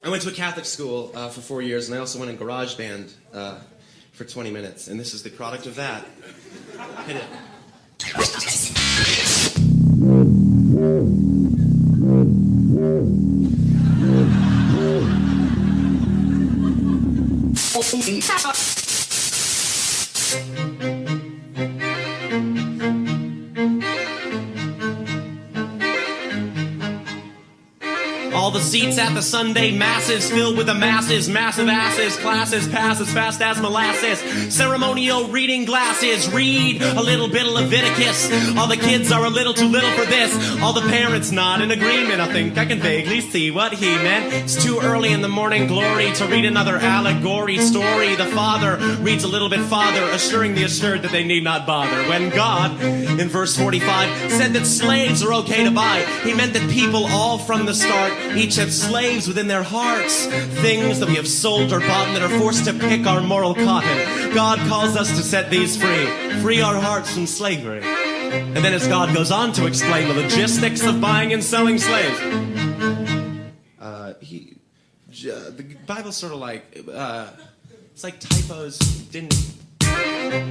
I went to a Catholic school for 4 years, and I also went in garage band for 20 minutes, and this is the product of that. Hit it. All the seats at the Sunday masses filled with the masses, massive asses, classes pass as fast as molasses, ceremonial reading glasses, read a little bit of Leviticus. All the kids are a little too little for this, all the parents nod in agreement. I think I can vaguely see what he meant. It's too early in the morning glory to read another allegory story. The father reads a little bit farther, assuring the assured that they need not bother. When God, in verse 45, said that slaves are okay to buy, he meant that people all from the start each have slaves within their hearts, things that we have sold or bought and that are forced to pick our moral cotton. God calls us to set these free our hearts from slavery. And then as God goes on to explain the logistics of buying and selling slaves, the Bible's sort of like, it's like typos didn't...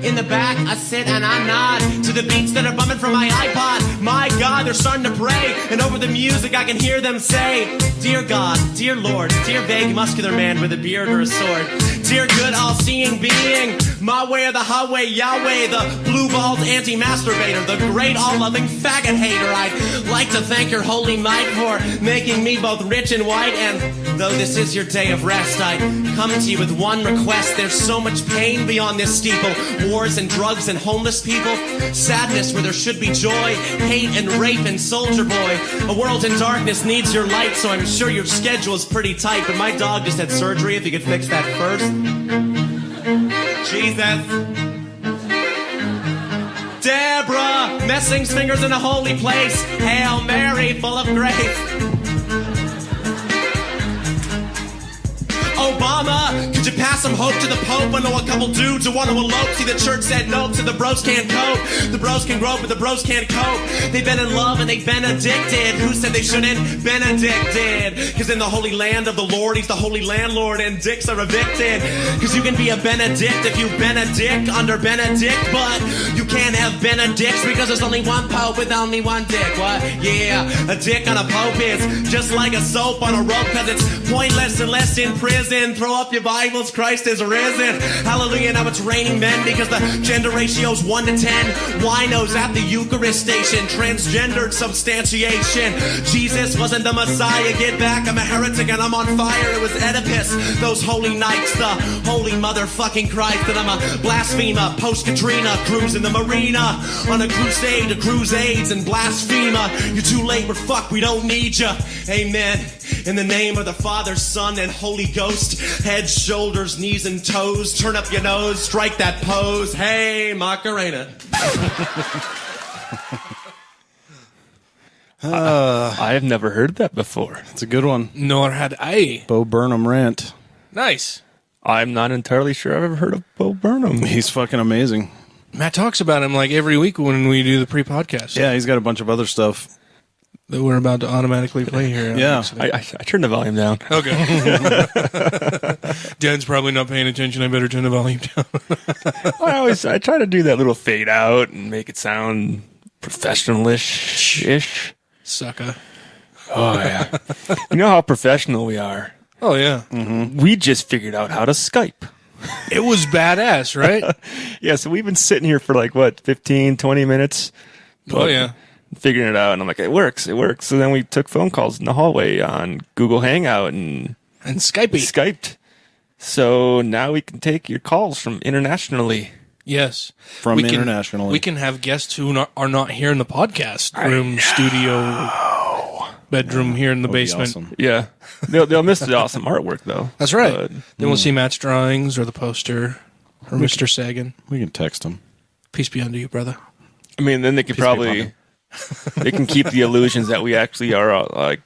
In the back, I sit and I nod to the beats that are bumming from my iPod. My God, they're starting to pray, and over the music I can hear them say, Dear God, dear Lord, dear vague muscular man with a beard or a sword, dear good all-seeing being, my way or the highway, Yahweh, the blue-balled anti-masturbator, the great all-loving faggot hater. I'd like to thank your holy might for making me both rich and white, and though this is your day of rest, I come to you with one request. There's so much pain beyond this steeple, wars and drugs and homeless people, sadness where there should be joy, hate and rape and soldier boy. A world in darkness needs your light, so I'm sure your schedule's pretty tight, but my dog just had surgery. If you could fix that first. Jesus. Deborah, Messing's fingers in a holy place. Hail Mary, full of grace. Obama, could you pass some hope to the Pope? I know a couple dudes who want to elope. See, the church said nope, so the bros can't cope. The bros can grope, but the bros can't cope. They've been in love and they've been addicted. Who said they shouldn't? Been addicted. Cause in the holy land of the Lord, he's the holy landlord, and dicks are evicted. Cause you can be a Benedict if you've been a dick under Benedict, but you can't have Benedicts because there's only one Pope with only one dick. What? Yeah, a dick on a Pope is just like a soap on a rope, cause it's pointless unless in prison. Throw up your Bibles, Christ is risen. Hallelujah, now it's raining men because the gender ratio's 1 to 10. Winos at the Eucharist station, transgendered substantiation. Jesus wasn't the Messiah, get back, I'm a heretic and I'm on fire. It was Oedipus, those holy nights, the holy motherfucking Christ. And I'm a blasphemer, post-Katrina, cruising the marina on a crusade to cruise AIDS and blasphemer. You're too late, we're fucked, we don't need you. Amen. In the name of the Father, Son, and Holy Ghost, head, shoulders, knees, and toes, turn up your nose, strike that pose. Hey, Macarena. I have never heard that before. It's a good one. Nor had I. Bo Burnham rant. Nice. I'm not entirely sure I've ever heard of Bo Burnham. He's fucking amazing. Matt talks about him like every week when we do the pre-podcast. Yeah, he's got a bunch of other stuff that we're about to automatically play here. Yeah. I turned the volume down. Okay. Dan's probably not paying attention. I better turn the volume down. I try to do that little fade out and make it sound professional-ish. Sucker. Oh, yeah. You know how professional we are. Oh, yeah. Mm-hmm. We just figured out how to Skype. It was badass, right? Yeah, so we've been sitting here for 15, 20 minutes. Oh, yeah. Figuring it out, and I'm like, it works. So then we took phone calls in the hallway on Google Hangout and Skyped. So now we can take your calls from internationally. Yes. Internationally. We can have guests who are not here in the podcast room, studio, bedroom here in the basement. Awesome. Yeah. They'll miss the awesome artwork, though. That's right. Then we'll see Matt's drawings or the poster or Mr. Sagan. We can text him. Peace be unto you, brother. I mean, then they could probably... They can keep the illusions that we actually are like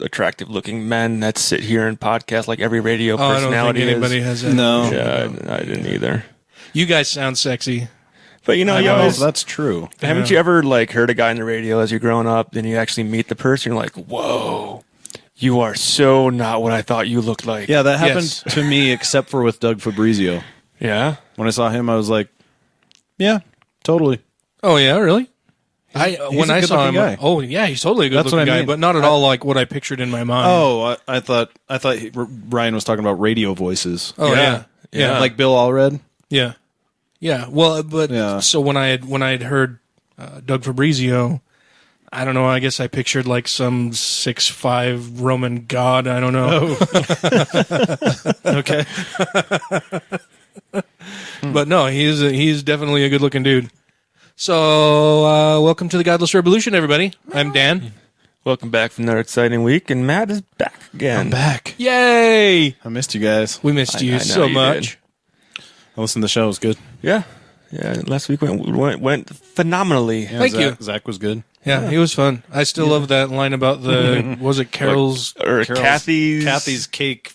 attractive-looking men that sit here and podcast like every radio personality I don't think anybody has that. No. Yeah, I didn't either. You guys sound sexy. But you know, that's true. Haven't you ever heard a guy on the radio as you're growing up, then you actually meet the person, you're like, whoa, You are so not what I thought you looked like. Yeah, that happened Yes. to me, except for with Doug Fabrizio. Yeah? When I saw him, I was like, yeah, totally. Oh yeah, really? He's When a I saw him, good-looking guy. oh yeah, he's totally a good That's looking what I guy, mean. but not at all like what I pictured in my mind. Oh, I thought Brian was talking about radio voices. Oh, yeah. Yeah. Like Bill Allred. Yeah, yeah. Well, but Yeah. so when I had heard Doug Fabrizio, I don't know. I guess I pictured like some 6'5" Roman god. I don't know. Okay. But no, he's definitely a good looking dude. So welcome to the Godless Rebelution, everybody. I'm Dan. Welcome back for another exciting week, and Matt is back again. I'm back. Yay! I missed you guys. We missed you I know so you much. I listened to the show. It was good. Yeah. Yeah, last week went phenomenally. Yeah, Thank you. Zach was good. Yeah, it was fun. I still love that line about the was it Carol's? Or Kathy's cake.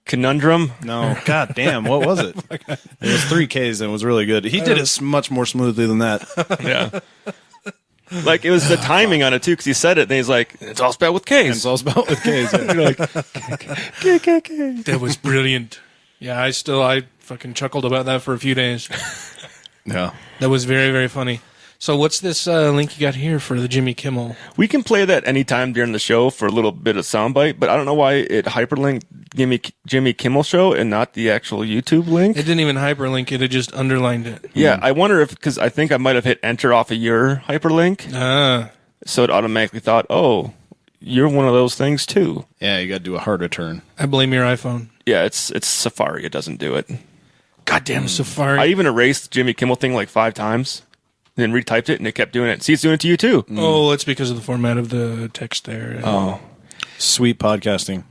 conundrum. No, god damn, what was it? It was 3 Ks and it was really good. He did it much more smoothly than that. Yeah. Like, it was the timing on it, too, because he said it, and he's like, it's all spelled with And Ks. it's all spelled with Ks. Yeah. You're like, That was brilliant. Yeah, I fucking chuckled about that for a few days. Yeah. That was very, very funny. So what's this link you got here for the Jimmy Kimmel? we can play that anytime during the show for a little bit of soundbite, but I don't know why it hyperlinked Jimmy Kimmel show and not the actual YouTube link. It didn't even hyperlink it, it just underlined it. Yeah, I wonder if, because I think I might have hit enter off of your hyperlink, Ah. so it automatically thought, oh, you're one of those things too. Yeah, you got to do a harder turn. I blame your iPhone. Yeah, it's Safari. It doesn't do it. Goddamn Safari. I even erased Jimmy Kimmel thing like 5 times, then retyped it, and it kept doing it. See, it's doing it to you too. Oh, it's because of the format of the text there. Oh, Sweet podcasting.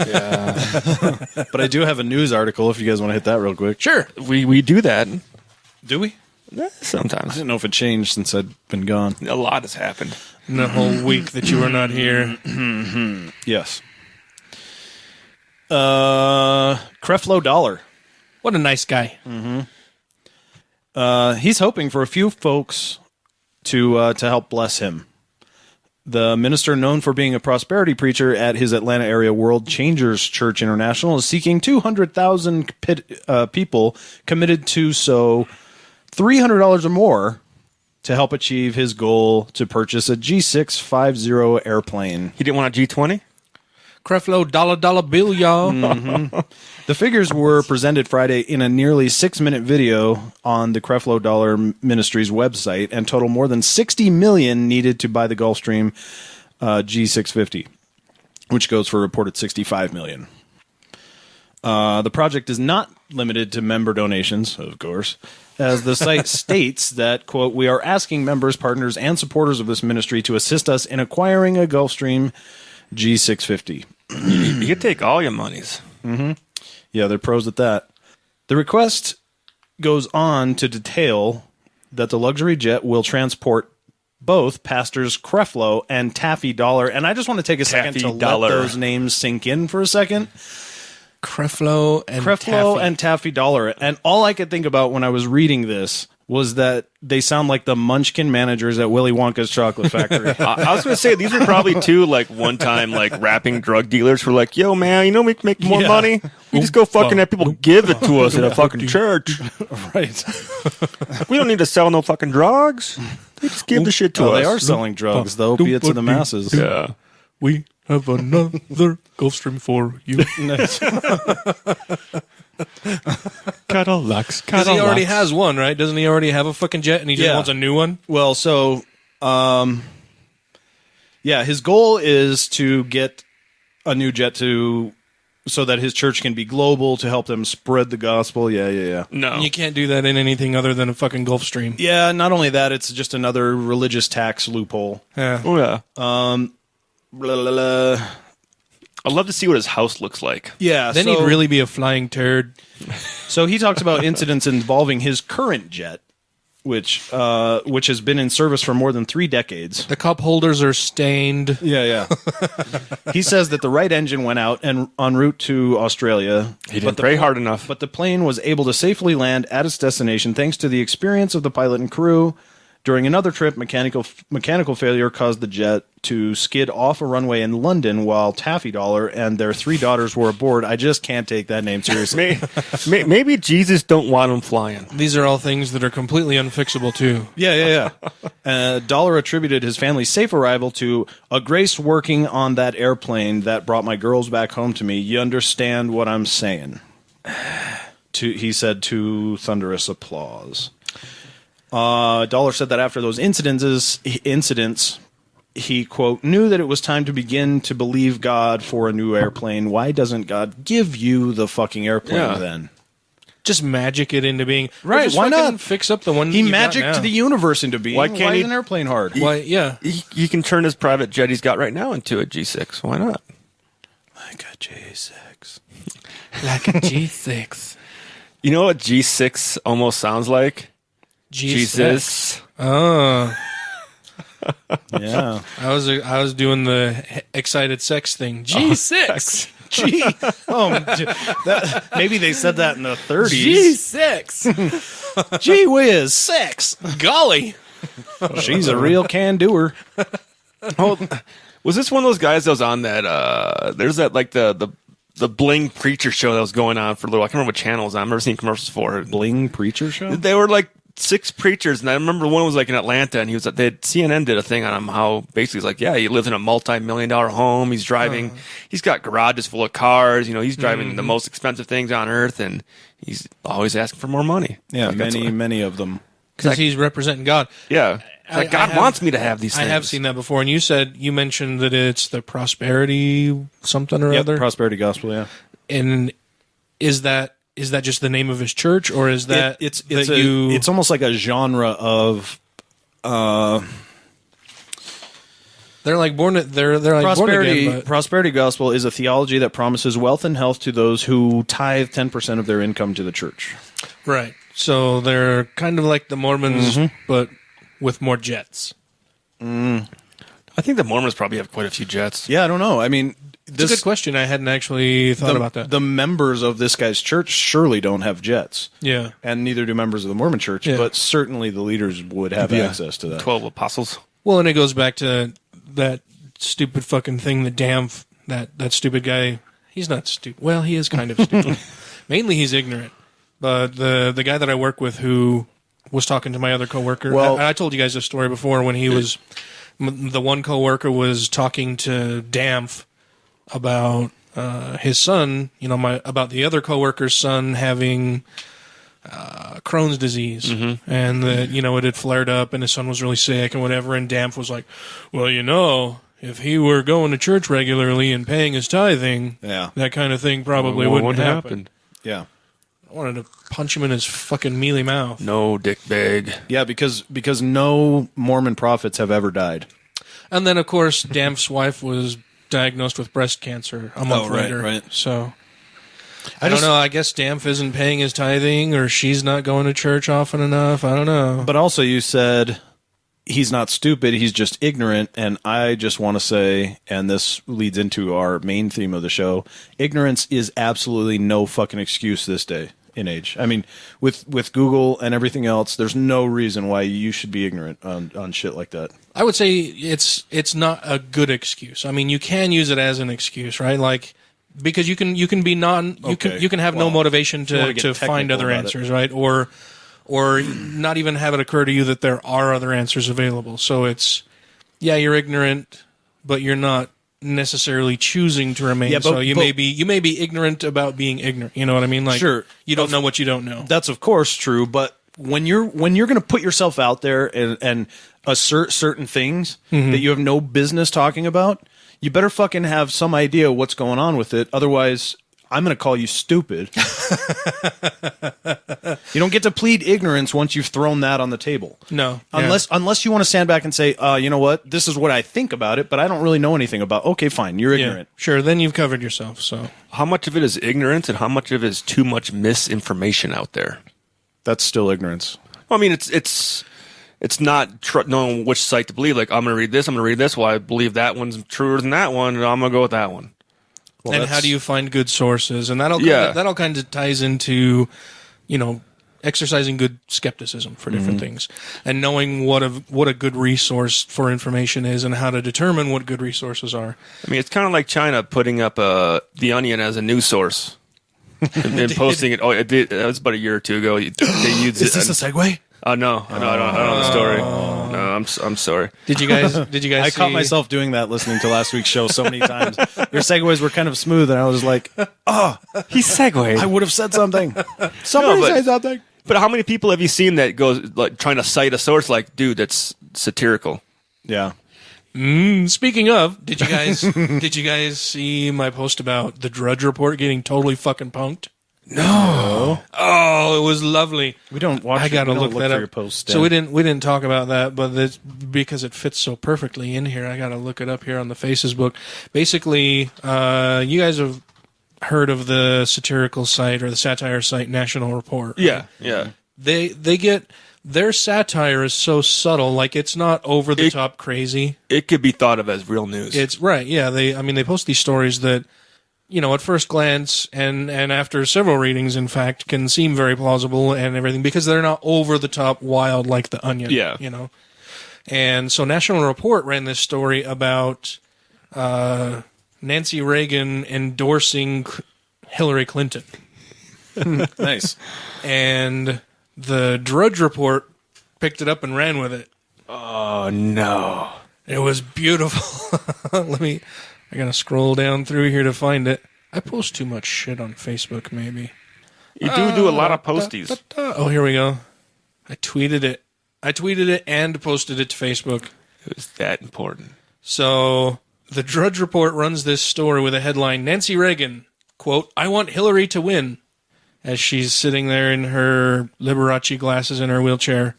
yeah. But I do have a news article if you guys want to hit that real quick. Sure. we do that Do we? I sometimes. didn't know if it changed since I'd been gone. A lot has happened. In the whole week that you were not here. Yes. Creflo Dollar. What a nice guy. He's hoping for a few folks to help bless him. The minister, known for being a prosperity preacher at his Atlanta area World Changers Church International, is seeking 200,000 people committed to sow $300 or more to help achieve his goal to purchase a G650 airplane. He didn't want a G20? Creflo dollar bill, y'all. The figures were presented Friday in a nearly 6-minute video on the Creflo Dollar Ministries website and total more than $60 million needed to buy the Gulfstream G650, which goes for a reported $65 million. The project is not limited to member donations, of course, as the site states that, quote, we are asking members, partners, and supporters of this ministry to assist us in acquiring a Gulfstream G650. You could take all your monies. Yeah, they're pros at that. The request goes on to detail that the luxury jet will transport both pastors Creflo and Taffy Dollar. And I just want to take a second to let those names sink in for a second. Creflo And Taffy Dollar. And all I could think about when I was reading this was that they sound like the Munchkin managers at Willy Wonka's Chocolate Factory. I was going to say, these were probably 2, like, one-time, like, rapping drug dealers who were like, yo, man, you know we can make more money? We just go fucking have people give it to us at a fucking church. Right. We don't need to sell no fucking drugs. They just give the shit to us. They are selling drugs, though, be it to the masses. Yeah. We have another Gulfstream for you. Cadillacs. Because he already has one, right? Doesn't he already have a fucking jet and he just wants a new one? Well, so, his goal is to get a new jet so that his church can be global, to help them spread the gospel. Yeah. No. You can't do that in anything other than a fucking Gulfstream. Yeah, not only that, it's just another religious tax loophole. Yeah. Oh, yeah. Blah, blah, blah. I'd love to see what his house looks like. Yeah, Then he'd really be a flying turd. So he talks about incidents involving his current jet, which has been in service for more than 3 decades. The cup holders are stained. Yeah. He says that the right engine went out and en route to Australia. He didn't pray hard enough. But the plane was able to safely land at its destination thanks to the experience of the pilot and crew During another trip, mechanical failure caused the jet to skid off a runway in London while Taffy Dollar and their 3 daughters were aboard. I just can't take that name seriously. Maybe Jesus don't want him flying. These are all things that are completely unfixable, too. Yeah. Dollar attributed his family's safe arrival to a grace working on that airplane that brought my girls back home to me. You understand what I'm saying? He said to thunderous applause. Dollar said that after those incidents, he, quote, knew that it was time to begin to believe God for a new airplane. Why doesn't God give you the fucking airplane then? Just magic it into being. Right, just why not? Fix up the one He you got magicked now. the universe into being. Why can't is an airplane hard? Why, yeah. He can turn his private jet he's got right now into a G6. Why not? Like a J6. Like a G6. You know what G6 almost sounds like? Jesus. Oh. Yeah. I was doing the excited sex thing. G6. Maybe they said that in the 30s. G6. Gee whiz, sex. Golly. She's a real can-doer. Oh, was this one of those guys that was on that? There's that like the Bling Preacher show that was going on for a little. I can't remember what channel it was on. I've never seen commercials for it. Bling Preacher Show? They were like 6 preachers, and I remember one was like in Atlanta, and CNN did a thing on him how basically he's like, yeah, he lives in a multi-million-dollar home. He's driving, he's got garages full of cars. You know, he's driving the most expensive things on earth, and he's always asking for more money. Yeah, Like, many of them. Because he's representing God. Yeah, like God wants me to have these things. I have seen that before, and you mentioned that it's the prosperity something or other. Prosperity Gospel, yeah. And is that just the name of his church, or is that it's almost like a genre of they're like born like prosperity. born again, but Prosperity Gospel is a theology that promises wealth and health to those who tithe 10% of their income to the church. right. So they're kind of like the Mormons, but with more jets. I think the Mormons probably have quite a few jets. Yeah, I don't know. I mean, It's a good question. I hadn't actually thought about that. The members of this guy's church surely don't have jets. Yeah. And neither do members of the Mormon church, Yeah. but certainly the leaders would have access to that. 12 apostles. Well, and it goes back to that stupid fucking thing that that stupid guy, he's not stupid. Well, he is kind of stupid. Mainly he's ignorant. But the guy that I work with who was talking to my other coworker, Well- I told you guys this story before when he was, the one coworker was talking to Damf about his son, about the other coworker's son having Crohn's disease, and that it had flared up, and his son was really sick and whatever. And Damf was like, "Well, if he were going to church regularly and paying his tithing, that kind of thing probably wouldn't happen." Yeah. I wanted to punch him in his fucking mealy mouth. No dick bag. Yeah, because no Mormon prophets have ever died. And then, of course, Damf's wife was diagnosed with breast cancer a month later. Right. So I don't know. I guess Damf isn't paying his tithing, or she's not going to church often enough. I don't know. But also you said he's not stupid, he's just ignorant, and I just want to say, and this leads into our main theme of the show, ignorance is absolutely no fucking excuse this day and age. I mean, with Google and everything else, there's no reason why you should be ignorant on shit like that. I would say it's not a good excuse. I mean, you can use it as an excuse, right? Like, because you can be you can have no motivation to find other answers, right? Or not even have it occur to you that there are other answers available. So you're ignorant, but you're not necessarily choosing to remain. So you may be ignorant about being ignorant. You know what I mean? Like, sure, you don't know what you don't know. That's of course true, but when you're going to put yourself out there and assert certain things that you have no business talking about, you better fucking have some idea what's going on with it. Otherwise, I'm going to call you stupid. You don't get to plead ignorance once you've thrown that on the table. No. Unless you want to stand back and say, you know what, this is what I think about it, but I don't really know anything about it. Okay, fine, you're ignorant. Sure, then you've covered yourself. So how much of it is ignorance and how much of it is too much misinformation out there? That's still ignorance. Well, I mean, it's not knowing which site to believe. Like, I'm going to read this. Well, I believe that one's truer than that one, and I'm going to go with that one. Well, and how do you find good sources? And that all kind of ties into, exercising good skepticism for different things, and knowing what a good resource for information is, and how to determine what good resources are. I mean, it's kind of like China putting up The Onion as a news source and posting it. Oh, that was about a year or two ago. They used Is this a segue? No, I don't know the story. No, I'm sorry. Did you guys? I caught myself doing that listening to last week's show so many times. Your segues were kind of smooth, and I was like, "Oh, He segued. I would have said something. Somebody say something." But how many people have you seen that goes like trying to cite a source like, dude, that's satirical? Yeah. Speaking of, did you guys see my post about the Drudge Report getting totally fucking punked? No. Oh, it was lovely. We don't watch. I gotta look that for up. your post, So we didn't talk about that, but because it fits so perfectly in here, I gotta look it up here on the Faces book. Basically, you guys have heard of the satirical site or the satire site National Report? Right? Yeah. They get their satire is so subtle, like it's not over the top crazy. It could be thought of as real news. It's right, yeah. They post these stories that, at first glance and after several readings, in fact, can seem very plausible and everything because they're not over the top wild like The Onion. Yeah. And so National Report ran this story about Nancy Reagan endorsing Hillary Clinton. Nice. And the Drudge Report picked it up and ran with it. Oh no. It was beautiful. I gotta scroll down through here to find it. I post too much shit on Facebook, maybe. You do a lot of posties. Oh, here we go. I tweeted it. And posted it to Facebook. It was that important. So, the Drudge Report runs this story with a headline, Nancy Reagan, quote, I want Hillary to win, as she's sitting there in her Liberace glasses in her wheelchair.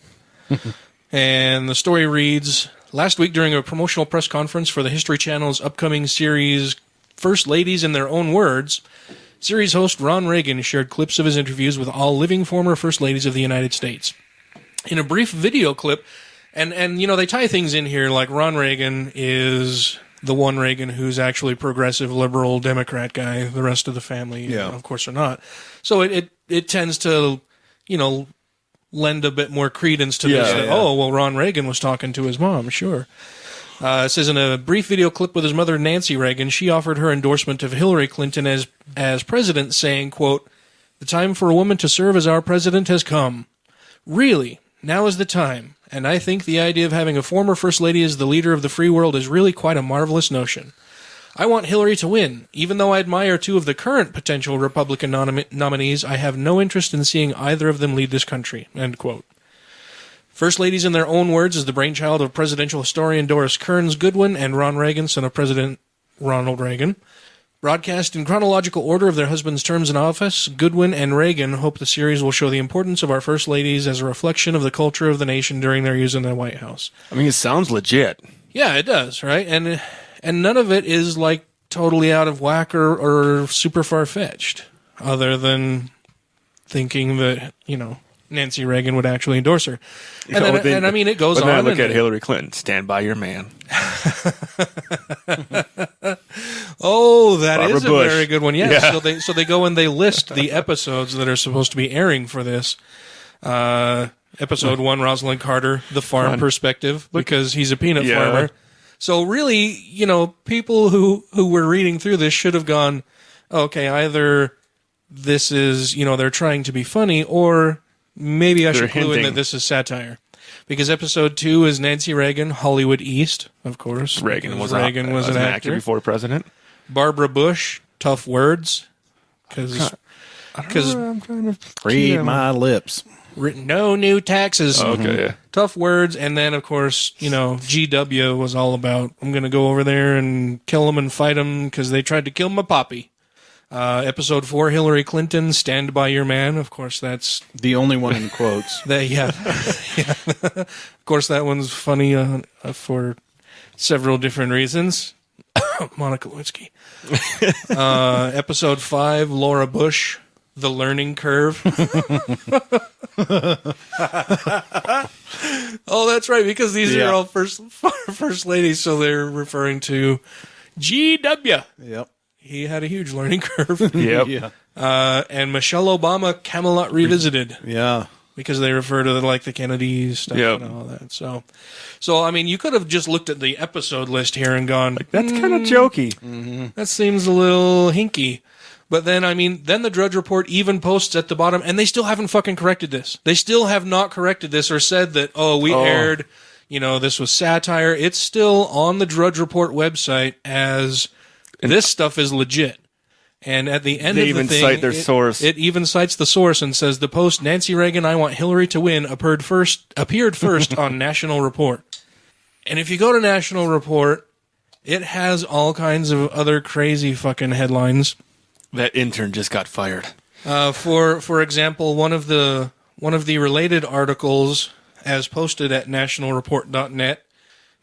And the story reads, last week during a promotional press conference for the History Channel's upcoming series, First Ladies in Their Own Words, series host Ron Reagan shared clips of his interviews with all living former First Ladies of the United States. In a brief video clip, and they tie things in here, like Ron Reagan is the one Reagan who's actually progressive, liberal, Democrat guy. The rest of the family, of course, are not. So it tends to, lend a bit more credence to this. Yeah. Oh, well, Ron Reagan was talking to his mom, sure. It says in a brief video clip with his mother, Nancy Reagan, she offered her endorsement of Hillary Clinton as president, saying, quote, the time for a woman to serve as our president has come. Really, now is the time. And I think the idea of having a former first lady as the leader of the free world is really quite a marvelous notion. I want Hillary to win. Even though I admire two of the current potential Republican nominees, I have no interest in seeing either of them lead this country. End quote. First Ladies in Their Own Words is the brainchild of presidential historian Doris Kearns Goodwin and Ron Reagan, son of President Ronald Reagan. Broadcast in chronological order of their husbands' terms in office, Goodwin and Reagan hope the series will show the importance of our First Ladies as a reflection of the culture of the nation during their years in the White House. I mean, it sounds legit. Yeah, it does, right? And none of it is like totally out of whack or super far-fetched, other than thinking that, Nancy Reagan would actually endorse her. And it goes on. Then I look at Hillary Clinton. Stand by your man. Oh, that Barbara is Bush. a very good one. Yes. Yeah. So they go and they list the episodes that are supposed to be airing for this. Episode 1, Rosalind Carter, the farm perspective, because he's a peanut farmer. So really, people who were reading through this should have gone, okay, either this is, they're trying to be funny, or maybe I should clue in that this is satire. Because episode 2 is Nancy Reagan, Hollywood East, of course. Reagan was an actor before president. Barbara Bush, Tough Words, because I'm trying to Read my lips. written no new taxes. Okay, yeah. Tough Words, and then of course GW was all about I'm going to go over there and kill them and fight them because they tried to kill my poppy. Episode 4, Hillary Clinton, Stand By Your Man. Of course, that's The only one in quotes. yeah. Of course, that one's funny for several different reasons. Monica Lewinsky. Episode 5, Laura Bush, The Learning Curve. Oh, that's right, because these are all first ladies, so they're referring to GW. Yep. He had a huge learning curve. Yep. Yeah. And Michelle Obama, Camelot Revisited. Yeah. because they refer to like the Kennedy stuff Yep. and all that. So I mean, you could have just looked at the episode list here and gone, That's kind of jokey. that seems a little hinky. But then, I mean, then the Drudge Report even posts at the bottom, and they still haven't fucking corrected this. They still have not corrected this or said that, we aired, this was satire. It's still on the Drudge Report website as this stuff is legit. And at the end They of the even thing, cite their source. It even cites the source and says the post "Nancy Reagan, I want Hillary to win" appeared first on National Report. And if you go to National Report, it has all kinds of other crazy fucking headlines. That intern just got fired. For example, one of the related articles, as posted at nationalreport.net,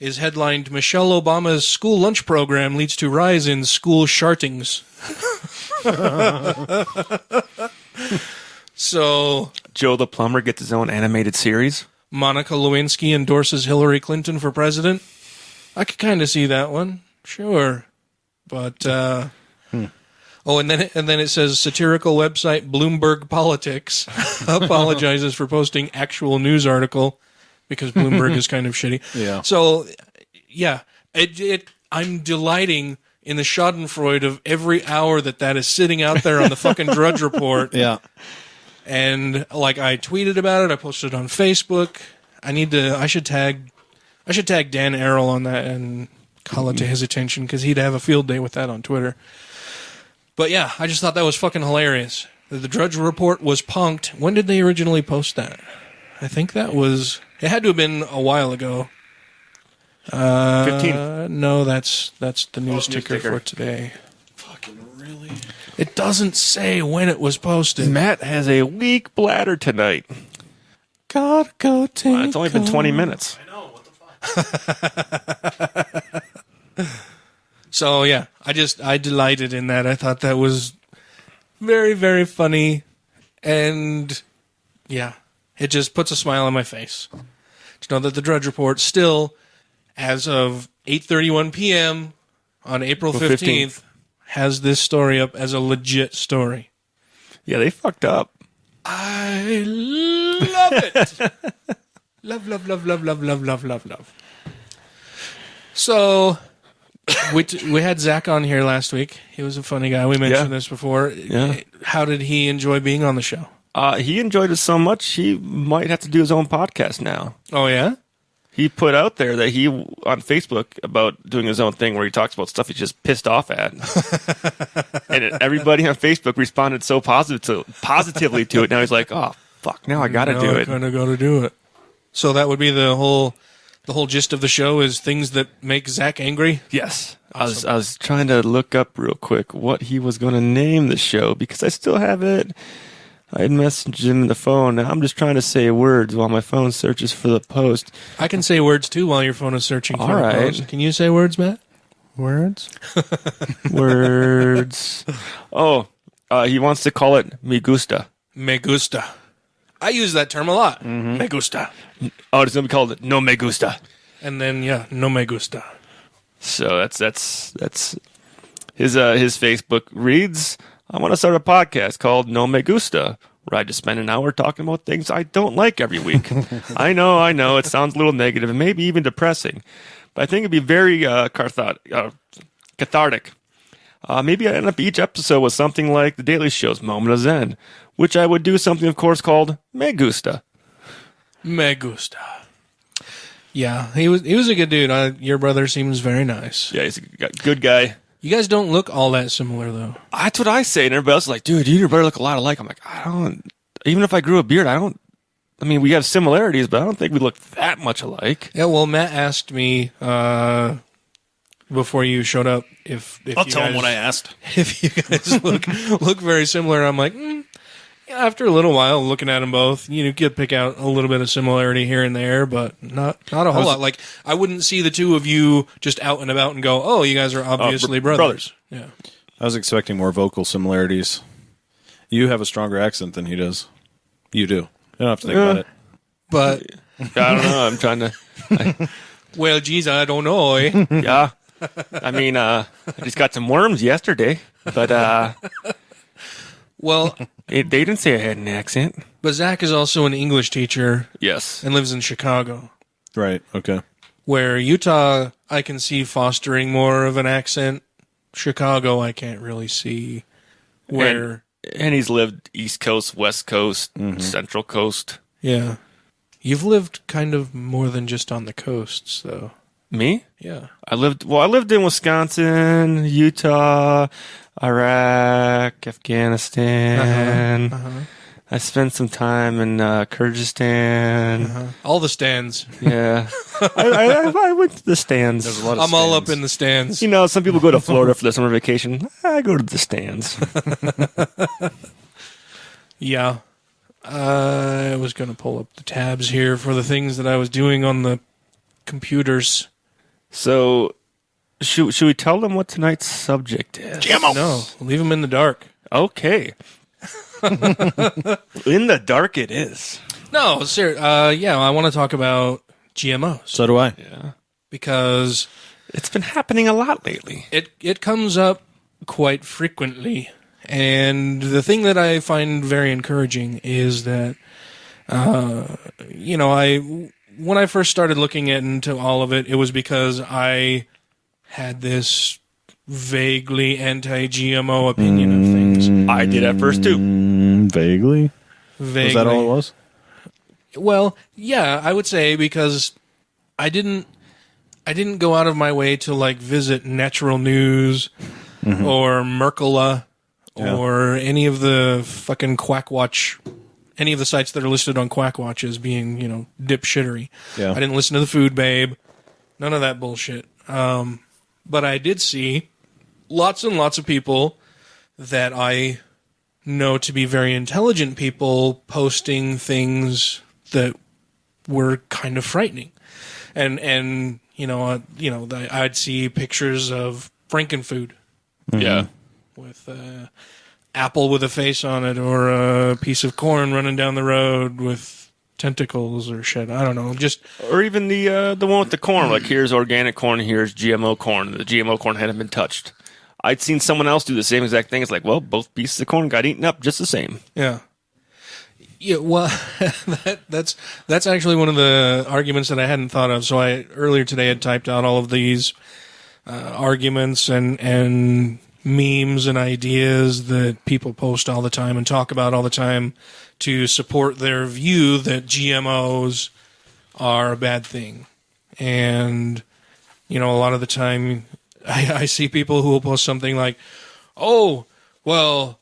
is headlined "Michelle Obama's school lunch program leads to rise in school shartings." So, Joe the plumber gets his own animated series. Monica Lewinsky endorses Hillary Clinton for president. I could kind of see that one, sure, but. Oh, and then it says satirical website Bloomberg Politics apologizes for posting actual news article because Bloomberg is kind of shitty. Yeah. So, yeah, I'm delighting in the Schadenfreude of every hour that is sitting out there on the fucking Drudge Report. Yeah. And like I tweeted about it, I posted it on Facebook. I should tag Dan Errol on that and call it to his attention because he'd have a field day with that on Twitter. But yeah, I just thought that was fucking hilarious. The Drudge Report was punked. When did they originally post that? I think it had to have been a while ago. 15th. No, that's the news ticker for today. Fucking really? It doesn't say when it was posted. Matt has a weak bladder tonight. Gotta go take It's only been 20 minutes. I know, what the fuck? So yeah, I delighted in that. I thought that was very, very funny, and yeah, it just puts a smile on my face to know that the Drudge Report still, as of 8:31 p.m. on April 15th, has this story up as a legit story. Yeah, they fucked up. I love it. Love, love, love, love, love, love, love, love, love. So. We had Zach on here last week. He was a funny guy. We mentioned this before. Yeah. How did he enjoy being on the show? He enjoyed it so much, he might have to do his own podcast now. Oh, yeah? He put out there that he, on Facebook, about doing his own thing where he talks about stuff he's just pissed off at. And everybody on Facebook responded so positively to it. Now he's like, oh, fuck, now I got to do it. I kind of got to do it. So that would be the whole gist of the show is things that make Zach angry? Yes. Awesome. I was trying to look up real quick what he was going to name the show because I still have it. I had messaged him on the phone, and I'm just trying to say words while my phone searches for the post. I can say words, too, while your phone is searching for All right. the post. Can you say words, Matt? Words? Words. Oh, he wants to call it Me Gusta. Me gusta. I use that term a lot. Mm-hmm. Me gusta. Oh, it's going to be called No Me Gusta. And then, yeah, no me gusta. So that's his Facebook reads, I want to start a podcast called No Me Gusta, where I just spend an hour talking about things I don't like every week. I know, it sounds a little negative and maybe even depressing, but I think it'd be very cathartic. Maybe I end up each episode with something like The Daily Show's Moment of Zen, which I would do something, of course, called Me Gusta. Me gusta. Yeah, he was a good dude. Your brother seems very nice. Yeah, he's a good guy. You guys don't look all that similar, though. That's what I say, and everybody else is like, dude, you and your brother look a lot alike. I'm like, I don't, even if I grew a beard, I mean, we have similarities, but I don't think we look that much alike. Yeah, well, Matt asked me before you showed up if I'll you tell him guys- what I asked. If you guys look very similar. I'm like, after a little while looking at them both, you could pick out a little bit of similarity here and there, but not a whole lot. Like, I wouldn't see the two of you just out and about and go, oh, you guys are obviously brothers. Yeah. I was expecting more vocal similarities. You have a stronger accent than he does. You do. You don't have to think about it. But, I don't know. I'm trying to. well, geez, I don't know. Eh? Yeah. I mean, I just got some worms yesterday, but Well, they didn't say I had an accent. But Zach is also an English teacher Yes. and lives in Chicago, Right. Okay. where Utah I can see fostering more of an accent. Chicago I can't really see where. And he's lived East Coast, West Coast, Central Coast. Yeah. You've lived kind of more than just on the coasts, though. Me? Yeah. I lived in Wisconsin, Utah, Iraq, Afghanistan. I spent some time in Kyrgyzstan. All the stands. Yeah. I went to the stands. There's a lot of I'm all up stands. in the stands. You know, some people go to Florida for their summer vacation. I go to the stands. Yeah. I was going to pull up the tabs here for the things that I was doing on the computers. So, should we tell them what tonight's subject is? No, leave them in the dark. Okay. In the dark it is. No, yeah, I want to talk about GMOs So do I. Yeah. because It's been happening a lot lately. it comes up quite frequently. And the thing that I find very encouraging is that, when I first started looking into all of it, it was because I had this vaguely anti-GMO opinion of things. I did at first too. Vaguely. Vaguely. Was that all it was? Well, yeah, I would say because I didn't go out of my way to like visit Natural News or Merkala or any of the fucking Quackwatch, any of the sites that are listed on Quackwatch as being, dipshittery. Yeah. I didn't listen to the Food Babe, none of that bullshit. But I did see lots and lots of people that I know to be very intelligent people posting things that were kind of frightening. And I'd see pictures of Frankenfood Yeah. with apple with a face on it, or a piece of corn running down the road with tentacles or shit. I don't know. Just Or even the one with the corn. Like, here's organic corn, here's GMO corn. The GMO corn hadn't been touched. I'd seen someone else do the same exact thing. It's like, well, both pieces of corn got eaten up just the same. yeah. Yeah, well, that's actually one of the arguments that I hadn't thought of. So I earlier today had typed out all of these arguments and memes and ideas that people post all the time and talk about all the time to support their view that GMOs are a bad thing. And, a lot of the time I see people who will post something like, oh, well,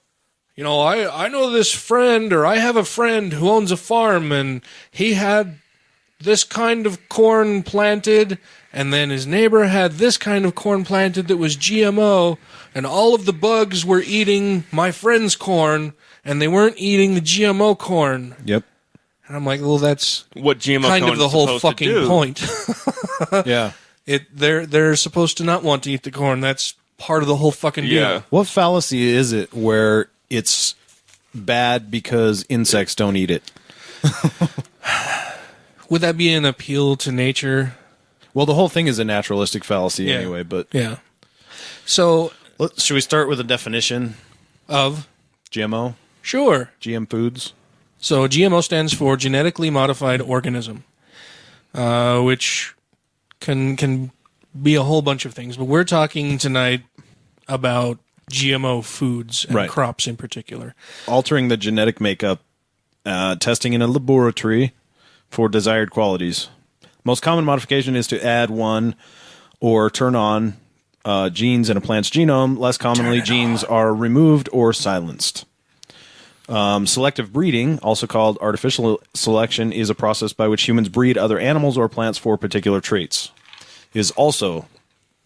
I know this friend, or I have a friend who owns a farm, and he had this kind of corn planted, and then his neighbor had this kind of corn planted that was GMO, and all of the bugs were eating my friend's corn, and they weren't eating the GMO corn. Yep. And I'm like, well, that's What GMO kind corn of the is whole supposed to fucking do. point. Yeah. They're supposed to not want to eat the corn. That's part of the whole fucking deal. Yeah. What fallacy is it where it's bad because insects don't eat it? Would that be an appeal to nature? Well, the whole thing is a naturalistic fallacy Yeah. anyway, but Yeah. So, should we start with a definition? of GMO? sure. GM foods? So GMO stands for Genetically Modified Organism, which can be a whole bunch of things. But we're talking tonight about GMO foods and Right. crops in particular. Altering the genetic makeup, testing in a laboratory for desired qualities. Most common modification is to add one or turn on genes in a plant's genome. Less commonly, genes are removed or silenced. Selective breeding, also called artificial selection, is a process by which humans breed other animals or plants for particular traits. Is also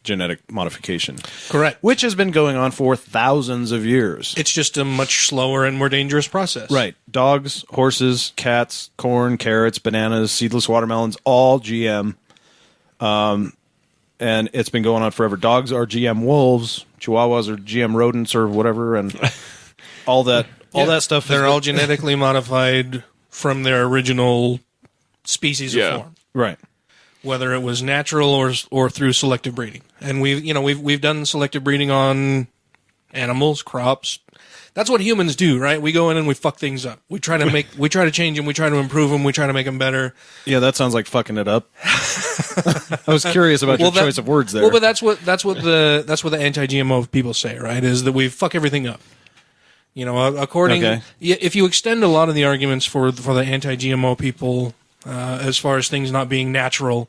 genetic modification, Correct. which has been going on for thousands of years. It's just a much slower and more dangerous process. Right. Dogs, horses, cats, corn, carrots, bananas, seedless watermelons, all GM. And it's been going on forever. Dogs are GM wolves. Chihuahuas are GM rodents or whatever. And all that stuff. They're all genetically modified from their original species Yeah. or form, right. whether it was natural or through selective breeding. And we've done selective breeding on animals, crops. That's what humans do, right? We go in and we fuck things up. We try to change them. We try to improve them. We try to make them better. Yeah, that sounds like fucking it up. I was curious about your choice of words there. Well, but that's what the anti-GMO people say, right? Is that we fuck everything up. You know, if you extend a lot of the arguments for the anti-GMO people, as far as things not being natural,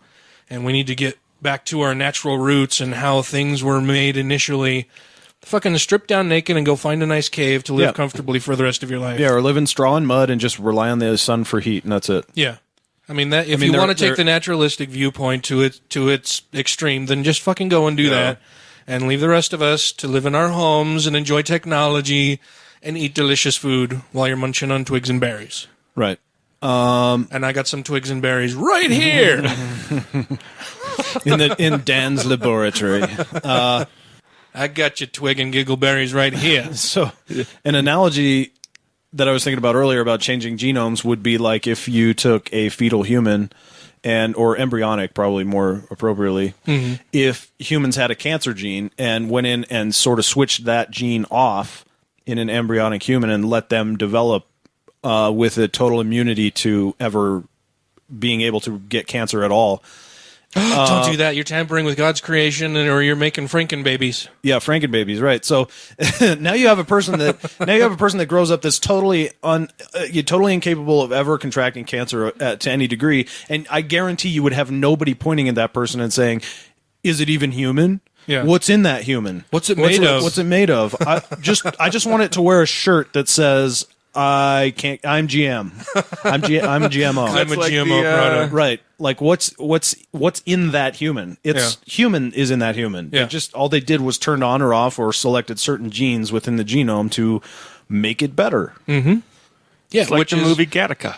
and we need to get back to our natural roots and how things were made initially. Fucking strip down naked and go find a nice cave to live comfortably for the rest of your life. Yeah, or live in straw and mud and just rely on the sun for heat, and that's it. Yeah. I mean, if you want to take the naturalistic viewpoint to its extreme, then just fucking go and do that, and leave the rest of us to live in our homes and enjoy technology and eat delicious food while you're munching on twigs and berries. Right. And I got some twigs and berries right here in Dan's laboratory. I got your twig and giggle berries right here. So, an analogy that I was thinking about earlier about changing genomes would be like if you took a fetal human or embryonic, probably more appropriately, if humans had a cancer gene and went in and sort of switched that gene off in an embryonic human and let them develop with a total immunity to ever being able to get cancer at all. Don't do that. You're tampering with God's creation, or you're making Frankenbabies. Yeah, Frankenbabies, right? So now you have a person that grows up that's totally incapable of ever contracting cancer to any degree, and I guarantee you would have nobody pointing at that person and saying, "Is it even human? Yeah. What's in that human? What's it made of? What's it made of? I just want it to wear a shirt that says." I'm GM. I'm GMO. I'm a GMO product. Right. Like what's in that human? Human is in that human. Yeah. All they did was turned on or off or selected certain genes within the genome to make it better. Mm-hmm. Yeah, it's like the movie Gattaca.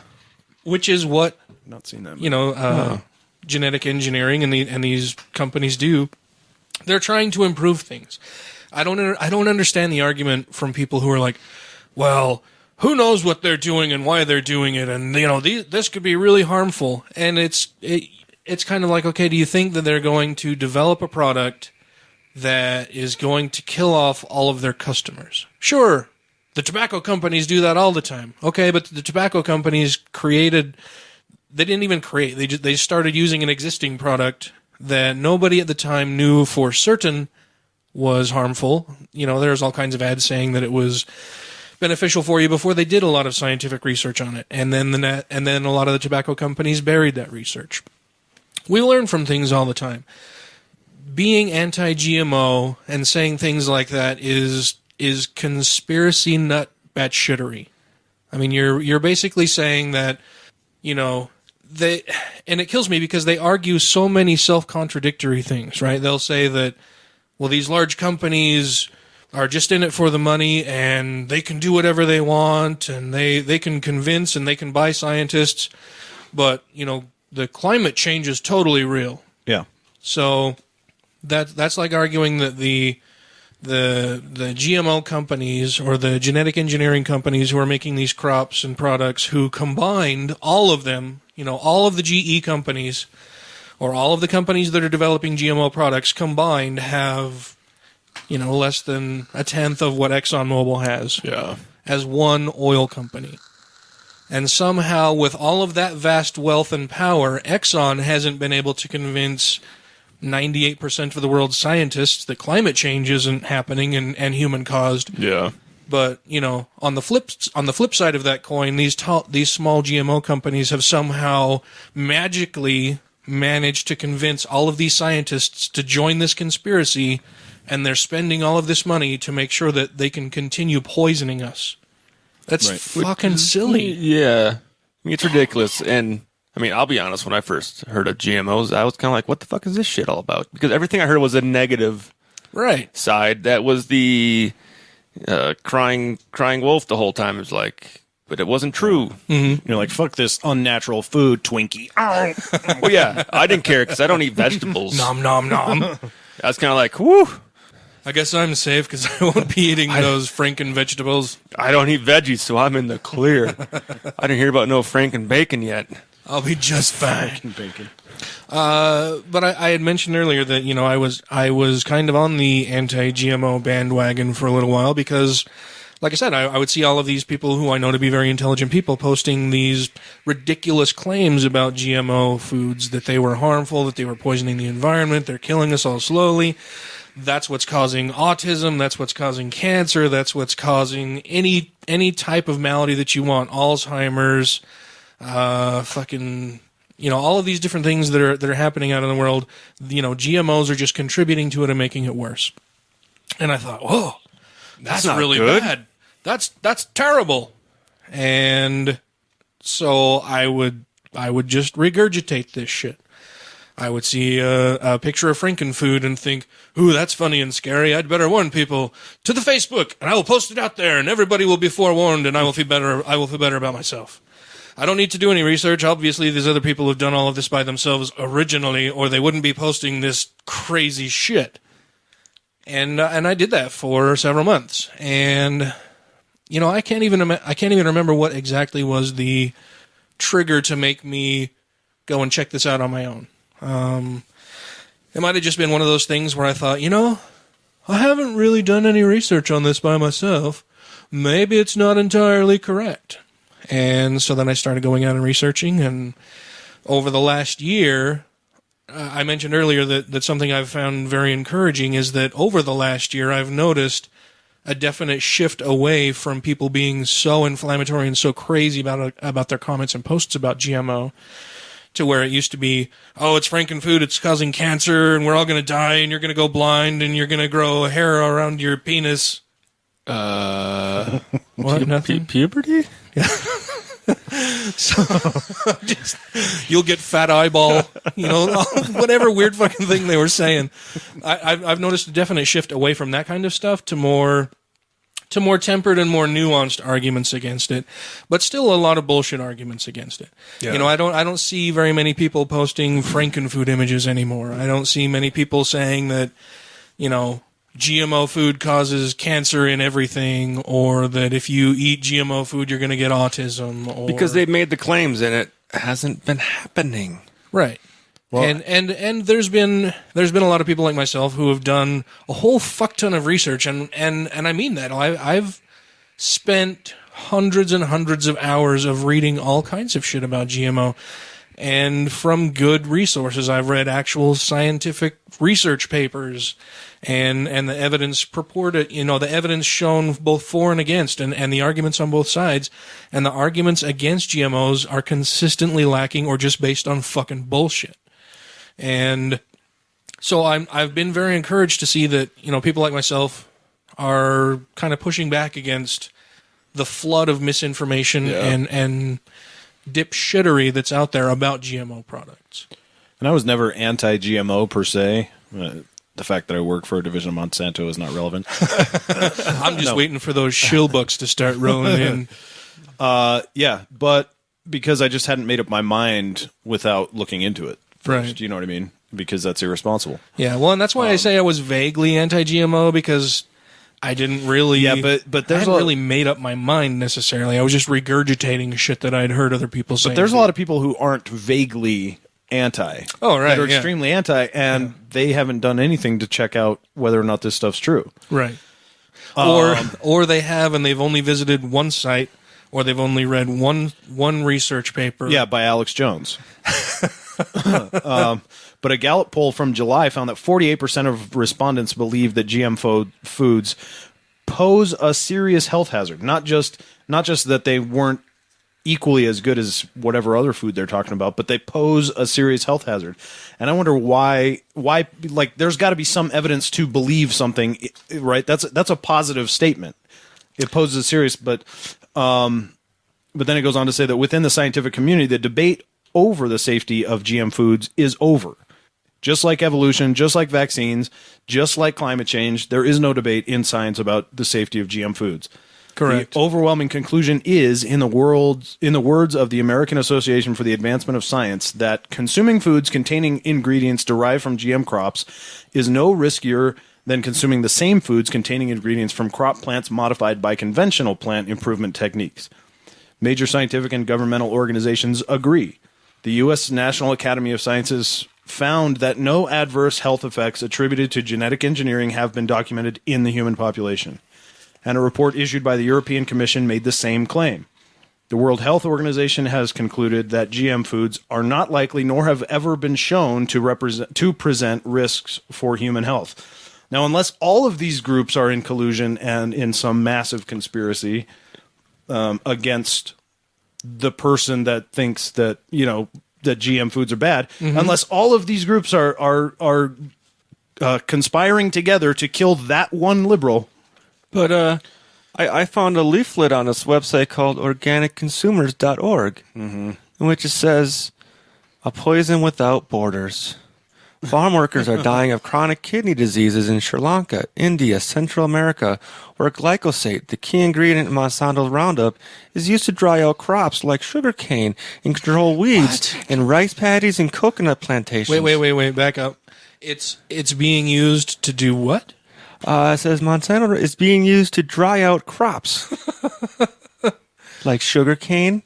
Which is what not seen that movie. Genetic engineering and these companies do. They're trying to improve things. I don't understand the argument from people who are like, well, who knows what they're doing and why they're doing it, and this could be really harmful. And it's kind of like, okay, do you think that they're going to develop a product that is going to kill off all of their customers? Sure, the tobacco companies do that all the time. Okay, but the tobacco companies they didn't even create. They started using an existing product that nobody at the time knew for certain was harmful. There's all kinds of ads saying that it was beneficial for you before they did a lot of scientific research on it, and then a lot of the tobacco companies buried that research. We learn from things all the time. Being anti-GMO and saying things like that is conspiracy nut batshittery. I mean, you're basically saying that and it kills me because they argue so many self-contradictory things, right? They'll say that, well, these large companies are just in it for the money, and they can do whatever they want, and they can convince and they can buy scientists, but the climate change is totally real. Yeah. So that's like arguing that the GMO companies or the genetic engineering companies who are making these crops and products, who combined all of them, all of the GE companies or all of the companies that are developing GMO products combined have less than a tenth of what ExxonMobil has as one oil company. And somehow, with all of that vast wealth and power, Exxon hasn't been able to convince 98% of the world's scientists that climate change isn't happening and human-caused. Yeah. But, on the flip side of that coin, these small GMO companies have somehow magically managed to convince all of these scientists to join this conspiracy, and they're spending all of this money to make sure that they can continue poisoning us. That's fucking silly. Yeah. I mean, it's ridiculous. And, I mean, I'll be honest, when I first heard of GMOs, I was kind of like, what the fuck is this shit all about? Because everything I heard was a negative side. That was the crying wolf the whole time. It was like, but it wasn't true. Mm-hmm. You're like, fuck this unnatural food, Twinkie. Well, yeah, I didn't care because I don't eat vegetables. Nom, nom, nom. I was kind of like, whoo. I guess I'm safe because I won't be eating those Franken vegetables. I don't eat veggies, so I'm in the clear. I didn't hear about no Franken bacon yet. I'll be just fine. Franken bacon. But I had mentioned earlier that, you know, I was kind of on the anti-GMO bandwagon for a little while because, like I said, I would see all of these people who I know to be very intelligent people posting these ridiculous claims about GMO foods, that they were harmful, that they were poisoning the environment, they're killing us all slowly. That's what's causing autism, that's what's causing cancer, that's what's causing any type of malady that you want, Alzheimer's, fucking, you know, all of these different things that are happening out in the world. You know, GMOs are just contributing to it and making it worse. And I thought, whoa, that's not really good. bad. That's terrible. And so I would just regurgitate this shit. I would see a picture of Frankenfood and think, ooh, that's funny and scary. I'd better warn people to the Facebook, and I will post it out there, and everybody will be forewarned, and I will feel better about myself. I don't need to do any research. Obviously, there's other people who've done all of this by themselves originally, or they wouldn't be posting this crazy shit. And I did that for several months. And, you know, I can't even remember what exactly was the trigger to make me go and check this out on my own. It might have just been one of those things where I thought, you know, I haven't really done any research on this by myself. Maybe it's not entirely correct. And so then I started going out and researching, and over the last year, I mentioned earlier that something I've found very encouraging is that over the last year, I've noticed a definite shift away from people being so inflammatory and so crazy about their comments and posts about GMO, to where it used to be, oh, it's Frankenfood, it's causing cancer, and we're all going to die, and you're going to go blind, and you're going to grow hair around your penis. What? Nothing? Puberty? So, you'll get fat eyeball, you know, whatever weird fucking thing they were saying. I've noticed a definite shift away from that kind of stuff to more tempered and more nuanced arguments against it, but still a lot of bullshit arguments against it. Yeah. You know, I don't see very many people posting Frankenfood images anymore. I don't see many people saying that, you know, GMO food causes cancer in everything, or that if you eat GMO food, you're going to get autism. Or... Because they've made the claims and it hasn't been happening. Right. Well, and there's been a lot of people like myself who have done a whole fuck ton of research, and I mean that. I've spent hundreds and hundreds of hours of reading all kinds of shit about GMO. And from good resources, I've read actual scientific research papers and the evidence purported, you know, the evidence shown both for and against, and the arguments on both sides. And the arguments against GMOs are consistently lacking or just based on fucking bullshit. And so I've been very encouraged to see that, you know, people like myself are kind of pushing back against the flood of misinformation and dipshittery that's out there about GMO products. And I was never anti-GMO per se. The fact that I work for a division of Monsanto is not relevant. I'm just waiting for those shill books to start rolling in. Yeah, but because I just hadn't made up my mind without looking into it first. Right. You know what I mean? Because that's irresponsible. Yeah, well, and that's why I say I was vaguely anti-GMO, because I didn't really, but there's I hadn't really made up my mind necessarily. I was just regurgitating shit that I'd heard other people say. But there's a lot of people who aren't vaguely anti. Oh, right. That are extremely anti, and they haven't done anything to check out whether or not this stuff's true. Right. Or they have, and they've only visited one site, or they've only read one research paper. Yeah, by Alex Jones. But a Gallup poll from July found that 48% of respondents believe that GM foods pose a serious health hazard. Not just that they weren't equally as good as whatever other food they're talking about, but they pose a serious health hazard. And I wonder why like there's got to be some evidence to believe something, right? That's a positive statement. It poses a serious, but then it goes on to say that within the scientific community, the debate over the safety of GM foods is over. Just like evolution, just like vaccines, just like climate change, there is no debate in science about the safety of GM foods. Correct. The overwhelming conclusion is, in the words of the American Association for the Advancement of Science, that consuming foods containing ingredients derived from GM crops is no riskier than consuming the same foods containing ingredients from crop plants modified by conventional plant improvement techniques. Major scientific and governmental organizations agree. The U.S. National Academy of Sciences found that no adverse health effects attributed to genetic engineering have been documented in the human population. And a report issued by the European Commission made the same claim. The World Health Organization has concluded that GM foods are not likely nor have ever been shown to present risks for human health. Now, unless all of these groups are in collusion and in some massive conspiracy against the person that thinks that, that GM foods are bad, unless all of these groups are conspiring together to kill that one liberal. But I found a leaflet on this website called organicconsumers.org, in which it says, "A poison without borders. Farm workers are dying of chronic kidney diseases in Sri Lanka, India, Central America, where glyphosate, the key ingredient in Monsanto's Roundup, is used to dry out crops like sugarcane and control weeds in rice paddies and coconut plantations." Wait, back up. It's being used to do what? It says Monsanto is being used to dry out crops like sugarcane.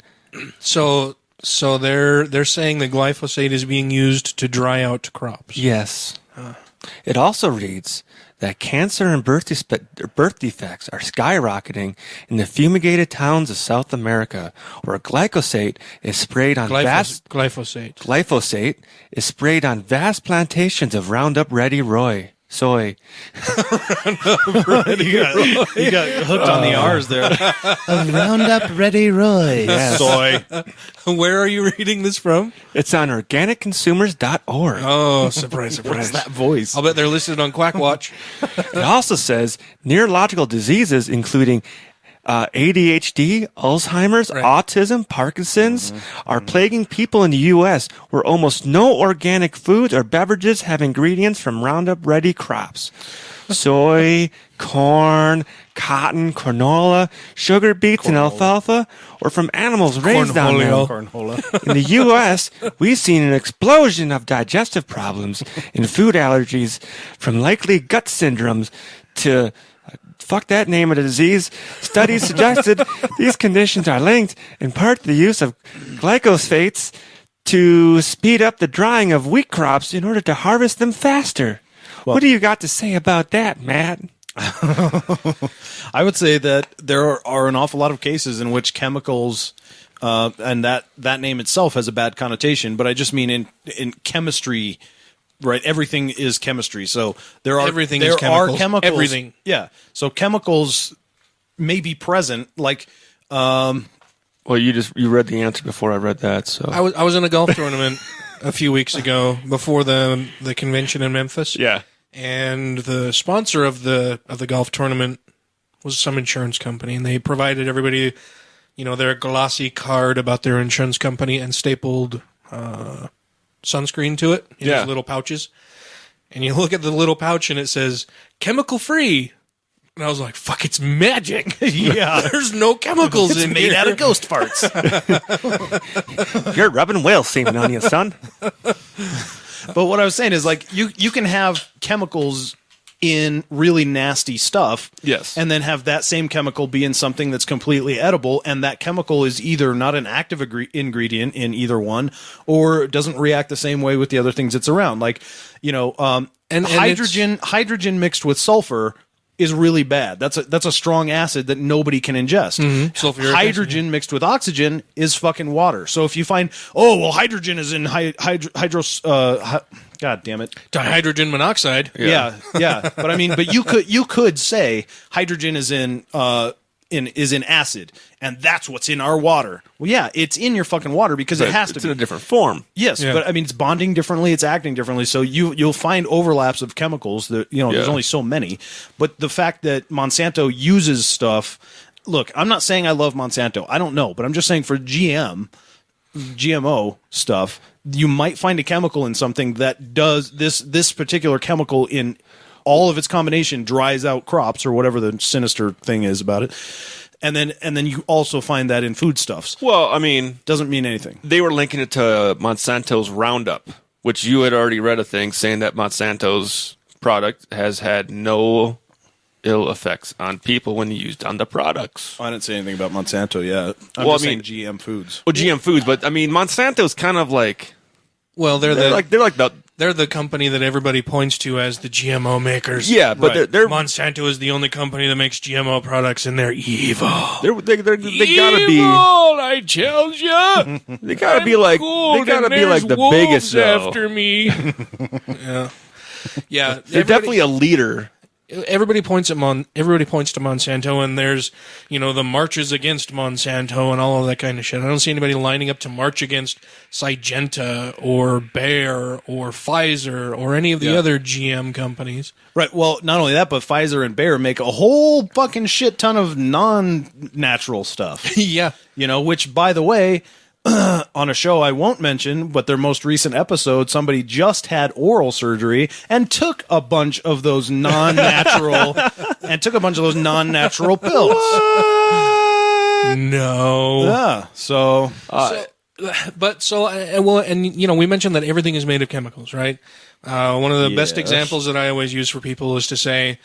So they're saying that glyphosate is being used to dry out crops. Yes. It also reads that cancer and birth defects are skyrocketing in the fumigated towns of South America, where glyphosate is sprayed on glyphosate is sprayed on vast plantations of Roundup Ready soy. You got hooked on the R's there. Roundup Ready Roy. Yes. Soy. Where are you reading this from? It's on organicconsumers.org. Oh, surprise. What's that voice? I'll bet they're listed on Quackwatch. It also says neurological diseases, including ADHD, Alzheimer's, autism, Parkinson's, are plaguing people in the U.S., where almost no organic foods or beverages have ingredients from Roundup Ready crops. Soy, corn, cotton, canola, sugar beets, and alfalfa, or from animals raised on them. In the U.S., we've seen an explosion of digestive problems and food allergies, from likely gut syndromes to fuck that name of the disease. Studies suggested these conditions are linked in part to the use of glyphosates to speed up the drying of wheat crops in order to harvest them faster. Well, what do you got to say about that, Matt? I would say that there are an awful lot of cases in which chemicals, and that name itself has a bad connotation, but I just mean in chemistry. Right, everything is chemistry. So there are chemicals. Everything. Yeah. So chemicals may be present, like. Well, you read the answer before I read that. So I was in a golf tournament a few weeks ago before the convention in Memphis. Yeah. And the sponsor of the golf tournament was some insurance company, and they provided everybody, their glossy card about their insurance company and stapled sunscreen to it in these little pouches. And you look at the little pouch and it says chemical free. And I was like, fuck, it's magic. Yeah. There's no chemicals in made here. out of ghost farts. You're rubbing whale semen on you, son. But what I was saying is, like, you can have chemicals in really nasty stuff. Yes. And then have that same chemical be in something that's completely edible, and that chemical is either not an active ingredient in either one, or doesn't react the same way with the other things it's around. Like, and hydrogen mixed with sulfur is really bad. That's a strong acid that nobody can ingest. Sulfuric hydrogen acid, mixed with oxygen is fucking water. So if you find, hydrogen is in God damn it, dihydrogen monoxide. Yeah. But I mean, you could say hydrogen is in acid, and that's what's in our water. Well, yeah, it's in your fucking water because it has to be. It's in a different form. Yes, Yeah. but I mean, it's bonding differently, it's acting differently. So you'll find overlaps of chemicals that, there's only so many. But the fact that Monsanto uses stuff, look, I'm not saying I love Monsanto. I don't know, but I'm just saying for GMO stuff, you might find a chemical in something that does this particular chemical in all of its combination dries out crops or whatever the sinister thing is about it. And then you also find that in foodstuffs. Well, I mean, doesn't mean anything. They were linking it to Monsanto's Roundup, which you had already read a thing saying that Monsanto's product has had no ill effects on people when used on the products. I didn't say anything about Monsanto yet. I'm Well, just I mean- saying GM foods. Well, GM foods, but I mean, Monsanto's kind of like Well, they're they're the company that everybody points to as the GMO makers. yeah, but Right. they're Monsanto is the only company that makes GMO products, and they're evil. they gotta be I tell ya. they gotta be like the biggest though. after me. Yeah, yeah. They're definitely a leader. Everybody points to Monsanto, and there's the marches against Monsanto and all of that kind of shit. I don't see anybody lining up to march against Syngenta or Bayer or Pfizer or any of the other GM companies. Right. Well, not only that, but Pfizer and Bayer make a whole fucking shit ton of non-natural stuff. Yeah, Which, by the way, on a show I won't mention, but their most recent episode, somebody just had oral surgery and took a bunch of those non-natural pills. no. Yeah. So we mentioned that everything is made of chemicals, right? One of the best examples that I always use for people is to say,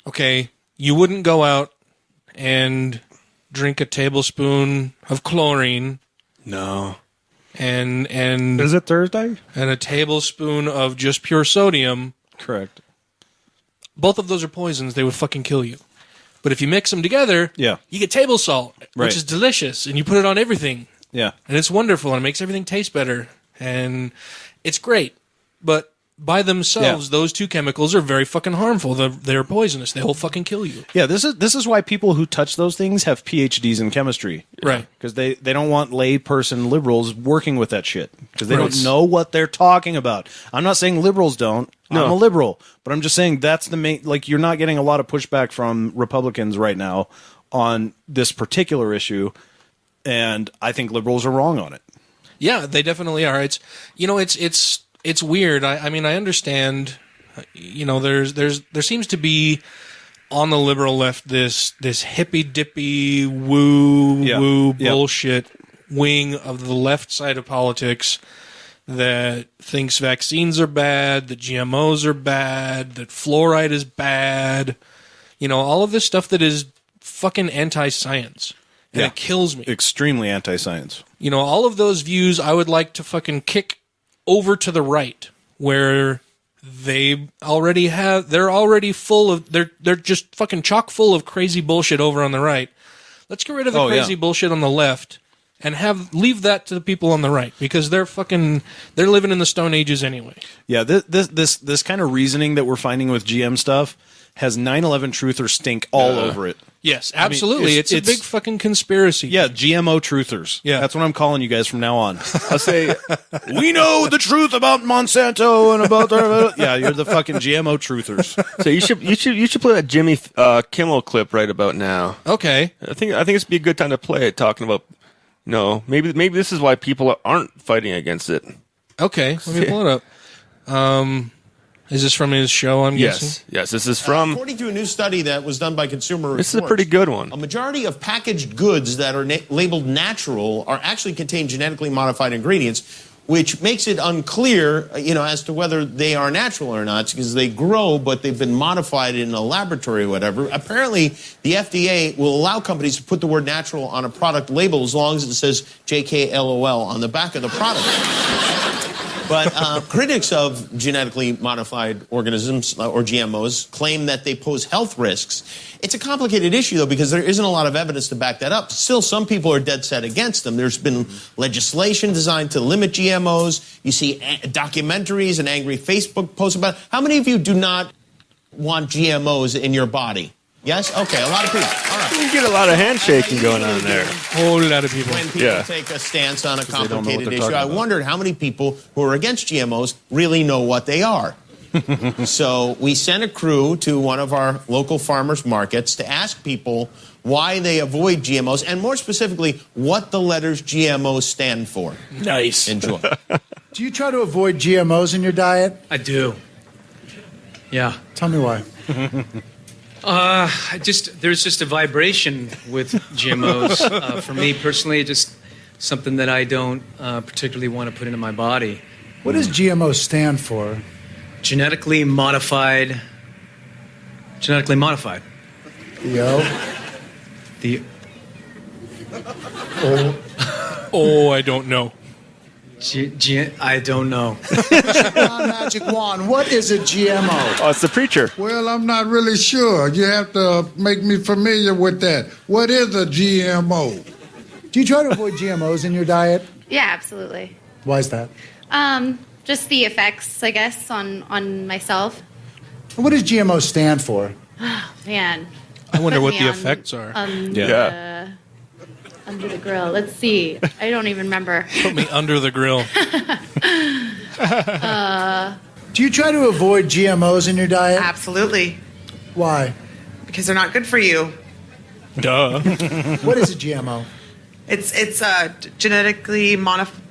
okay, you wouldn't go out and drink a tablespoon of chlorine. no. And Is it Thursday? and a tablespoon of just pure sodium. Correct. Both of those are poisons. They would fucking kill you. But if you mix them together, Yeah. you get table salt, Right. which is delicious, and you put it on everything, Yeah. and it's wonderful, and it makes everything taste better, and it's great. But by themselves, those two chemicals are very fucking harmful. They're poisonous. They will fucking kill you. Yeah, this is why people who touch those things have PhDs in chemistry. Right. Because they don't want layperson liberals working with that shit. Because they Right. don't know what they're talking about. I'm not saying liberals don't. No. I'm a liberal. But I'm just saying that's the main... Like, you're not getting a lot of pushback from Republicans right now on this particular issue. And I think liberals are wrong on it. Yeah, they definitely are. It's it's weird. I mean, I understand. There seems to be on the liberal left this hippy dippy woo bullshit wing of the left side of politics that thinks vaccines are bad, that GMOs are bad, that fluoride is bad. All of this stuff that is fucking anti-science. And Yeah. it kills me. Extremely anti-science. All of those views I would like to fucking kick over to the right, where they're already full of they're just fucking chock full of crazy bullshit over on the right. Let's get rid of the crazy bullshit on the left and leave that to the people on the right, because they're living in the Stone Ages anyway. Yeah, this kind of reasoning that we're finding with GM stuff has 9/11 truth or stink all over it. Yes, absolutely. It's a big fucking conspiracy. Yeah, GMO truthers. Yeah. That's what I'm calling you guys from now on. I'll say We know the truth about Monsanto and about their... Yeah, you're the fucking GMO truthers. so. You should play that Jimmy Kimmel clip right about now. Okay. I think it's be a good time to play it, talking about maybe this is why people aren't fighting against it. Okay. Let me pull it up. Is this from his show, I'm guessing? Yes, this is from. According to a new study that was done by Consumer Reports, This is a pretty good one. a majority of packaged goods that are labeled natural are actually contain genetically modified ingredients, which makes it unclear, as to whether they are natural or not, because they grow, but they've been modified in a laboratory or whatever. Apparently, the FDA will allow companies to put the word natural on a product label as long as it says JKLOL on the back of the product. But critics of genetically modified organisms, or GMOs, claim that they pose health risks. It's a complicated issue, though, because there isn't a lot of evidence to back that up. Still, some people are dead set against them. There's been legislation designed to limit GMOs. You see documentaries and angry Facebook posts about it. How many of you do not want GMOs in your body? Yes? Okay, a lot of people. All right. You get a lot of handshaking going on there. Whole lot of people. When people Yeah. take a stance on a don't know what complicated they're issue, talking I about. wondered how many people who are against GMOs really know what they are. So we sent a crew to one of our local farmers markets to ask people why they avoid GMOs, and more specifically, what the letters GMO stand for. Nice. Enjoy. Do you try to avoid GMOs in your diet? I do. Yeah. Tell me why. There's just a vibration with GMOs. For me personally, just something that I don't particularly want to put into my body. What does GMO stand for? Genetically modified. Genetically modified. Yo. The Oh, I don't know. I don't know. Magic wand. What is a GMO? Oh, it's the preacher. Well, I'm not really sure. You have to make me familiar with that. What is a GMO? Do you try to avoid GMOs in your diet? Yeah, absolutely. Why is that? Just the effects, I guess, on myself. What does GMO stand for? Man. I wonder Put what me the on- effects are. Under the grill. Let's see. I don't even remember. Put me under the grill. Do you try to avoid GMOs in your diet? Absolutely, Why? because they're not good for you. Duh. What is a GMO? It's genetically modified.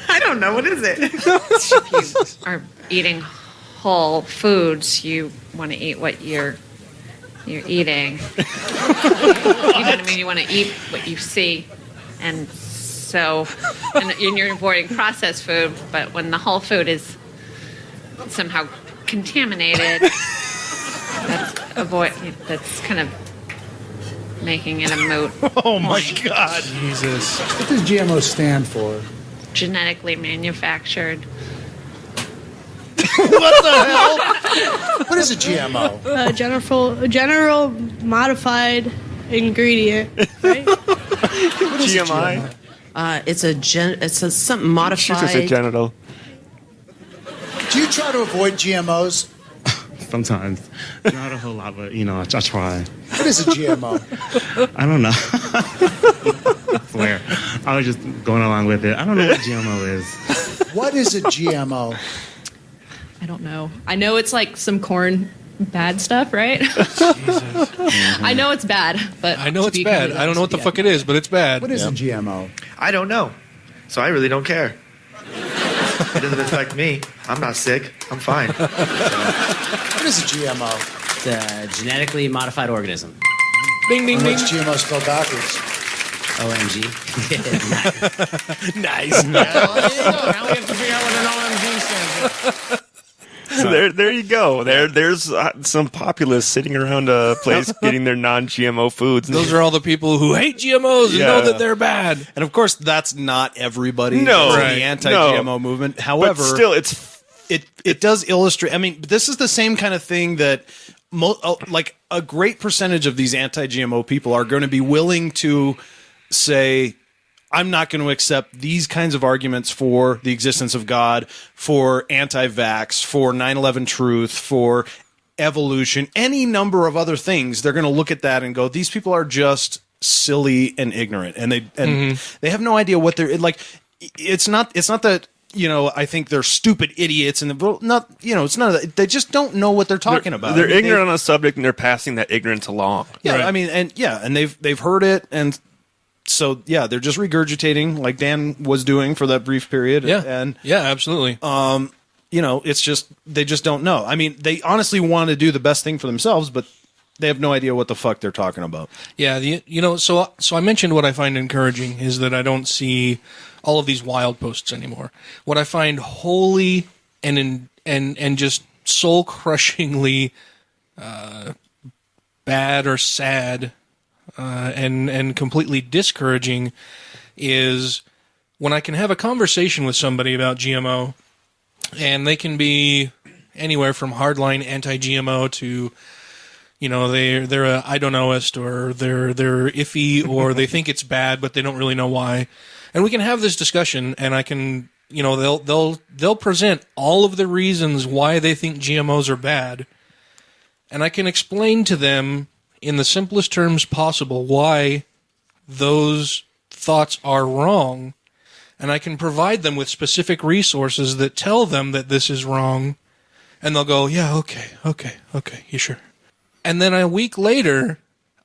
I don't know, what is it? If you are eating whole foods, you want to eat what you're eating. You know what I mean? You want to eat what you see. And so, and you're avoiding processed food, but when the whole food is somehow contaminated, that's kind of making it a moot. Oh my God. Jesus. What does GMO stand for? Genetically manufactured. What the hell? What is a GMO? General modified ingredient, right? What is a GMI? It's a something modified. She just said genital. Do you try to avoid GMOs? Sometimes. Not a whole lot, but, I try. What is a GMO? I don't know. I swear. I was just going along with it. I don't know what GMO is. What is a GMO? I don't know. I know it's like some corn bad stuff, right? I know it's bad, but I know it's bad. I don't know what the fuck it is, but it's bad. What is a GMO? I don't know, so I really don't care. It doesn't affect me. I'm not sick. I'm fine. What is a GMO? It's a genetically modified organism. Ding, ding, ding. What's GMO spelled backwards? OMG. Nice. Now we have to figure out what an OMG stands for. So there you go. There's some populists sitting around a place getting their non-GMO foods. Those are all the people who hate GMOs and know that they're bad. And of course, that's not everybody. No, in the anti-GMO movement. However, but still, it does illustrate. I mean, this is the same kind of thing that like a great percentage of these anti-GMO people are going to be willing to say, I'm not going to accept these kinds of arguments for the existence of God, for anti-vax, for 9/11 truth, for evolution, any number of other things. They're going to look at that and go, these people are just silly and ignorant, and they have no idea what they're like. It's not that, I think they're stupid idiots, and it's not that. They just don't know what they're talking about. They're ignorant on a subject, and they're passing that ignorance along. Yeah, Right. I mean, and they've heard it, and so they're just regurgitating like Dan was doing for that brief period. Yeah, and absolutely. It's just they just don't know. I mean, they honestly want to do the best thing for themselves, but they have no idea what the fuck they're talking about. Yeah, so I mentioned what I find encouraging is that I don't see all of these wild posts anymore. What I find wholly and just soul crushingly bad or sad and completely discouraging is when I can have a conversation with somebody about GMO, and they can be anywhere from hardline anti-GMO to, they're a I don't knowist, or they're iffy, or they think it's bad but they don't really know why, and we can have this discussion, and I can, they'll present all of the reasons why they think GMOs are bad, and I can explain to them in the simplest terms possible why those thoughts are wrong, and I can provide them with specific resources that tell them that this is wrong, and they'll go, yeah, okay, you sure. And then a week later,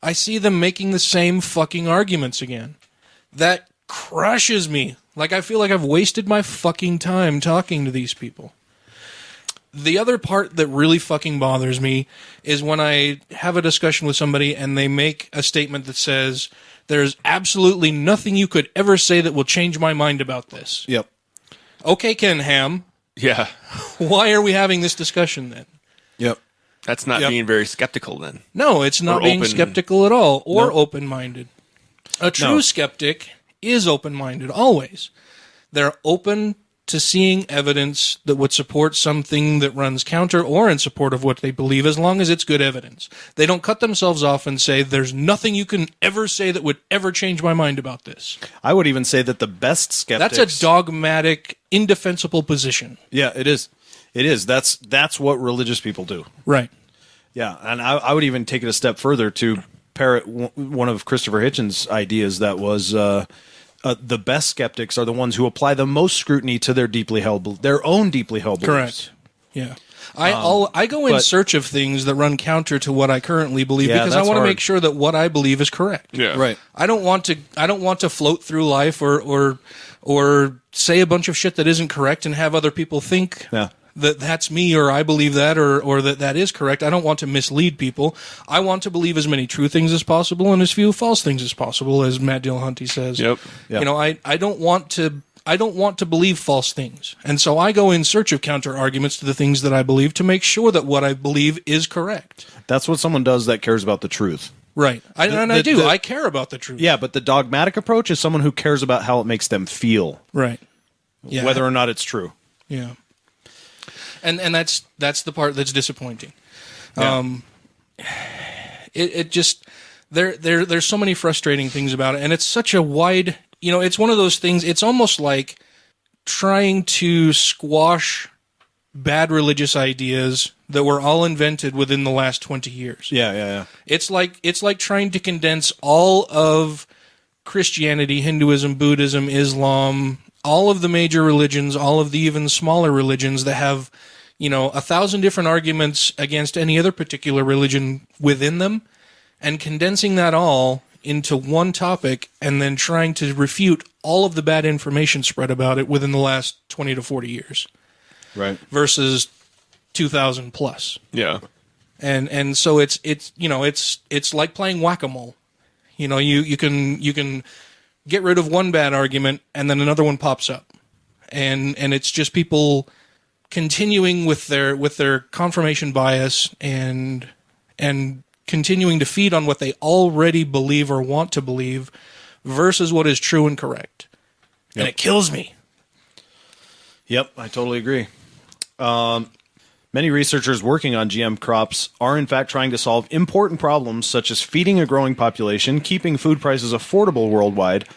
I see them making the same fucking arguments again. That crushes me. Like, I feel like I've wasted my fucking time talking to these people. The other part that really fucking bothers me is when I have a discussion with somebody and they make a statement that says, there's absolutely nothing you could ever say that will change my mind about this. Yep. Okay, Ken Ham. Yeah. Why are we having this discussion then? Yep. That's not being very skeptical then. No, it's not being skeptical at all or open-minded. A true skeptic is open-minded always. They're open to seeing evidence that would support something that runs counter or in support of what they believe, as long as it's good evidence. They don't cut themselves off and say, there's nothing you can ever say that would ever change my mind about this. I would even say that the best skeptics... That's a dogmatic, indefensible position. Yeah, it is. It is. That's what religious people do. Right. Yeah, and I would even take it a step further to parrot one of Christopher Hitchens' ideas that was... the best skeptics are the ones who apply the most scrutiny to their own deeply held beliefs. Correct. Yeah. I go in search of things that run counter to what I currently believe because I want to make sure that what I believe is correct. Yeah. Right. I don't want to float through life or say a bunch of shit that isn't correct and have other people think that that's me or I believe that or that is correct. I don't want to mislead people. I want to believe as many true things as possible and as few false things as possible, as Matt Dillahunty says. Yep. You know, I don't want to believe false things. And so I go in search of counter arguments to the things that I believe to make sure that what I believe is correct. That's what someone does that cares about the truth. Right. I do. I care about the truth. Yeah, but the dogmatic approach is someone who cares about how it makes them feel. Right. Yeah. Whether or not it's true. Yeah. And that's the part that's disappointing. Yeah. It just there's so many frustrating things about it, and it's such a wide, it's one of those things. It's almost like trying to squash bad religious ideas that were all invented within the last 20 years. Yeah. It's like trying to condense all of Christianity, Hinduism, Buddhism, Islam, all of the major religions, all of the even smaller religions that have 1,000 different arguments against any other particular religion within them, and condensing that all into one topic and then trying to refute all of the bad information spread about it within the last 20 to 40 years. Right. Versus 2,000 plus. Yeah. And so it's like playing whack-a-mole. You can get rid of one bad argument and then another one pops up. And it's just people continuing with their confirmation bias and continuing to feed on what they already believe or want to believe versus what is true and correct. Yep. And it kills me. Yep, I totally agree. Many researchers working on GM crops are in fact trying to solve important problems such as feeding a growing population, keeping food prices affordable worldwide,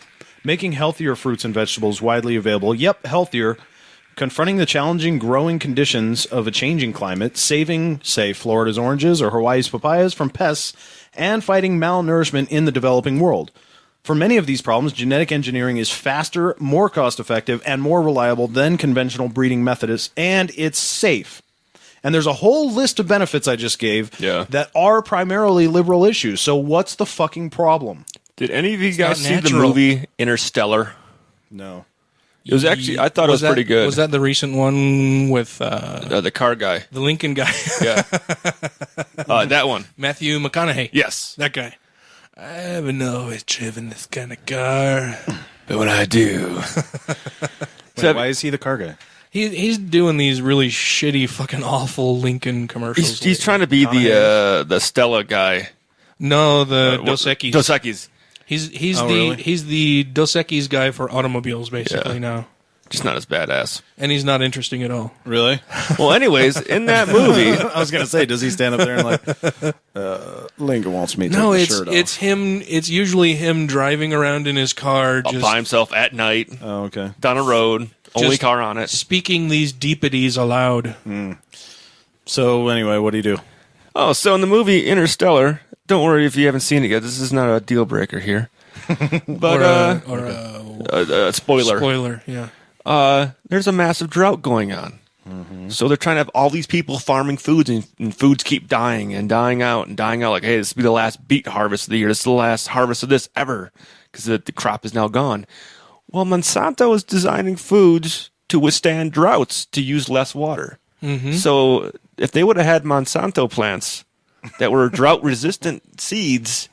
making healthier fruits and vegetables widely available, healthier, confronting the challenging growing conditions of a changing climate, saving, say, Florida's oranges or Hawaii's papayas from pests, and fighting malnourishment in the developing world. For many of these problems, genetic engineering is faster, more cost-effective, and more reliable than conventional breeding methods, and it's safe. And there's a whole list of benefits I just gave that are primarily liberal issues. So what's the fucking problem? Did any of you guys see the movie Interstellar? No. It was actually, I thought it was pretty good. Was that the recent one with the car guy? The Lincoln guy. Yeah. That one. Matthew McConaughey. Yes. That guy. I haven't always driven this kind of car. But when I do. Wait, why is he the car guy? He's doing these really shitty, fucking awful Lincoln commercials. He's trying to be the Stella guy. No, the Dos Equis. Dos Equis. He's the Dos Equis guy for automobiles, basically now. Just not as badass. And he's not interesting at all. Really? Well, anyways, in that movie, I was gonna say, does he stand up there and like, Lincoln wants me to take the shirt off? It's him. It's usually him driving around in his car, just by himself at night. Oh, okay. Down a road, only car on it, speaking these deepities aloud. So anyway, what do you do? Oh, so in the movie Interstellar, don't worry if you haven't seen it yet. This is not a deal breaker here. But a spoiler. Spoiler, yeah. There's a massive drought going on. Mm-hmm. So they're trying to have all these people farming foods, and foods keep dying and dying out and dying out. Like, hey, this will be the last beet harvest of the year. This is the last harvest of this ever because the crop is now gone. Well, Monsanto is designing foods to withstand droughts to use less water. Mm-hmm. So if they would have had Monsanto plants that were drought-resistant seeds,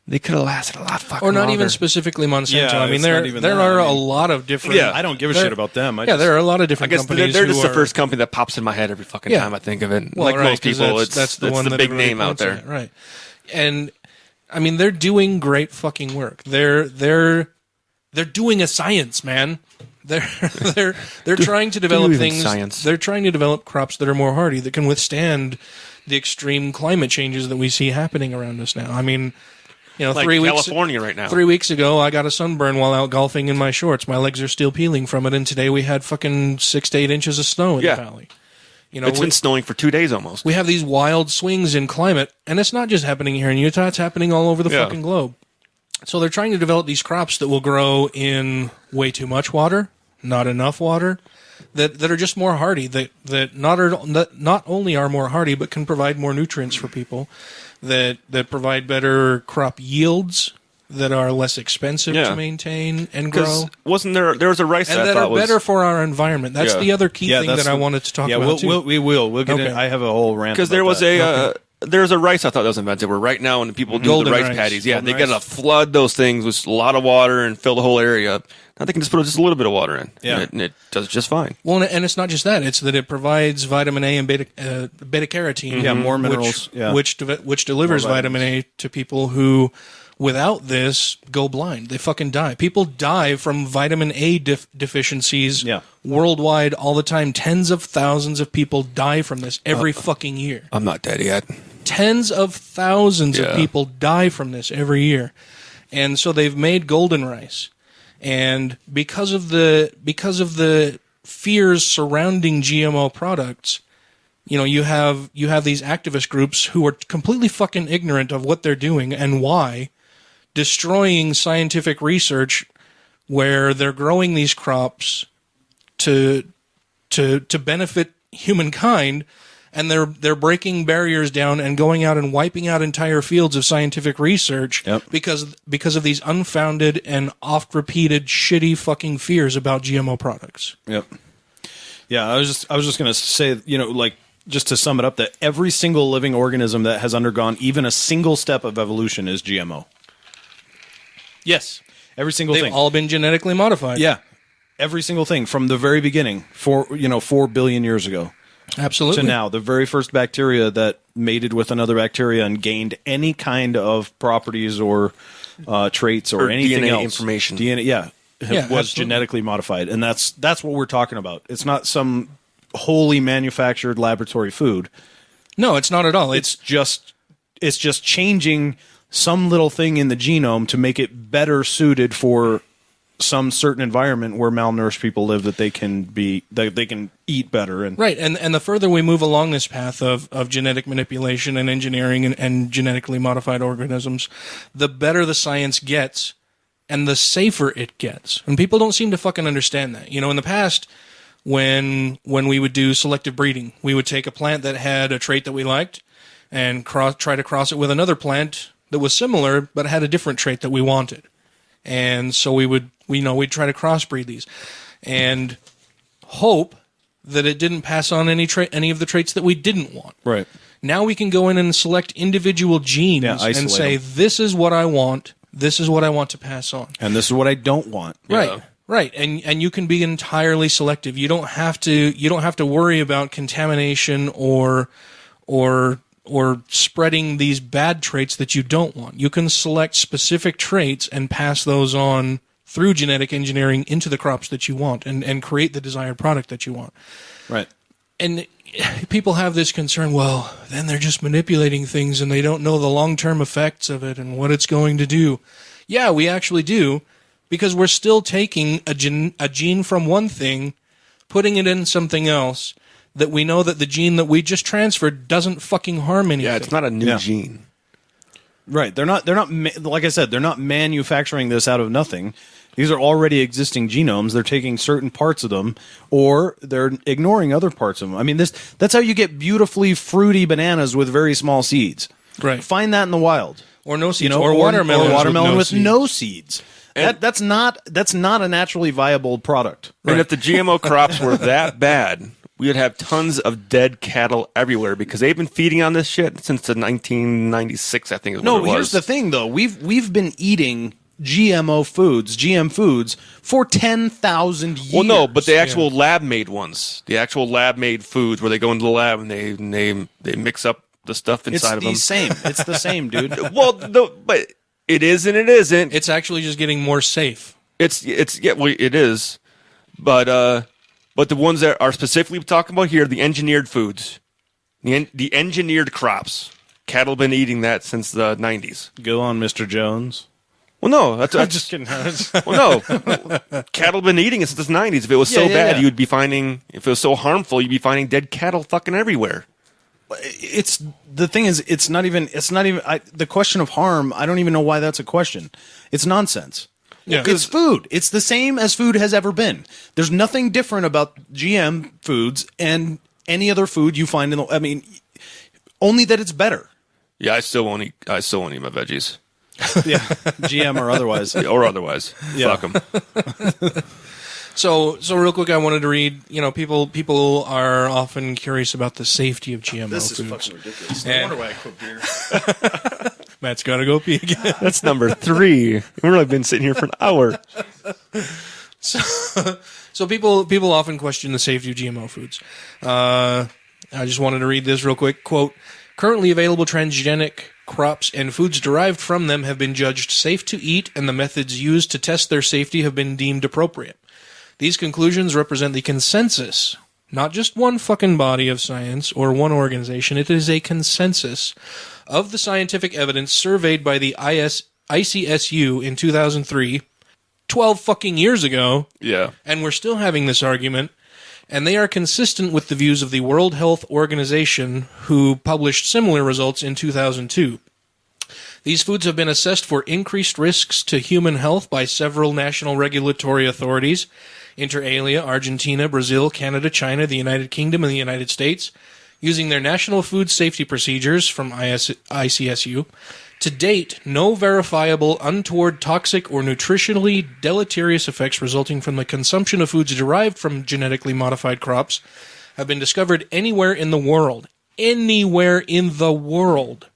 they could have lasted a lot fucking Or not longer. even specifically Monsanto. Yeah, I mean, it's there not even there that. are I a mean, lot of different. Yeah, I don't give a shit about them. There are a lot of I different guess companies. they're just who the are- first company that pops in my head every fucking Yeah. time I think of it. Well, like right, most 'cause people, that's the one the that big everybody name out points there. at, right? And I mean, they're doing great fucking work. They're doing a science, man. They're trying to develop even things. science. They're trying to develop crops that are more hardy, that can withstand the extreme climate changes that we see happening around us now. I mean, you know, Like 3 weeks California right now. 3 weeks ago, I got a sunburn while out golfing in my shorts. My legs are still peeling from it, and today we had fucking 6 to 8 inches of snow in Yeah. the valley. You know, It's been snowing for 2 days almost. we have these wild swings in climate, and it's not just happening here in Utah, it's happening all over the Yeah. fucking globe. So they're trying to develop these crops that will grow in way too much water, not enough water, that are just more hardy, that not only are more hardy, but can provide more nutrients for people, that provide better crop yields, that are less expensive Yeah. to maintain and 'Cause grow. wasn't there was a rice And I that thought are was better for our environment. That's Yeah. the other key thing that's that I the- wanted to talk yeah, about, too. we will. We'll get Okay. in. I have a whole rant because there about was that. there's a rice I thought that was invented where right now when people do Golden the rice rice. patties, yeah, Golden they gotta rice. flood those things with a lot of water and fill the whole area. Now they can just put just a little bit of water in, Yeah. and it does just fine. Well, and it's not just that; it's that it provides vitamin A and beta carotene. Yeah, more minerals, which delivers More vitamin A to people who, without this, go blind. They fucking die. People die from vitamin A deficiencies worldwide all the time. Tens of thousands of people die from this every fucking year. I'm not dead yet. Tens of thousands of Yeah. people die from this every year, and so they've made golden rice. And because of the fears surrounding GMO products, you know, you have these activist groups who are completely fucking ignorant of what they're doing and why, destroying scientific research where they're growing these crops to benefit humankind, and they're breaking barriers down and going out and wiping out entire fields of scientific research because of these unfounded and oft repeated shitty fucking fears about GMO products. Yep. Yeah, I was just going to say, you know, like, just to sum it up, that every single living organism that has undergone even a single step of evolution is GMO. Yes. Every single They've thing. all been genetically modified. Yeah. Every single thing from the very beginning, 4 billion years ago. Absolutely. To now, the very first bacteria that mated with another bacteria and gained any kind of properties or traits or anything DNA else. information. DNA, Yeah, was absolutely. genetically modified, and that's what we're talking about. It's not some wholly manufactured laboratory food. No, it's not at all. It's just changing some little thing in the genome to make it better suited for some certain environment where malnourished people live, that they can eat better. And Right, and the further we move along this path of genetic manipulation and engineering and genetically modified organisms, the better the science gets and the safer it gets. And people don't seem to fucking understand that. You know, in the past, when we would do selective breeding, we would take a plant that had a trait that we liked and try to cross it with another plant that was similar but had a different trait that we wanted. And so we'd try to crossbreed these and hope that it didn't pass on any of the traits that we didn't want. Right. Now we can go in and select individual genes and isolate say, them. this is what I want. This is what I want to pass on. And this is what I don't want. Right. Right. And you can be entirely selective. You don't have to worry about contamination or spreading these bad traits that you don't want. You can select specific traits and pass those on through genetic engineering into the crops that you want and create the desired product that you want. Right. And people have this concern, well, then they're just manipulating things and they don't know the long-term effects of it and what it's going to do. Yeah, we actually do, because we're still taking a gene from one thing, putting it in something else that we know that the gene that we just transferred doesn't fucking harm anything. Yeah, it's not a new gene. Right. They're not like I said, they're not manufacturing this out of nothing. These are already existing genomes. They're taking certain parts of them, or they're ignoring other parts of them. I mean, that's how you get beautifully fruity bananas with very small seeds. Right. Find that in the wild. Or no seeds. You know, or watermelon with no seeds. That's not a naturally viable product. And if the GMO crops were that bad, we would have tons of dead cattle everywhere because they've been feeding on this shit since the 1996, I think. No, here's the thing, though. We've been eating GM foods for 10,000 years. Well, no, but the actual lab-made ones, the actual lab-made foods where they go into the lab and they mix up the stuff inside of them. It's the same, dude. Well, but it is and it isn't. It's actually just getting more safe. It is, but the ones that are specifically talking about here, the engineered foods, the engineered crops. Cattle have been eating that since the 90s. Go on, Mr. Jones. Well, no, I'm just kidding. Well, no, cattle have been eating it since the 90s. If it was so bad, you'd be finding. If it was so harmful, you'd be finding dead cattle fucking everywhere. It's the thing is, it's not even the question of harm. I don't even know why that's a question. It's nonsense. Yeah. It's food. It's the same as food has ever been. There's nothing different about GM foods and any other food you find only that it's better. Yeah, I still won't eat my veggies. Yeah, GM or otherwise. Yeah, fuck them. So real quick, I wanted to read. People are often curious about the safety of GMO This foods. is fucking ridiculous. I wonder why I quit beer. Matt's got to go pee again. That's number 3. We've really been sitting here for an hour. So people often question the safety of GMO foods. I just wanted to read this real quick. Quote, currently available transgenic crops and foods derived from them have been judged safe to eat, and the methods used to test their safety have been deemed appropriate. These conclusions represent the consensus, not just one fucking body of science or one organization. It is a consensus of the scientific evidence surveyed by the ICSU in 2003, 12 fucking years ago. Yeah. And we're still having this argument. And they are consistent with the views of the World Health Organization, who published similar results in 2002. These foods have been assessed for increased risks to human health by several national regulatory authorities, inter alia Argentina, Brazil, Canada, China, the United Kingdom, and the United States, using their national food safety procedures from ICSU. To date, no verifiable untoward toxic or nutritionally deleterious effects resulting from the consumption of foods derived from genetically modified crops have been discovered anywhere in the world. Anywhere in the world.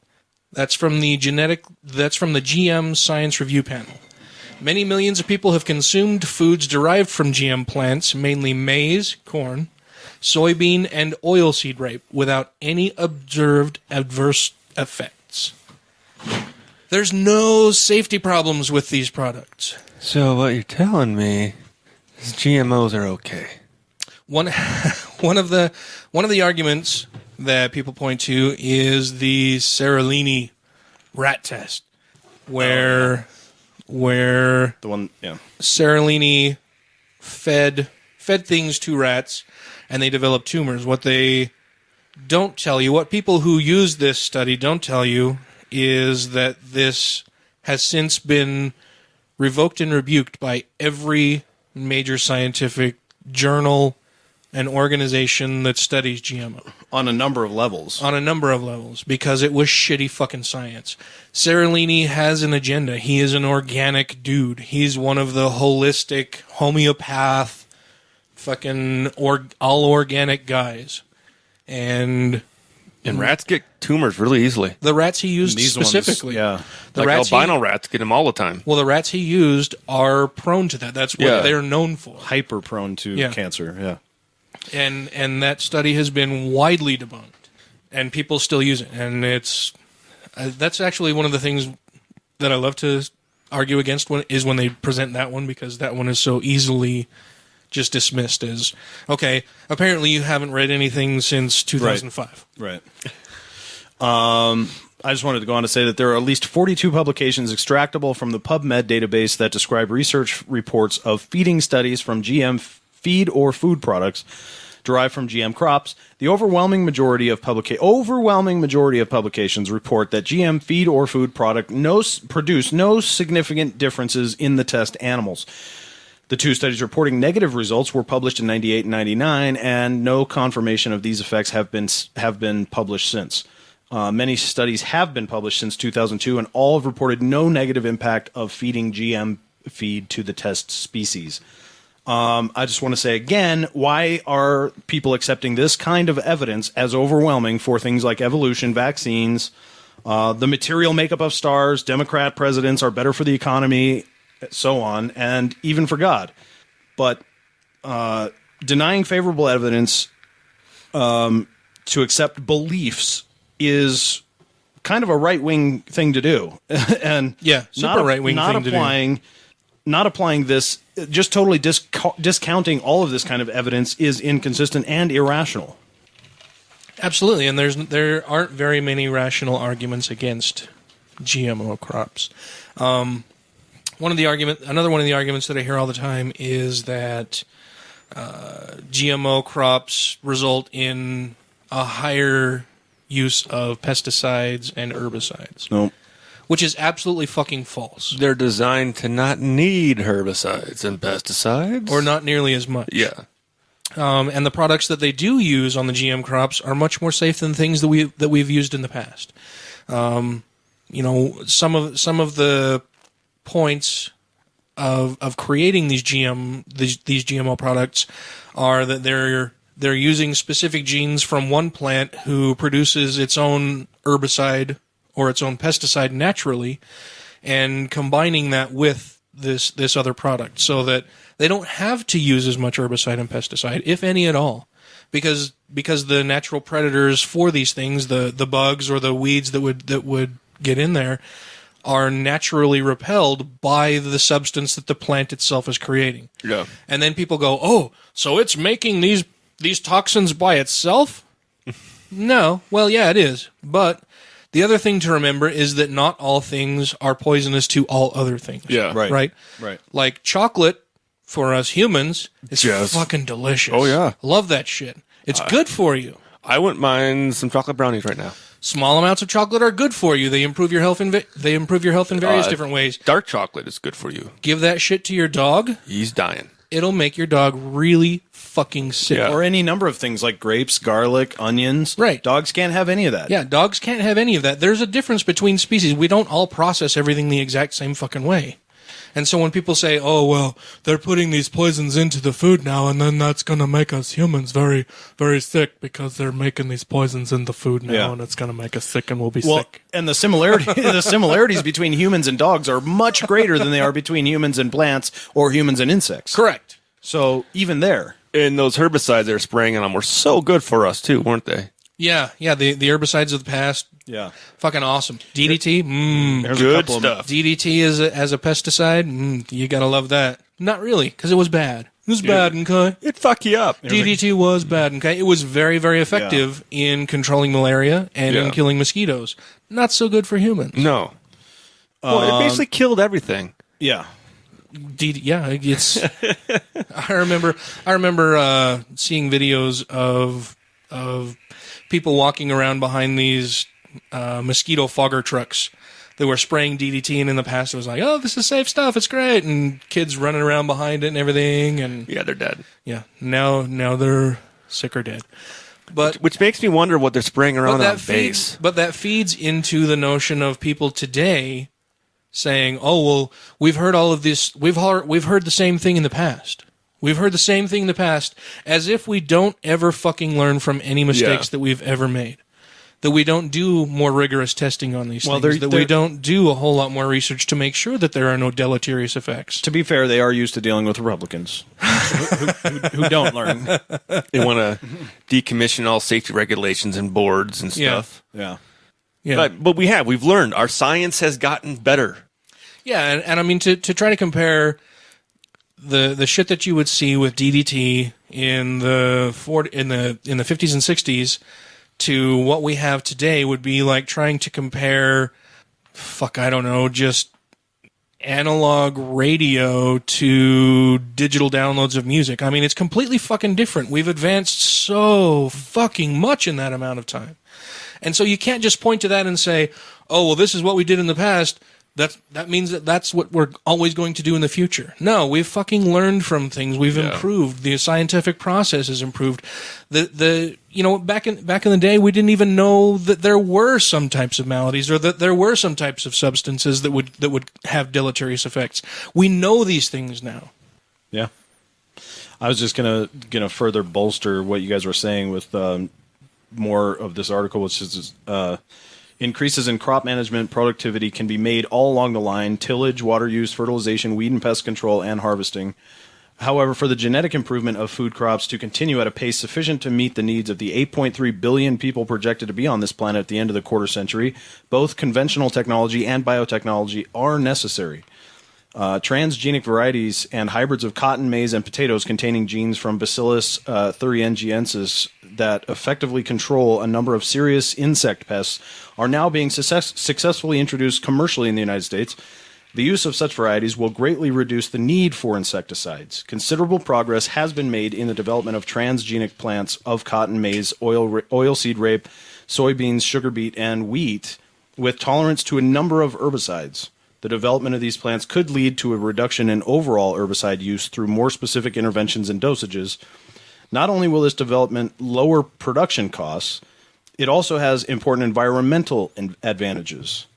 That's from the GM Science Review Panel. Many millions of people have consumed foods derived from GM plants, mainly maize, corn, soybean, and oilseed rape, without any observed adverse effects. There's no safety problems with these products. So what you're telling me is GMOs are okay. One of the arguments that people point to is the Seralini rat test, where the one, yeah, Seralini fed things to rats and they developed tumors. What they don't tell you, what people who use this study don't tell you, is that this has since been revoked and rebuked by every major scientific journal and organization that studies GMO. On a number of levels. On a number of levels, because it was shitty fucking science. Seralini has an agenda. He is an organic dude. He's one of the holistic, homeopath, fucking all organic guys. And rats get tumors really easily. The rats he used specifically. Yeah. The like rats albino rats get them all the time. Well, the rats he used are prone to that. That's what they're known for. Hyper prone to cancer, yeah. And that study has been widely debunked, and people still use it. And that's actually one of the things that I love to argue against when they present that one, because that one is so easily just dismissed as, okay, apparently you haven't read anything since 2005. Right. I just wanted to go on to say that there are at least 42 publications extractable from the PubMed database that describe research reports of feeding studies from GM feed or food products derived from GM crops. The overwhelming majority of publications report that GM feed or food product produce no significant differences in the test animals. The two studies reporting negative results were published in 98 and 99, and no confirmation of these effects have been published since. Many studies have been published since 2002, and all have reported no negative impact of feeding GM feed to the test species. I just want to say again, why are people accepting this kind of evidence as overwhelming for things like evolution, vaccines, the material makeup of stars, Democrat presidents are better for the economy, so on, and even for God. But denying favorable evidence to accept beliefs is kind of a right-wing thing to do. And yeah, super right-wing thing to do. Not applying this, just totally discounting all of this kind of evidence is inconsistent and irrational. Absolutely, and there aren't very many rational arguments against GMO crops. Another one of the arguments that I hear all the time is that GMO crops result in a higher use of pesticides and herbicides. Nope. Which is absolutely fucking false. They're designed to not need herbicides and pesticides. Or not nearly as much. Yeah. And the products that they do use on the GM crops are much more safe than things that we've used in the past. Some of the points of creating these GMO products are that they're using specific genes from one plant who produces its own herbicide or its own pesticide naturally, and combining that with this other product so that they don't have to use as much herbicide and pesticide, if any at all, because the natural predators for these things, the bugs or the weeds that would get in there, are naturally repelled by the substance that the plant itself is creating. Yeah. And then people go, "Oh, so it's making these toxins by itself?" No. Well, yeah, it is. But the other thing to remember is that not all things are poisonous to all other things. Yeah. Right? Right. Like chocolate, for us humans, is Yes. fucking delicious. Oh, yeah. Love that shit. It's good for you. I wouldn't mind some chocolate brownies right now. Small amounts of chocolate are good for you. They improve your health in various different ways. Dark chocolate is good for you. Give that shit to your dog. He's dying. It'll make your dog really fucking sick. Yeah. Or any number of things like grapes, garlic, onions. Right. Dogs can't have any of that. Yeah, dogs can't have any of that. There's a difference between species. We don't all process everything the exact same fucking way. And so when people say, "Oh, well, they're putting these poisons into the food now, and then that's going to make us humans very, very sick because they're making these poisons in the food now, and it's going to make us sick, and we'll be sick." And the similarities between humans and dogs are much greater than they are between humans and plants or humans and insects. Correct. So even there. And those herbicides they're spraying on them were so good for us too, weren't they? Yeah, the herbicides of the past. Yeah. Fucking awesome. DDT, There's good a couple stuff. of DDT as a pesticide, you gotta love that. Not really, because it was bad. It was bad, okay? It'd fuck you up. DDT was bad, okay? It was very, very effective in controlling malaria and in killing mosquitoes. Not so good for humans. No. Well, it basically killed everything. Yeah. It's. I remember seeing videos of people walking around behind these mosquito fogger trucks. They were spraying DDT, and in the past it was like, "Oh, this is safe stuff. It's great," and kids running around behind it and everything. And yeah, they're dead. Yeah, now they're sick or dead. But which makes me wonder what they're spraying around on base. But that feeds into the notion of people today saying, "Oh, well, we've heard all of this. We've heard the same thing in the past. We've heard the same thing in the past," as if we don't ever fucking learn from any mistakes that we've ever made. That we don't do more rigorous testing on these things. That we don't do a whole lot more research to make sure that there are no deleterious effects. To be fair, they are used to dealing with Republicans who don't learn. They want to decommission all safety regulations and boards and stuff. Yeah. But we've learned. Our science has gotten better. Yeah, and I mean to try to compare the shit that you would see with DDT in the 50s and 60s to what we have today would be like trying to compare, just analog radio to digital downloads of music. I mean, it's completely fucking different. We've advanced so fucking much in that amount of time. And so you can't just point to that and say, "Oh, well, this is what we did in the past. That means that's what we're always going to do in the future." No, we've fucking learned from things. We've improved. The scientific process has improved. Back in the day, we didn't even know that there were some types of maladies or that there were some types of substances that would have deleterious effects. We know these things now. Yeah. I was just gonna further bolster what you guys were saying with more of this article, which is increases in crop management productivity can be made all along the line: tillage, water use, fertilization, weed and pest control, and harvesting. However, for the genetic improvement of food crops to continue at a pace sufficient to meet the needs of the 8.3 billion people projected to be on this planet at the end of the quarter century, both conventional technology and biotechnology are necessary. Transgenic varieties and hybrids of cotton, maize, and potatoes containing genes from Bacillus thuringiensis that effectively control a number of serious insect pests are now being successfully introduced commercially in the United States. The use of such varieties will greatly reduce the need for insecticides. Considerable progress has been made in the development of transgenic plants of cotton, maize, oilseed rape, soybeans, sugar beet, and wheat with tolerance to a number of herbicides. The development of these plants could lead to a reduction in overall herbicide use through more specific interventions and dosages. Not only will this development lower production costs, it also has important environmental advantages.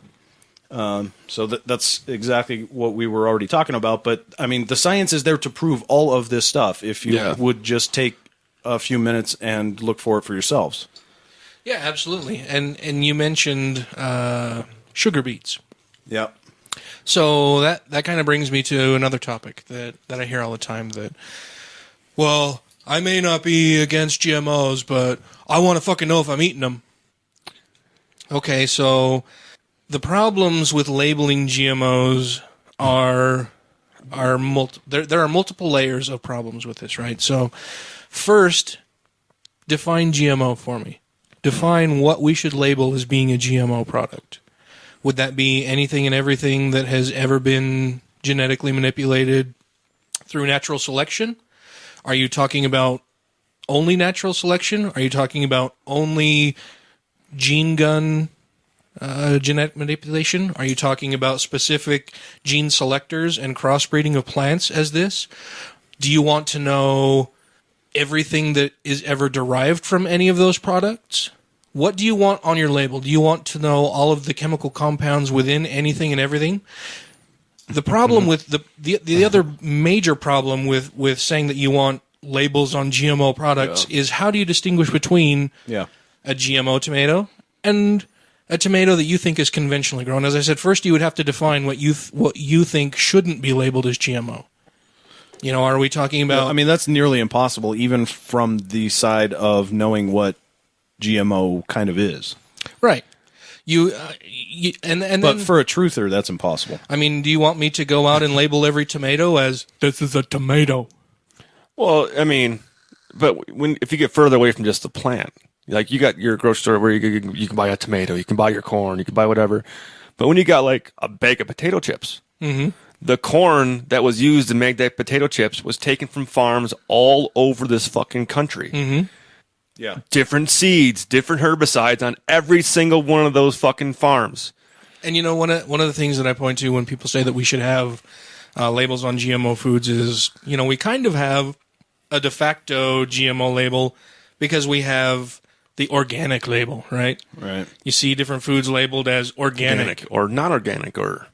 So that's exactly what we were already talking about. But, I mean, the science is there to prove all of this stuff if you would just take a few minutes and look for it for yourselves. Yeah, absolutely. And you mentioned sugar beets. Yep. So that kind of brings me to another topic that I hear all the time that, well, I may not be against GMOs, but I want to fucking know if I'm eating them. Okay, so the problems with labeling GMOs are there are multiple layers of problems with this, right? So first, define GMO for me. Define what we should label as being a GMO product. Would that be anything and everything that has ever been genetically manipulated through natural selection? Are you talking about only natural selection? Are you talking about only gene gun genetic manipulation? Are you talking about specific gene selectors and crossbreeding of plants as this? Do you want to know everything that is ever derived from any of those products? What do you want on your label? Do you want to know all of the chemical compounds within anything and everything? The problem with the other major problem with saying that you want labels on GMO products is how do you distinguish between a GMO tomato and a tomato that you think is conventionally grown? As I said, first you would have to define what you think shouldn't be labeled as GMO. You know, are we talking about? I mean, that's nearly impossible, even from the side of knowing what GMO kind of is. Right. But then, for a truther, that's impossible. I mean, do you want me to go out and label every tomato as this is a tomato? Well, I mean, but if you get further away from just the plant, like you got your grocery store where you can buy a tomato, you can buy your corn, you can buy whatever. But when you got like a bag of potato chips, the corn that was used to make that potato chips was taken from farms all over this fucking country. Yeah. Different seeds, different herbicides on every single one of those fucking farms. And you know, one of the things that I point to when people say that we should have labels on GMO foods is, you know, we kind of have a de facto GMO label because we have the organic label, right? Right. You see different foods labeled as organic or not organic, or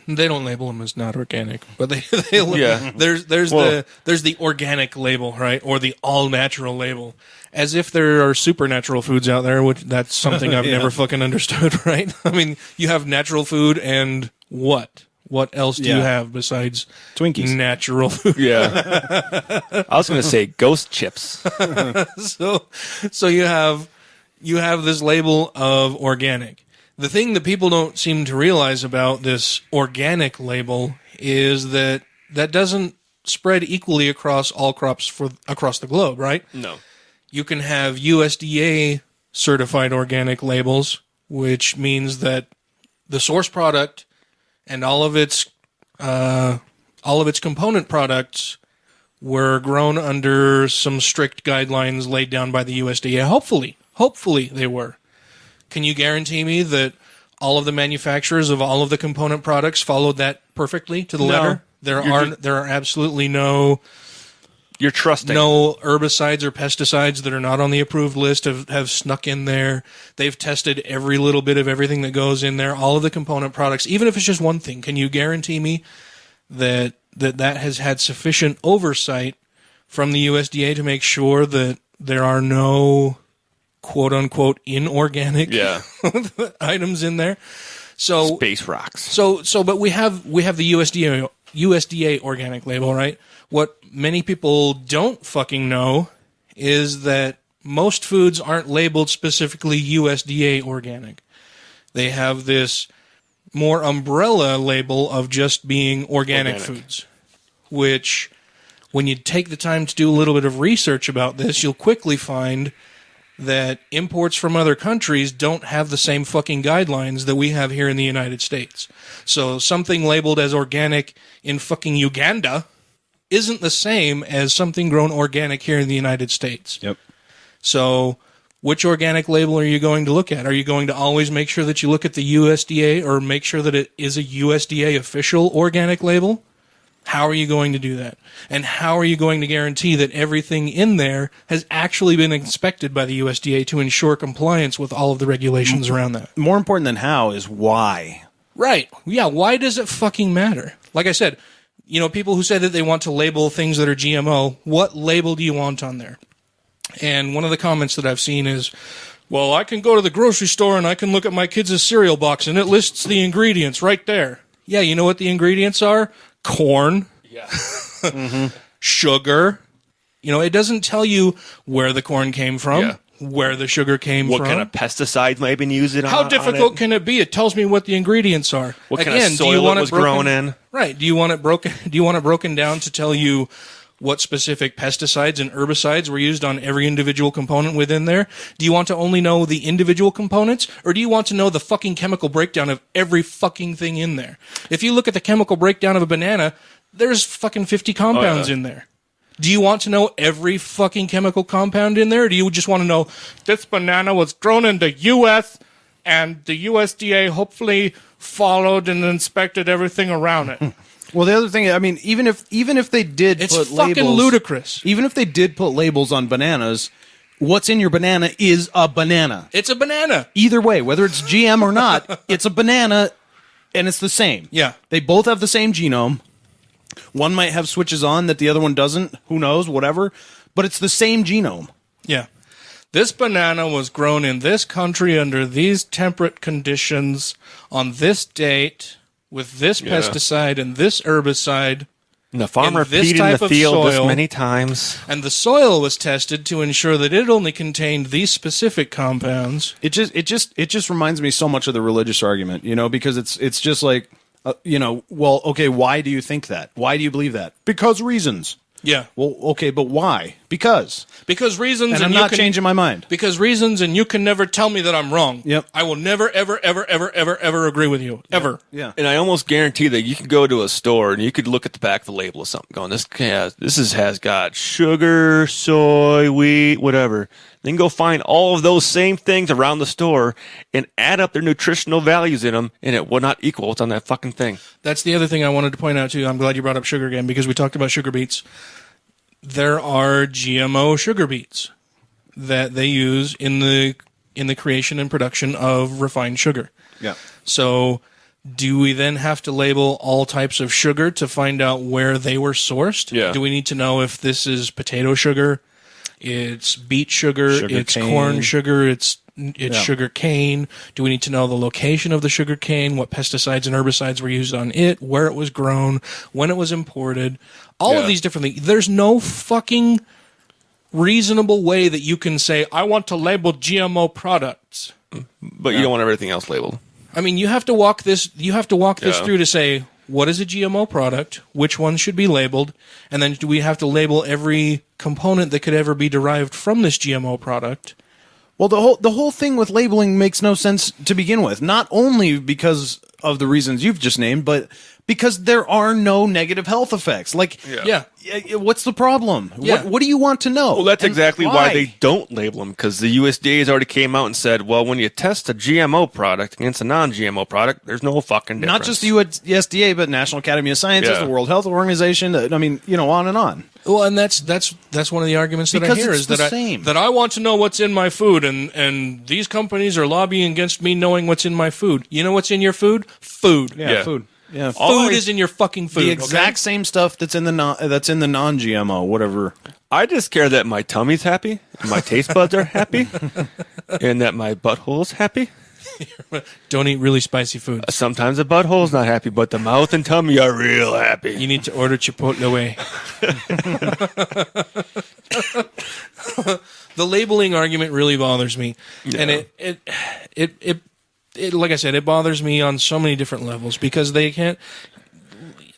they don't label them as not organic, but they there's the organic label, right, or the all natural label, as if there are supernatural foods out there, which that's something I've never fucking understood, right? I mean, you have natural food and what? What else do you have besides Twinkies? Natural food. Yeah. I was going to say ghost chips. So you have this label of organic. The thing that people don't seem to realize about this organic label is that doesn't spread equally across all crops across the globe, right? No. You can have USDA certified organic labels, which means that the source product and all of its component products were grown under some strict guidelines laid down by the USDA. Hopefully they were. Can you guarantee me that all of the manufacturers of all of the component products followed that perfectly to the letter? There are absolutely no. You're trusting. No herbicides or pesticides that are not on the approved list have snuck in there. They've tested every little bit of everything that goes in there, all of the component products, even if it's just one thing. Can you guarantee me that has had sufficient oversight from the USDA to make sure that there are no quote unquote inorganic items in there. So space rocks. But we have the USDA organic label, right? What many people don't fucking know is that most foods aren't labeled specifically USDA organic. They have this more umbrella label of just being organic foods, which when you take the time to do a little bit of research about this, you'll quickly find that imports from other countries don't have the same fucking guidelines that we have here in the United States. So something labeled as organic in fucking Uganda isn't the same as something grown organic here in the United States. Yep. So which organic label are you going to look at? Are you going to always make sure that you look at the USDA or make sure that it is a USDA official organic label? How are you going to do that? And how are you going to guarantee that everything in there has actually been inspected by the USDA to ensure compliance with all of the regulations around that? More important than how is why. Right. Yeah, why does it fucking matter? Like I said, people who say that they want to label things that are GMO, what label do you want on there? And one of the comments that I've seen is, well, I can go to the grocery store and I can look at my kids' cereal box and it lists the ingredients right there. Yeah, you know what the ingredients are? Corn, sugar. It doesn't tell you where the corn came from, where the sugar came from. What kind of pesticides might have been used on it. How difficult can it be? It tells me what the ingredients are. What kind of soil it was grown in. Right. Do you want it broken down to tell you what specific pesticides and herbicides were used on every individual component within there? Do you want to only know the individual components, or do you want to know the fucking chemical breakdown of every fucking thing in there? If you look at the chemical breakdown of a banana, there's fucking 50 compounds in there. Do you want to know every fucking chemical compound in there, or do you just want to know this banana was grown in the U.S. and the USDA hopefully followed and inspected everything around it? Well, the other thing, I mean, even if they did it's put fucking labels, ludicrous. Even if they did put labels on bananas, what's in your banana is a banana. It's a banana. Either way, whether it's GM or not, it's a banana, and it's the same. Yeah. They both have the same genome. One might have switches on that the other one doesn't. Who knows? Whatever. But it's the same genome. Yeah. This banana was grown in this country under these temperate conditions on this date with this pesticide and this herbicide. And the farmer this peed in type the of field soil, this many times. And the soil was tested to ensure that it only contained these specific compounds. It just reminds me so much of the religious argument, because it's just like, well, okay, why do you think that? Why do you believe that? Because reasons. Yeah. Well, okay, but why? Because reasons, and I'm not changing my mind. Because reasons, and you can never tell me that I'm wrong. Yep. I will never, ever, ever, ever, ever, ever agree with you. Ever. Yeah. And I almost guarantee that you could go to a store and you could look at the back of the label of something going, this has got sugar, soy, wheat, whatever. Then go find all of those same things around the store and add up their nutritional values in them, and it will not equal what's on that fucking thing. That's the other thing I wanted to point out, too. I'm glad you brought up sugar again, because we talked about sugar beets. There are GMO sugar beets that they use in the creation and production of refined sugar. Yeah. So do we then have to label all types of sugar to find out where they were sourced? Yeah. Do we need to know if this is potato sugar, it's beet sugar, it's cane. corn sugar, it's sugar cane? Do we need to know the location of the sugar cane, what pesticides and herbicides were used on it, where it was grown, when it was imported? All of these different things. There's no fucking reasonable way that you can say, I want to label GMO products. But you don't want everything else labeled. I mean, you have to walk this through to say, what is a GMO product? Which ones should be labeled? And then do we have to label every component that could ever be derived from this GMO product? Well, the whole thing with labeling makes no sense to begin with. Not only because of the reasons you've just named, but because there are no negative health effects. Like, what's the problem? Yeah. What do you want to know? Well, that's exactly why they don't label them, because the USDA has already came out and said, well, when you test a GMO product against a non-GMO product, there's no fucking difference. Not just the USDA, but National Academy of Sciences, the World Health Organization. I mean, on and on. Well, and that's one of the arguments that I hear is that I want to know what's in my food, and these companies are lobbying against me knowing what's in my food. You know what's in your food? Food. Yeah, food. Yeah, Food is in your fucking food. The exact same stuff that's in the non-GMO, whatever. I just care that my tummy's happy, and my taste buds are happy, and that my butthole's happy. Don't eat really spicy food. Sometimes the butthole's not happy, but the mouth and tummy are real happy. You need to order Chipotle away. The labeling argument really bothers me, and it like I said, it bothers me on so many different levels because they can't.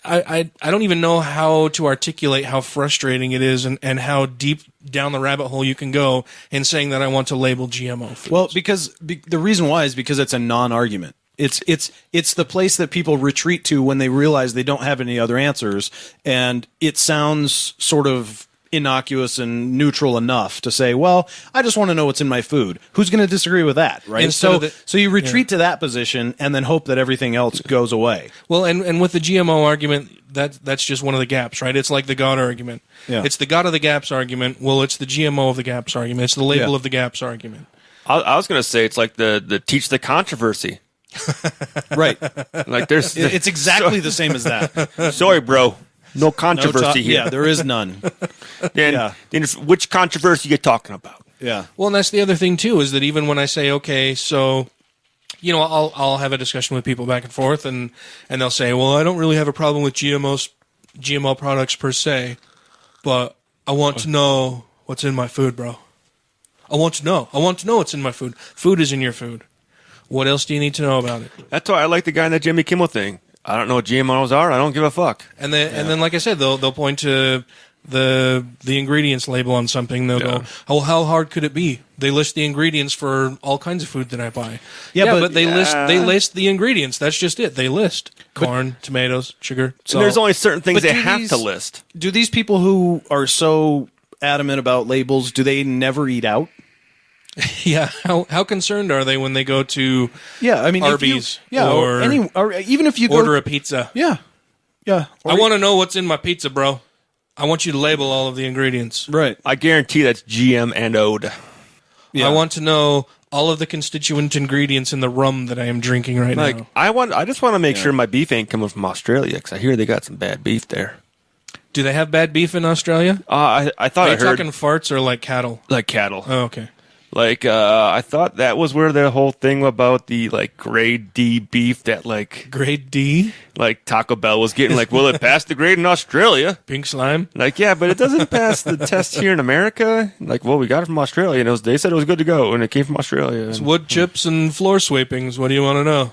I don't even know how to articulate how frustrating it is and how deep down the rabbit hole you can go in saying that I want to label GMO foods. Well, because the reason why is because it's a non-argument. It's the place that people retreat to when they realize they don't have any other answers, and it sounds sort of innocuous and neutral enough to say, well, I just want to know what's in my food. Who's going to disagree with that, right? So you retreat to that position and then hope that everything else goes away. Well, and with the GMO argument, that's just one of the gaps, right? It's like the God argument. Yeah. It's the God of the gaps argument. Well, it's the GMO of the gaps argument. It's the label of the gaps argument. I was going to say it's like the teach the controversy. Right. Like it's exactly the same as that. Sorry, bro. No controversy here. Yeah, there is none. Then which controversy you talking about? Yeah. Well, and that's the other thing too, is that even when I say, okay, so, you know, I'll have a discussion with people back and forth, and they'll say, well, I don't really have a problem with GMO products per se, but I want to know what's in my food, bro. I want to know what's in my food. Food is in your food. What else do you need to know about it? That's why I like the guy in that Jimmy Kimmel thing. I don't know what GMOs are. I don't give a fuck. And then, like I said, they'll point to the ingredients label on something. They'll go, "Oh, how hard could it be?" They list the ingredients for all kinds of food that I buy. Yeah, but they list the ingredients. That's just it. They list corn, tomatoes, sugar. So there's only certain things they have to list. Do these people who are so adamant about labels, do they never eat out? Yeah, how concerned are they when they go to Arby's or even if you order a pizza? Yeah. I want to know what's in my pizza, bro. I want you to label all of the ingredients. Right. I guarantee that's GM and O'd. Yeah. I want to know all of the constituent ingredients in the rum that I am drinking right now. I just want to make sure my beef ain't coming from Australia because I hear they got some bad beef there. Do they have bad beef in Australia? I thought Are I you heard talking farts or like cattle? Like cattle. Oh, okay. Like, I thought that was where the whole thing about the, like, grade D beef that, like... Grade D? Like, Taco Bell was getting, like, well, it passed the grade in Australia. Pink slime? Like, yeah, but it doesn't pass the test here in America. Like, well, we got it from Australia, and they said it was good to go, and it came from Australia. It's wood chips and floor sweepings. What do you want to know?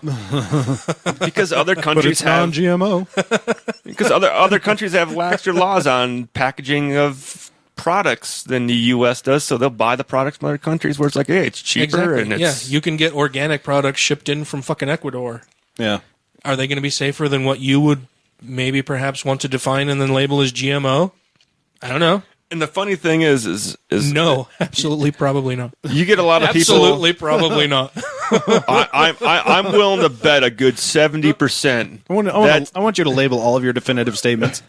Because other countries have... non-GMO. Because other countries have laxer laws on packaging of... products than the U.S. does, so they'll buy the products from other countries where it's like, hey, it's cheaper and it's... Yeah, you can get organic products shipped in from fucking Ecuador. Yeah. Are they going to be safer than what you would maybe perhaps want to define and then label as GMO? I don't know. And the funny thing is no, absolutely, probably not. You get a lot of people... Absolutely, probably not. I'm willing to bet a good 70%. I want you to label all of your definitive statements.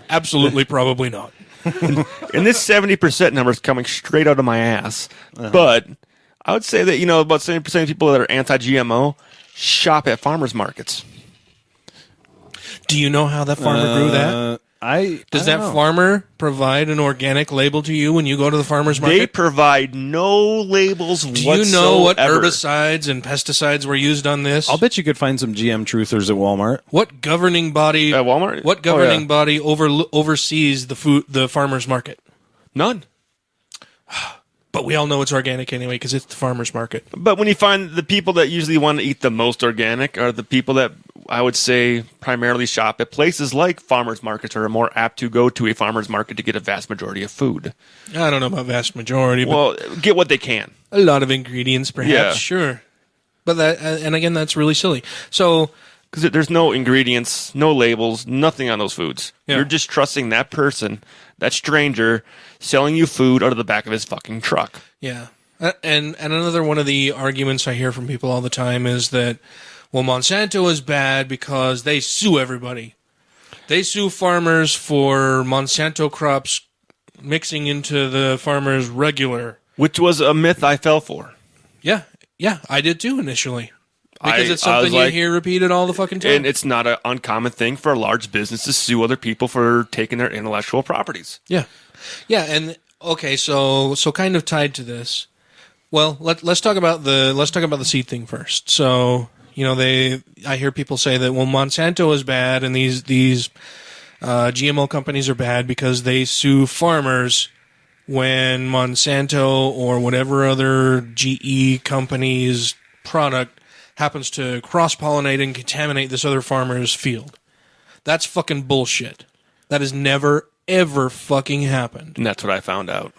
Absolutely, probably not. And this 70% number is coming straight out of my ass. But I would say that, about 70% of people that are anti-GMO shop at farmers markets. Do you know how that farmer grew that? Does that farmer provide an organic label to you when you go to the farmer's market? They provide no labels whatsoever. Do you know what herbicides and pesticides were used on this? I'll bet you could find some GM truthers at Walmart. What governing body at Walmart? What governing body oversees the farmer's market? None. But we all know it's organic anyway because it's the farmer's market. But when you find the people that usually want to eat the most organic are the people that I would say primarily shop at places like farmers markets or are more apt to go to a farmer's market to get a vast majority of food. I don't know about vast majority. Well, get what they can. A lot of ingredients, perhaps, sure. But and again, that's really silly. So, because there's no ingredients, no labels, nothing on those foods. Yeah. You're just trusting that person, that stranger, selling you food out of the back of his fucking truck. Yeah. And another one of the arguments I hear from people all the time is that, well, Monsanto is bad because they sue everybody. They sue farmers for Monsanto crops mixing into the farmers' regular. Which was a myth I fell for. Yeah, I did too initially. Because it's something you hear repeated all the fucking time. And it's not an uncommon thing for a large business to sue other people for taking their intellectual properties. Yeah. Yeah, and okay, so kind of tied to this. Well, let's talk about the seed thing first. So, I hear people say that Monsanto is bad and these GMO companies are bad because they sue farmers when Monsanto or whatever other GE company's product happens to cross-pollinate and contaminate this other farmer's field. That's fucking bullshit. That has never, ever fucking happened. And that's what I found out.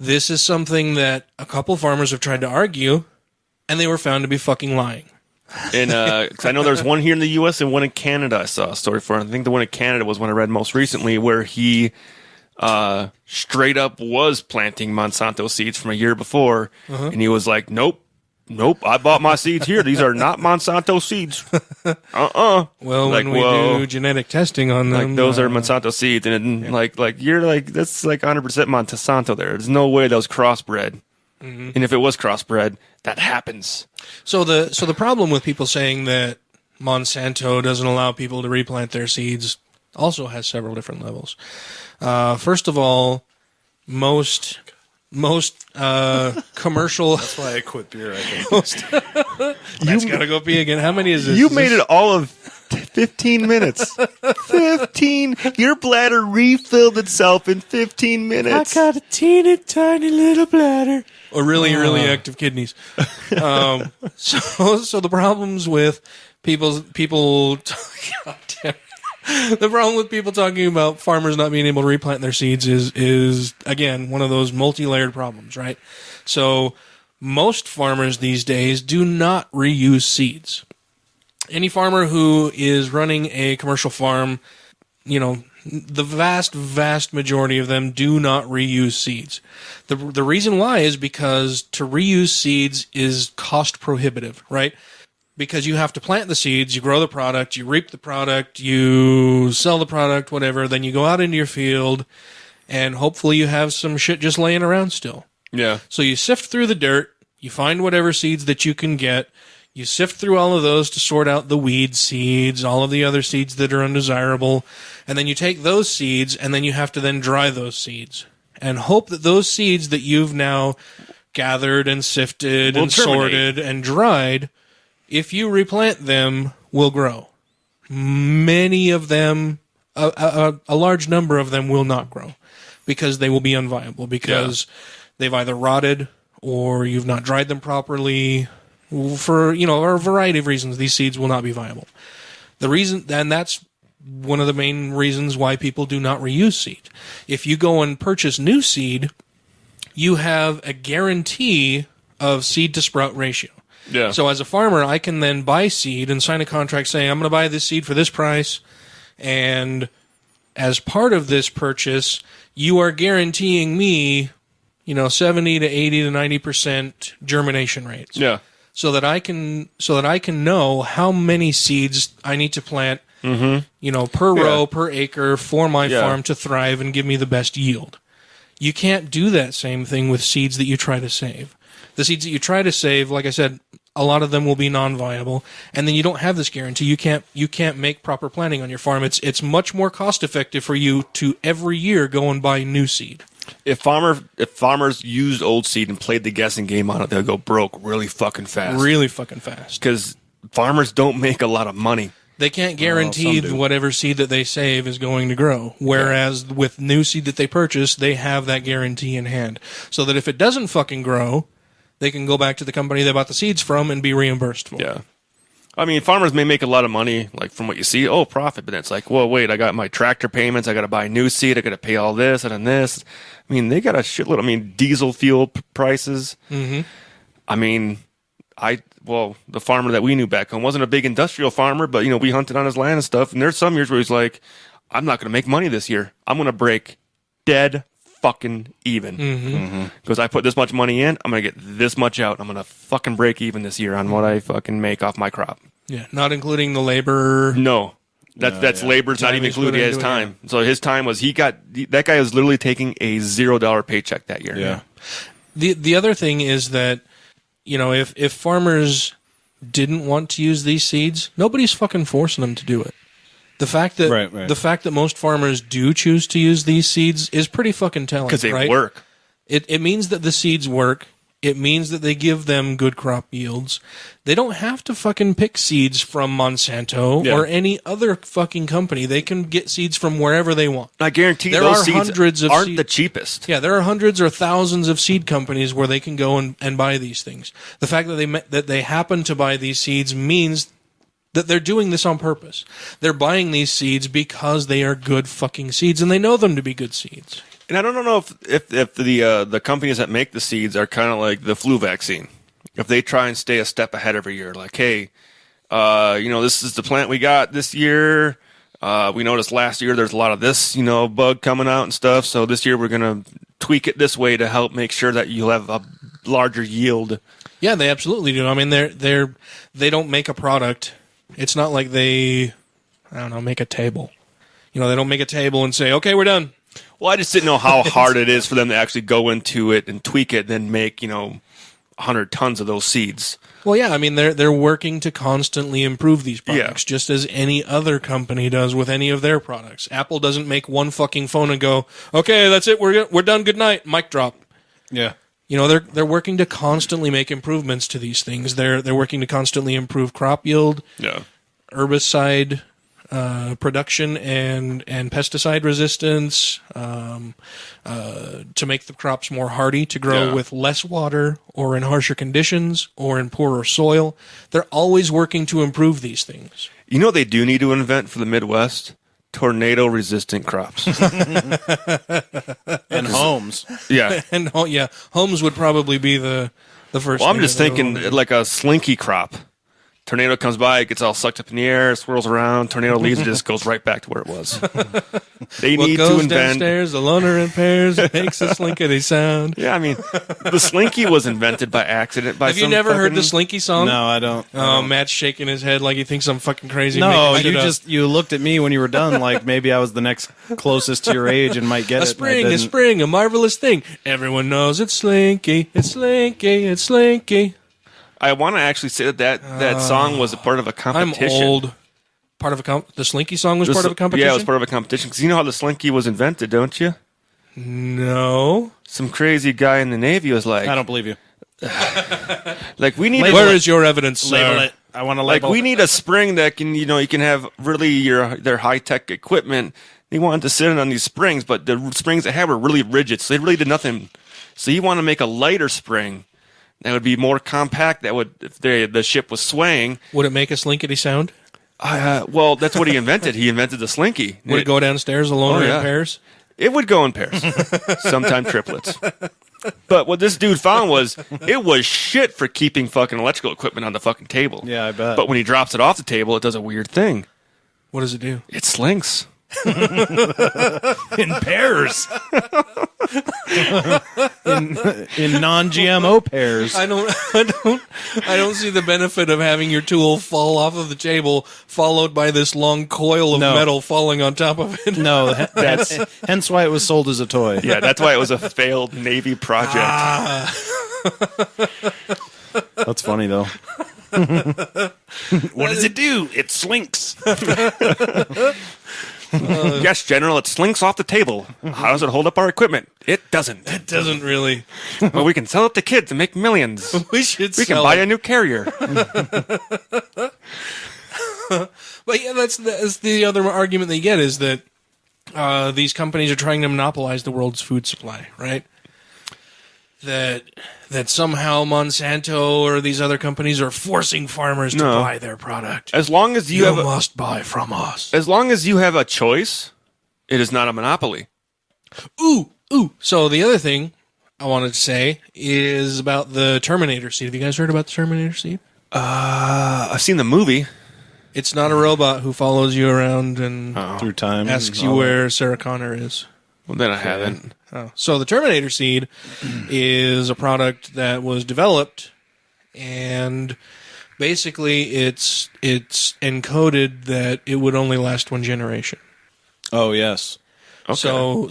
This is something that a couple farmers have tried to argue, and they were found to be fucking lying. And cause I know there's one here in the U.S. and one in Canada I saw a story for. I think the one in Canada was one I read most recently where he straight up was planting Monsanto seeds from a year before, and he was like, nope, I bought my seeds here. These are not Monsanto seeds. Well, like, when we do genetic testing on them, like those are Monsanto seeds, and you're like that's like 100% Monsanto. There's no way that was crossbred, and if it was crossbred, that happens. So the problem with people saying that Monsanto doesn't allow people to replant their seeds also has several different levels. First of all, most commercial. That's why I quit beer, I think. That's gotta go pee again. How many is this? You made it all of 15 minutes. 15. Your bladder refilled itself in 15 minutes. I got a teeny tiny little bladder. Or really active kidneys. So the problems with people. God damn. The problem with people talking about farmers not being able to replant their seeds is again one of those multi-layered problems, right? So most farmers these days do not reuse seeds. Any farmer who is running a commercial farm, the vast majority of them do not reuse seeds. The reason why is because to reuse seeds is cost prohibitive, right? Because you have to plant the seeds, you grow the product, you reap the product, you sell the product, whatever. Then you go out into your field, and hopefully you have some shit just laying around still. Yeah. So you sift through the dirt, you find whatever seeds that you can get, you sift through all of those to sort out the weed seeds, all of the other seeds that are undesirable, and then you take those seeds, and then you have to then dry those seeds. And hope that those seeds that you've now gathered and sifted and sorted and dried, if you replant them, will grow. Many of them, a large number of them will not grow because they will be unviable because they've either rotted or you've not dried them properly. For a variety of reasons, these seeds will not be viable. The reason, and that's one of the main reasons why people do not reuse seed. If you go and purchase new seed, you have a guarantee of seed to sprout ratio. Yeah. So as a farmer, I can then buy seed and sign a contract saying, I'm going to buy this seed for this price. And as part of this purchase, you are guaranteeing me, 70 to 80 to 90% germination rates. Yeah. So that I can know how many seeds I need to plant, per row, per acre for my farm to thrive and give me the best yield. You can't do that same thing with seeds that you try to save. The seeds that you try to save, like I said, a lot of them will be non-viable, and then you don't have this guarantee. You can't make proper planting on your farm. It's much more cost effective for you to every year go and buy new seed. If farmers used old seed and played the guessing game on it, they'll go broke really fucking fast. Really fucking fast. Because farmers don't make a lot of money. They can't guarantee whatever seed that they save is going to grow. Whereas with new seed that they purchase, they have that guarantee in hand. So that if it doesn't fucking grow, they can go back to the company they bought the seeds from and be reimbursed for. Yeah. I mean, farmers may make a lot of money, like from what you see, profit, but then it's like, well, wait, I got my tractor payments, I got to buy new seed, I got to pay all this and then this. I mean, they got a shitload. Diesel fuel prices. Mm-hmm. I mean, the farmer that we knew back home wasn't a big industrial farmer, but, we hunted on his land and stuff. And there's some years where he's like, I'm not going to make money this year. I'm going to break dead fucking even. Because I put this much money in, I'm going to get this much out. I'm going to fucking break even this year on what I fucking make off my crop. Yeah, not including the labor. No. That's labor's not even included his time. So his time was that guy was literally taking a $0 paycheck that year. Yeah. The other thing is that, if farmers didn't want to use these seeds, nobody's fucking forcing them to do it. The fact that the fact that most farmers do choose to use these seeds is pretty fucking telling. Because they right? work. It means that the seeds work. It means that they give them good crop yields. They don't have to fucking pick seeds from Monsanto or any other fucking company. They can get seeds from wherever they want. I guarantee those seeds aren't the cheapest. Yeah, there are hundreds or thousands of seed companies where they can go and buy these things. The fact that they happen to buy these seeds means that they're doing this on purpose. They're buying these seeds because they are good fucking seeds, and they know them to be good seeds. And I don't know if the companies that make the seeds are kind of like the flu vaccine. If they try and stay a step ahead every year, like, hey, this is the plant we got this year. We noticed last year there's a lot of this, bug coming out and stuff. So this year we're going to tweak it this way to help make sure that you'll have a larger yield. Yeah, they absolutely do. I mean, they don't make a product. It's not like they, make a table. They don't make a table and say, okay, we're done. Well, I just didn't know how hard it is for them to actually go into it and tweak it, then make 100 tons of those seeds. Well, yeah, I mean they're working to constantly improve these products, just as any other company does with any of their products. Apple doesn't make one fucking phone and go, okay, that's it, we're done, good night, mic drop. Yeah. They're working to constantly make improvements to these things. They're working to constantly improve crop yield, herbicide production and pesticide resistance, to make the crops more hardy, to grow with less water or in harsher conditions or in poorer soil. They're always working to improve these things. They do need to invent for the Midwest? Tornado-resistant crops. And homes. Yeah. Homes would probably be the first. Well, I'm just thinking like a slinky crop. Tornado comes by, it gets all sucked up in the air, swirls around, tornado leaves, it just goes right back to where it was. They need to invent... downstairs, the loner in pairs, makes a slinkity sound. Yeah, I mean, the slinky was invented by accident by Have you never heard the slinky song? No, I don't. Oh, Matt's shaking his head like he thinks I'm fucking crazy. No, you looked at me when you were done like maybe I was the next closest to your age and might get a spring, a marvelous thing. Everyone knows it's slinky, it's slinky, it's slinky. I want to actually say that song was a part of a competition. I'm old. The Slinky song was part of a competition? Yeah, it was part of a competition. Because you know how the Slinky was invented, don't you? No. Some crazy guy in the Navy was like... I don't believe you. Like, we need... Where is your evidence, sir? Label it. I want to label it. We need a spring that can, you can have really their high-tech equipment. They wanted to sit in on these springs, but the springs they had were really rigid, so they really did nothing. So you want to make a lighter spring that would be more compact, that would, if the ship was swaying... Would it make a slinkety sound? Well, that's what he invented. He invented the Slinky. Would it go downstairs alone or in pairs? It would go in pairs. Sometimes triplets. But what this dude found was, it was shit for keeping fucking electrical equipment on the fucking table. Yeah, I bet. But when he drops it off the table, it does a weird thing. What does it do? It slinks. In pairs. in non-GMO pairs. I don't see the benefit of having your tool fall off of the table followed by this long coil of metal falling on top of it. No, that's hence why it was sold as a toy. Yeah, that's why it was a failed Navy project. That's funny though. What does it do? It slinks. Yes, General, it slinks off the table. How does it hold up our equipment? It doesn't. It doesn't really. Well, we can sell it to kids and make millions. We can buy a new carrier. But yeah, that's the other argument they get is that these companies are trying to monopolize the world's food supply, right? That somehow Monsanto or these other companies are forcing farmers to buy their product. As long as you must buy from us. As long as you have a choice, it is not a monopoly. Ooh. So the other thing I wanted to say is about the Terminator seed. Have you guys heard about the Terminator seed? I've seen the movie. It's not a robot who follows you around and through time asks you where Sarah Connor is. Well, then I haven't. Oh. So the Terminator seed is a product that was developed, and basically it's encoded that it would only last one generation. Oh, yes. Okay.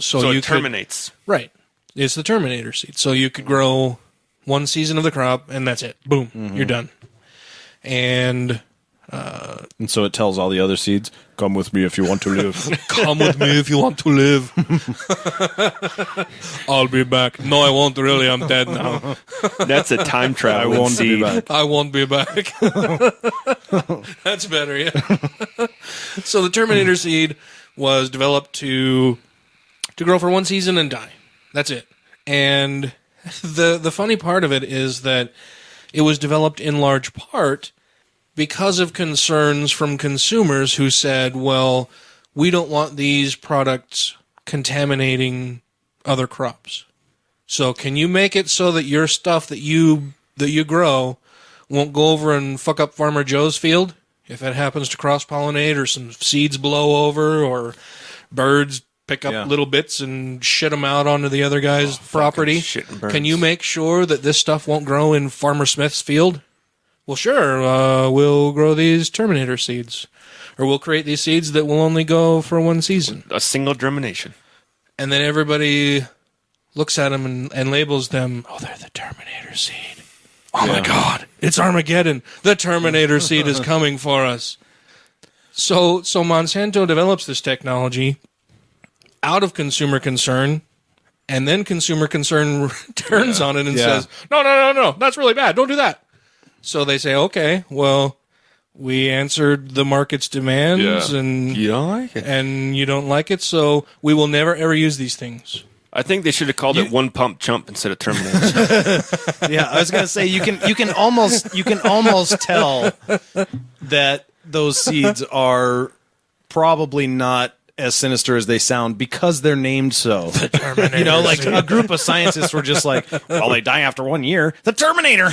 So it terminates. Right. It's the Terminator seed. So you could grow one season of the crop, and that's it. Boom. You're done. And so it tells all the other seeds, come with me if you want to live. Come with me if you want to live. I'll be back. No, I won't really. I'm dead now. That's a time travel seed. I won't be back. That's better, yeah. So the Terminator seed was developed to grow for one season and die. That's it. And the funny part of it is that it was developed in large part because of concerns from consumers who said, well, we don't want these products contaminating other crops. So can you make it so that your stuff that you grow won't go over and fuck up Farmer Joe's field if it happens to cross-pollinate or some seeds blow over or birds pick up little bits and shit them out onto the other guy's property? Can you make sure that this stuff won't grow in Farmer Smith's field? Well, sure, we'll grow these Terminator seeds. Or we'll create these seeds that will only go for one season. A single germination. And then everybody looks at them and labels them, oh, they're the Terminator seed. Oh, my God, it's Armageddon. The Terminator seed is coming for us. So Monsanto develops this technology out of consumer concern, and then consumer concern turns on it and says, no, that's really bad. Don't do that. So they say, okay, well, we answered the market's demands, and you don't like it, and you don't like it, so we will never ever use these things. I think they should have called it One Pump Chump instead of Terminator. Yeah, I was gonna say you can almost tell that those seeds are probably not as sinister as they sound because they're named so. The Terminator. You know, like a group of scientists were just like, well, they die after 1 year. The Terminator,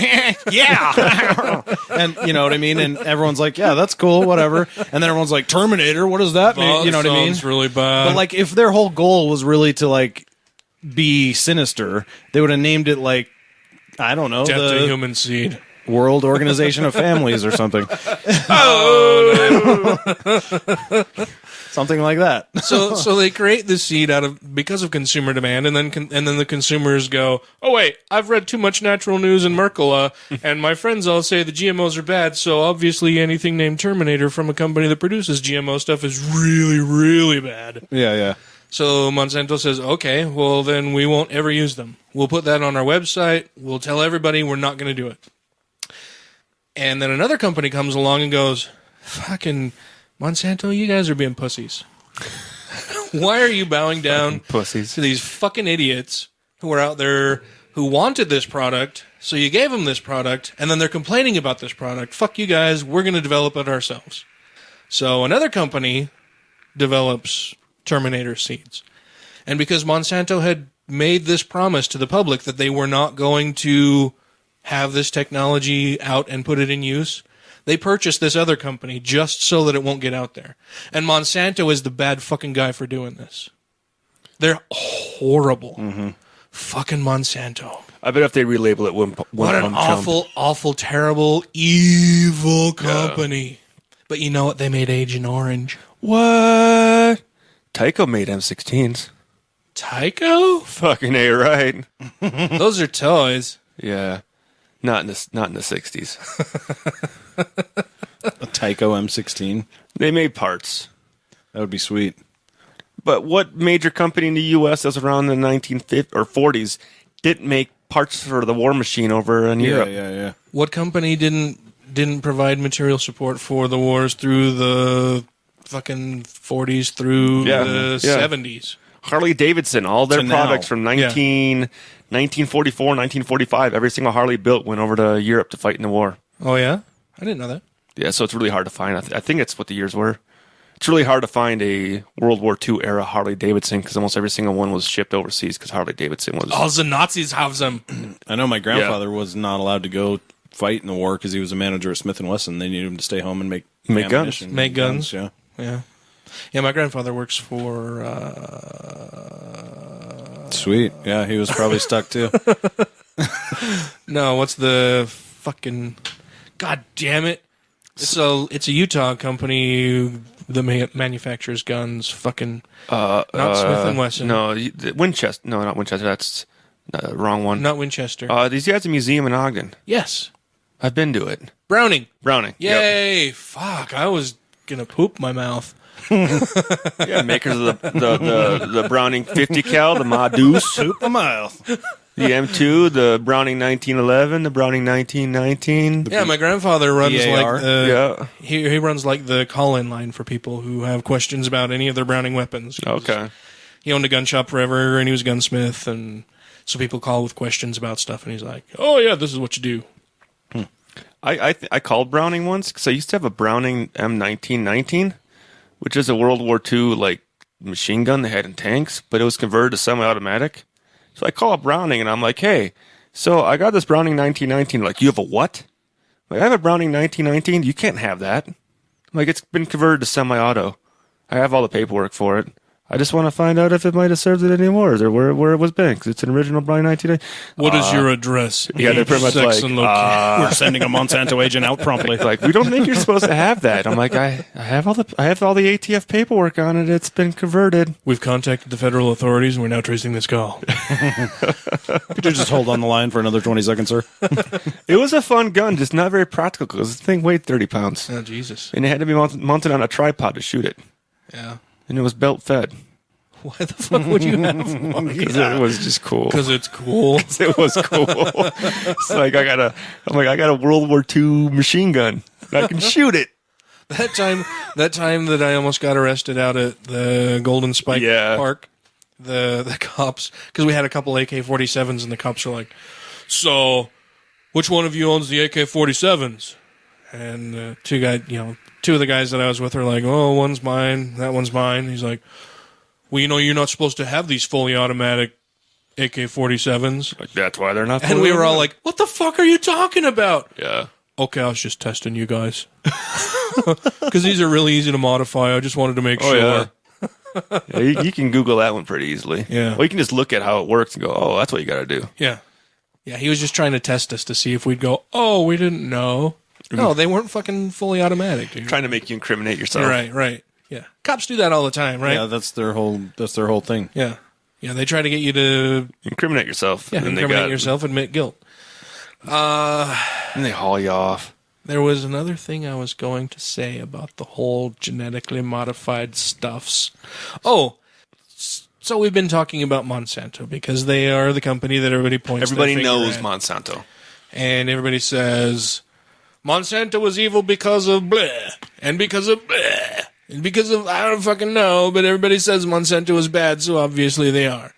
yeah. And you know what I mean? And everyone's like, yeah, that's cool, whatever. And then everyone's like, Terminator, what does that mean? You know what I mean? Sounds really bad. But like, if their whole goal was really to like be sinister, they would have named it like, I don't know, Death the to Human Seed. World Organization of Families or something. Something like that. So they create this seed because of consumer demand, and then the consumers go, oh wait, I've read too much natural news in Mercola, and my friends all say the GMOs are bad. So obviously anything named Terminator from a company that produces GMO stuff is really, really bad. Yeah. So Monsanto says, okay, well then we won't ever use them. We'll put that on our website. We'll tell everybody we're not going to do it. And then another company comes along and goes, fucking Monsanto, you guys are being pussies. Why are you bowing down pussies to these fucking idiots who are out there who wanted this product, so you gave them this product, and then they're complaining about this product. Fuck you guys, we're going to develop it ourselves. So another company develops Terminator seeds. And because Monsanto had made this promise to the public that they were not going to have this technology out and put it in use, they purchased this other company just so that it won't get out there. And Monsanto is the bad fucking guy for doing this. They're horrible. Mm-hmm. Fucking Monsanto. I bet if they relabel it what an awful, terrible, evil company. Yeah. But you know what? They made Agent Orange. What? Tyco made M16s. Tyco? Fucking A, right. Those are toys. Yeah. Not in the 60s. A Tyco M16. They made parts. That would be sweet. But what major company in the U.S. that was around the 1950s or 40s didn't make parts for the war machine over in Europe? Yeah. What company didn't provide material support for the wars through the fucking 40s through the 70s? Harley Davidson, all their products from 1944, 1945, every single Harley built went over to Europe to fight in the war. Oh, yeah? I didn't know that. Yeah, so it's really hard to find. I think it's what the years were. It's really hard to find a World War II era Harley Davidson because almost every single one was shipped overseas because Harley Davidson was... All the Nazis have them. I know my grandfather was not allowed to go fight in the war because he was a manager at Smith & Wesson. They needed him to stay home and make guns. Make guns. Yeah. Yeah, my grandfather works for... Sweet. Yeah, he was probably stuck too. No, what's the fucking... God damn it. So it's a Utah company that manufactures guns. Fucking... not Smith & Wesson. No, Winchester. No, not Winchester. That's the wrong one. Not Winchester. These guys have a museum in Ogden. Yes. I've been to it. Browning. Yep. Yay! Fuck, I was gonna poop my mouth. Yeah, makers of the Browning 50 cal, the Ma Deuce. Poop my mouth. The M2, the Browning 1911, the Browning 1919. Yeah, my grandfather runs BAR. like he runs like the call-in line for people who have questions about any of their Browning weapons. He owned a gun shop forever, and he was a gunsmith, and so people call with questions about stuff, and he's like, "Oh yeah, this is what you do." I called Browning once because I used to have a Browning M1919, which is a World War II like machine gun they had in tanks, but it was converted to semi-automatic. So I call up Browning and I'm like, "Hey, so I got this Browning 1919." Like, "You have a what?" Like, "I have a Browning 1919. You can't have that." I'm like, "It's been converted to semi-auto. I have all the paperwork for it. I just want to find out if it might have served it anymore or where it was been because it's an original Browning 1919. What is your address? Yeah, they're pretty much like, we're sending a Monsanto agent out promptly. Like, we don't think you're supposed to have that. I'm like, I have all the ATF paperwork on it. It's been converted. We've contacted the federal authorities, and we're now tracing this call. Could you just hold on the line for another 20 seconds, sir? It was a fun gun, just not very practical because the thing weighed 30 pounds. Oh, Jesus. And it had to be mounted on a tripod to shoot it. Yeah. And it was belt fed. Why the fuck would you have one? Because it was just cool. Because it's cool. Because it was cool. It's like I got a World War II machine gun. I can shoot it. That time that I almost got arrested out at the Golden Spike Park, the cops, because we had a couple AK-47s, and the cops were like, "So, which one of you owns the AK-47s?" And two of the guys that I was with are like, "Oh, one's mine, that one's mine." He's like, "Well, you're not supposed to have these fully automatic AK-47s." Like, that's why they're not. And we were all like, "What the fuck are you talking about?" Yeah. Okay, I was just testing you guys. Because these are really easy to modify. I just wanted to make sure. Yeah, you can Google that one pretty easily. Yeah. Well, you can just look at how it works and go, "Oh, that's what you got to do." Yeah. Yeah, he was just trying to test us to see if we'd go, "Oh, we didn't know." No, they weren't fucking fully automatic, dude. Trying to make you incriminate yourself. Right. Yeah. Cops do that all the time, right? Yeah, that's their whole thing. Yeah. Yeah, they try to get you to incriminate yourself. Yeah, incriminate yourself, admit guilt. And they haul you off. There was another thing I was going to say about the whole genetically modified stuffs. Oh, so we've been talking about Monsanto because they are the company that everybody points Everybody their finger knows at. Monsanto. And everybody says, Monsanto was evil because of bleh, and because of bleh, and because of, I don't fucking know, but everybody says Monsanto is bad, so obviously they are.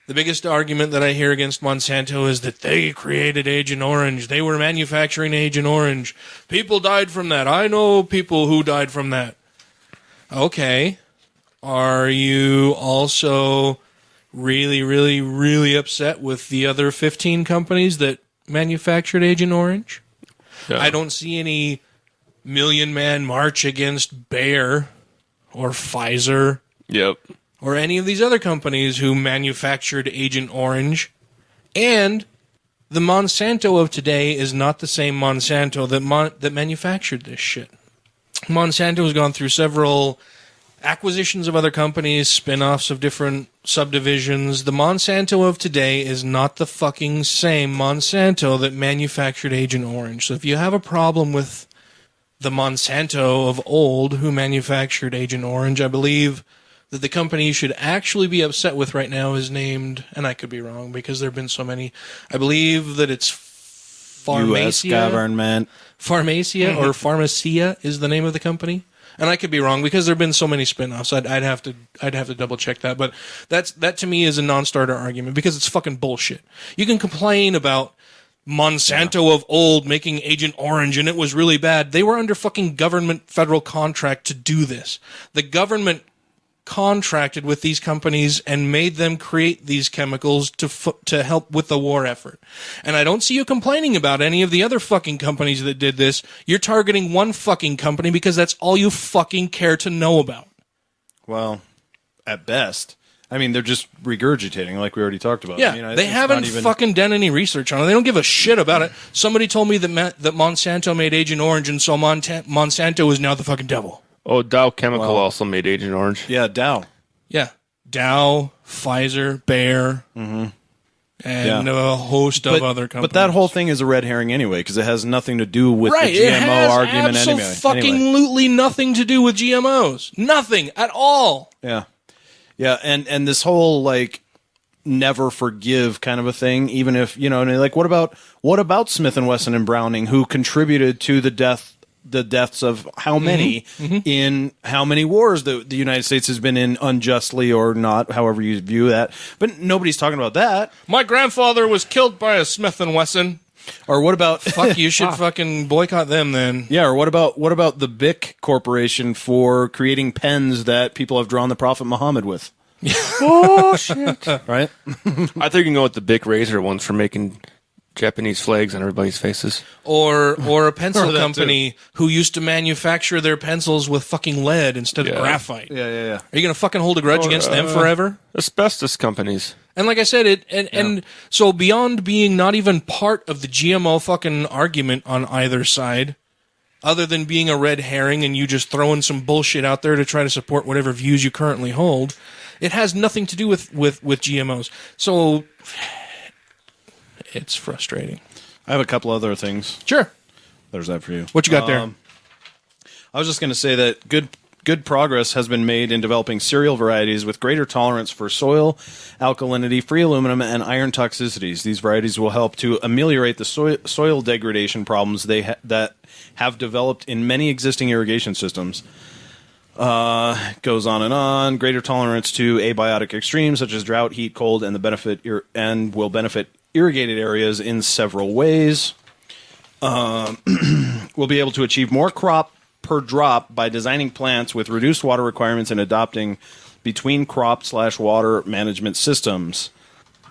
The biggest argument that I hear against Monsanto is that they created Agent Orange. They were manufacturing Agent Orange. People died from that. I know people who died from that. Okay. Are you also really, really, really upset with the other 15 companies that manufactured Agent Orange? Yeah. I don't see any million-man march against Bayer or Pfizer. Yep. Or any of these other companies who manufactured Agent Orange. And the Monsanto of today is not the same Monsanto that manufactured this shit. Monsanto has gone through several acquisitions of other companies, spin-offs of different subdivisions. The Monsanto of today is not the fucking same Monsanto that manufactured Agent Orange. So if you have a problem with the Monsanto of old who manufactured Agent Orange, I believe that the company you should actually be upset with right now is named, and I could be wrong because there have been so many, I believe that it's Pharmacia. U.S. government. Pharmacia or Pharmacia is the name of the company. And I could be wrong because there have been so many spin-offs. I'd have to double check that. But that to me is a non-starter argument because it's fucking bullshit. You can complain about Monsanto of old making Agent Orange and it was really bad. They were under fucking government federal contract to do this. The government contracted with these companies and made them create these chemicals to help with the war effort. And I don't see you complaining about any of the other fucking companies that did this. You're targeting one fucking company because that's all you fucking care to know about. Well, at best. I mean, they're just regurgitating like we already talked about. Yeah, I mean, they haven't fucking done any research on it. They don't give a shit about it. Somebody told me that Monsanto made Agent Orange and so Monsanto is now the fucking devil. Oh, Dow Chemical also made Agent Orange. Yeah, Dow. Yeah. Dow, Pfizer, Bayer. Mm-hmm. and a host of other companies. But that whole thing is a red herring anyway, because it has nothing to do with the GMO it has argument anyway. Absolutely nothing to do with GMOs. Nothing at all. Yeah. Yeah, and this whole, like, never forgive kind of a thing, even if, like, what about Smith & Wesson and Browning, who contributed to the deaths of how many in how many wars the United States has been in unjustly or not, however you view that. But nobody's talking about that. My grandfather was killed by a Smith & Wesson. Or what about fuck? You should fucking boycott them then. Yeah. Or what about the Bic Corporation for creating pens that people have drawn the Prophet Muhammad with? Oh shit! Right? I think you can go with the Bic Razor ones for making Japanese flags on everybody's faces. Or a pencil company who used to manufacture their pencils with fucking lead instead of graphite. Yeah. Are you going to fucking hold a grudge against them forever? Asbestos companies. And like I said, and so beyond being not even part of the GMO fucking argument on either side, other than being a red herring and you just throwing some bullshit out there to try to support whatever views you currently hold, it has nothing to do with GMOs. So it's frustrating. I have a couple other things. Sure. There's that for you. What you got there? I was just going to say that good progress has been made in developing cereal varieties with greater tolerance for soil alkalinity, free aluminum, and iron toxicities. These varieties will help to ameliorate the soil degradation problems that have developed in many existing irrigation systems. Goes on and on. Greater tolerance to abiotic extremes such as drought, heat, cold, and will benefit irrigated areas in several ways. We'll be able to achieve more crop per drop by designing plants with reduced water requirements and adopting between crop/water management systems.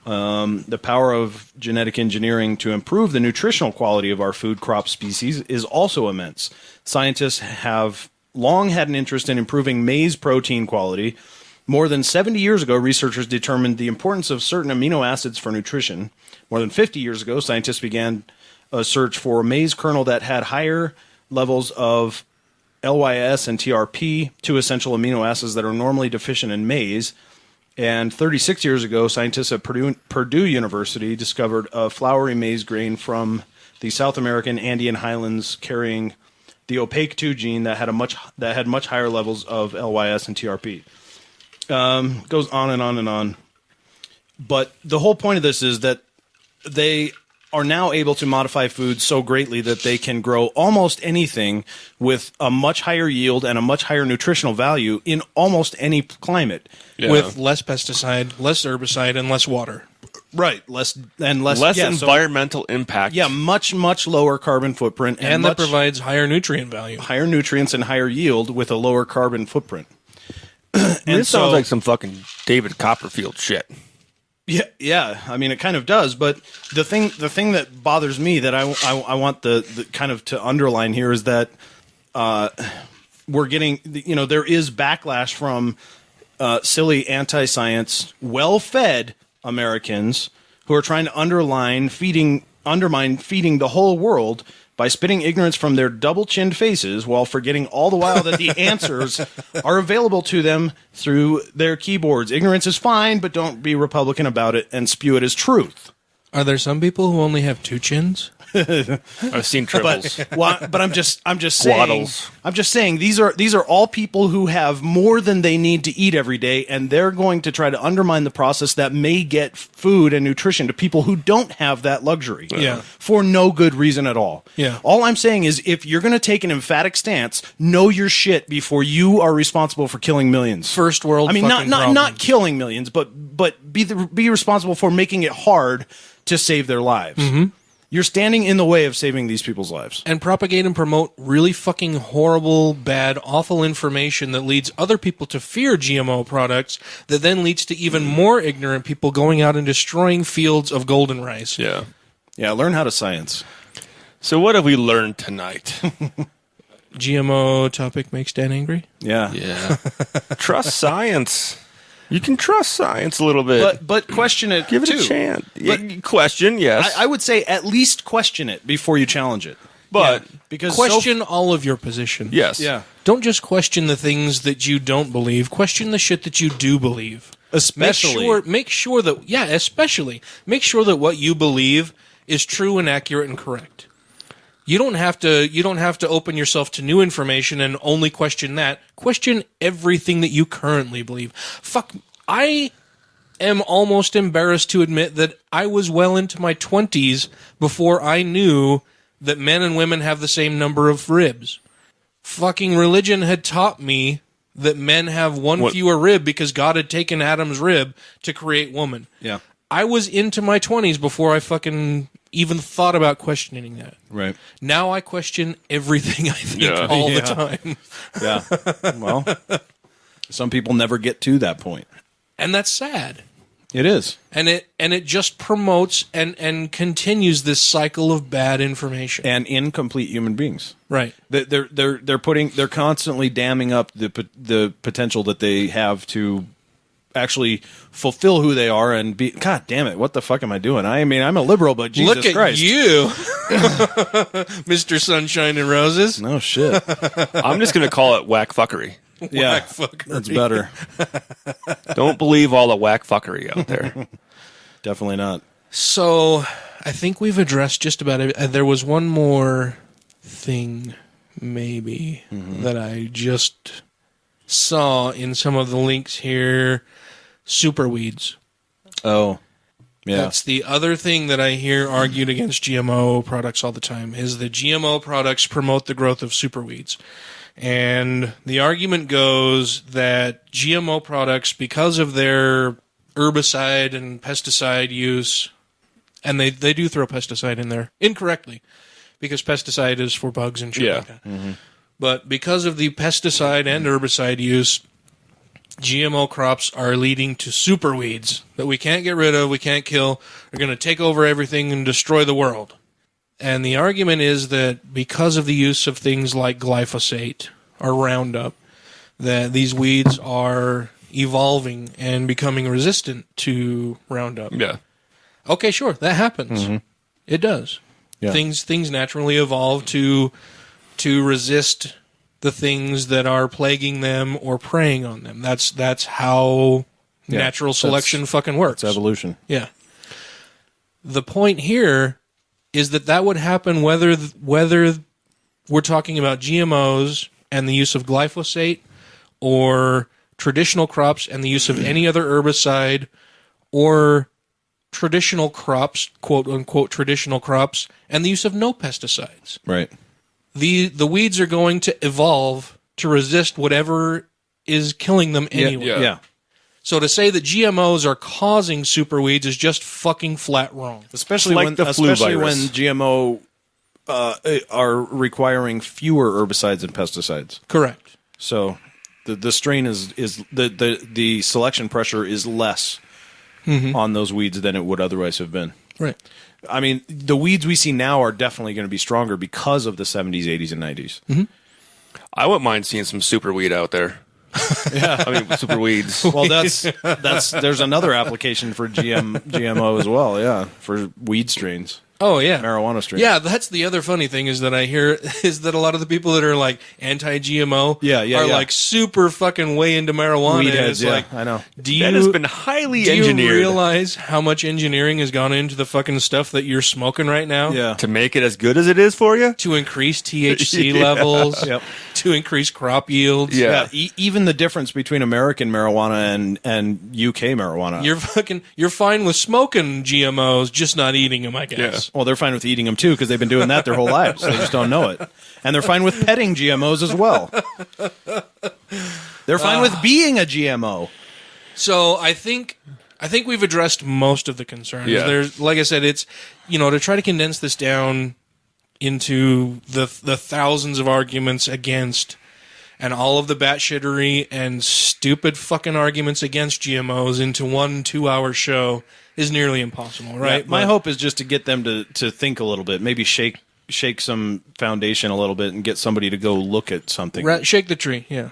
The power of genetic engineering to improve the nutritional quality of our food crop species is also immense. Scientists have long had an interest in improving maize protein quality. More than 70 years ago, researchers determined the importance of certain amino acids for nutrition. More than 50 years ago, scientists began a search for a maize kernel that had higher levels of LYS and TRP, two essential amino acids that are normally deficient in maize. And 36 years ago, scientists at Purdue University discovered a floury maize grain from the South American Andean highlands carrying the opaque 2 gene that had much higher levels of LYS and TRP. Goes on and on and on. But the whole point of this is that they are now able to modify food so greatly that they can grow almost anything with a much higher yield and a much higher nutritional value in almost any climate. Yeah. With less pesticide, less herbicide, and less water. Right, less environmental impact. Yeah, much lower carbon footprint, and that provides higher nutrient value, higher nutrients, and higher yield with a lower carbon footprint. It sounds like some fucking David Copperfield shit. Yeah. I mean, it kind of does. But the thing that bothers me that I want the kind of to underline here is that we're getting, there is backlash from silly anti-science, well-fed Americans who are trying to undermine feeding the whole world by spitting ignorance from their double-chinned faces while forgetting all the while that the answers are available to them through their keyboards. Ignorance is fine, but don't be Republican about it and spew it as truth. Are there some people who only have 2 chins? I've seen triples. But I'm just saying these are all people who have more than they need to eat every day, and they're going to try to undermine the process that may get food and nutrition to people who don't have that luxury. Yeah. For no good reason at all. Yeah. All I'm saying is if you're going to take an emphatic stance, know your shit before you are responsible for killing millions. First world. I mean, not killing millions, but be responsible for making it hard to save their lives. Mm-hmm. You're standing in the way of saving these people's lives. And propagate and promote really fucking horrible, bad, awful information that leads other people to fear GMO products, that then leads to even more ignorant people going out and destroying fields of golden rice. Yeah. Yeah, learn how to science. So what have we learned tonight? GMO topic makes Dan angry? Yeah. Yeah. Trust science. You can trust science a little bit. But question it, Give it a chance. Question, yes. I would say at least question it before you challenge it. But because question all of your positions. Yes. Yeah. Don't just question the things that you don't believe. Question the shit that you do believe. Especially. Make sure that what you believe is true and accurate and correct. You don't have to open yourself to new information and only question that. Question everything that you currently believe. Fuck, I am almost embarrassed to admit that I was well into my 20s before I knew that men and women have the same number of ribs. Fucking religion had taught me that men have one fewer rib because God had taken Adam's rib to create woman. Yeah. I was into my 20s before I fucking even thought about questioning that. Right. Now I question everything I think all the time. Yeah. Well, some people never get to that point. And that's sad. It is. And it just promotes and continues this cycle of bad information and incomplete human beings. Right. They're constantly damming up the potential that they have to actually fulfill who they are and be. God damn it! What the fuck am I doing? I mean, I'm a liberal, but Jesus Look at Christ, you, Mr. Sunshine and Roses. No shit. I'm just gonna call it whack fuckery. Yeah, whack fuckery. That's better. Don't believe all the whack fuckery out there. Definitely not. So I think we've addressed just about it. There was one more thing, maybe, that I just saw in some of the links here. Superweeds. Oh, yeah. That's the other thing that I hear argued against GMO products all the time, is that GMO products promote the growth of superweeds. And the argument goes that GMO products, because of their herbicide and pesticide use, and they do throw pesticide in there incorrectly, because pesticide is for bugs and shit like that. Mm-hmm. But because of the pesticide and herbicide use, GMO crops are leading to superweeds that we can't get rid of, we can't kill. They're going to take over everything and destroy the world. And the argument is that because of the use of things like glyphosate or Roundup, that these weeds are evolving and becoming resistant to Roundup. Yeah. Okay, sure, that happens. Mm-hmm. It does. Yeah. Things naturally evolve to resist the things that are plaguing them or preying on them. That's how natural selection fucking works. It's evolution. Yeah. The point here is that would happen whether we're talking about GMOs and the use of glyphosate, or traditional crops and the use of any other herbicide, or traditional crops, quote unquote traditional crops, and the use of no pesticides. Right. The weeds are going to evolve to resist whatever is killing them anyway. Yeah. So to say that GMOs are causing superweeds is just fucking flat wrong. Especially like when the flu virus. GMO are requiring fewer herbicides and pesticides. Correct. So the strain is the selection pressure is less on those weeds than it would otherwise have been. Right. I mean, the weeds we see now are definitely going to be stronger because of the 70s, 80s, and 90s. Mm-hmm. I wouldn't mind seeing some superweed out there. Yeah, I mean super weeds. Well, there's another application for GMO as well. Yeah, for weed strains. Oh yeah, marijuana strains. Yeah, that's the other funny thing is that I hear is that a lot of the people that are like anti-GMO are like super fucking way into marijuana. Weed heads, it's like, I know. That has been highly engineered. Do you realize how much engineering has gone into the fucking stuff that you're smoking right now? Yeah. To make it as good as it is for you? To increase THC levels. Yep. To increase crop yields. Yeah. Even the difference between American marijuana and UK marijuana. You're fine with smoking GMOs, just not eating them, I guess. Yeah. Well, they're fine with eating them too because they've been doing that their whole lives. They just don't know it. And they're fine with petting GMOs as well. They're fine with being a GMO. So I think we've addressed most of the concerns. Yeah. There's, like I said, it's to try to condense this down into the thousands of arguments against, and all of the batshittery and stupid fucking arguments against GMOs into 1 2-hour show is nearly impossible, right? Yeah, my hope is just to get them to think a little bit, maybe shake some foundation a little bit, and get somebody to go look at something. Shake the tree, yeah.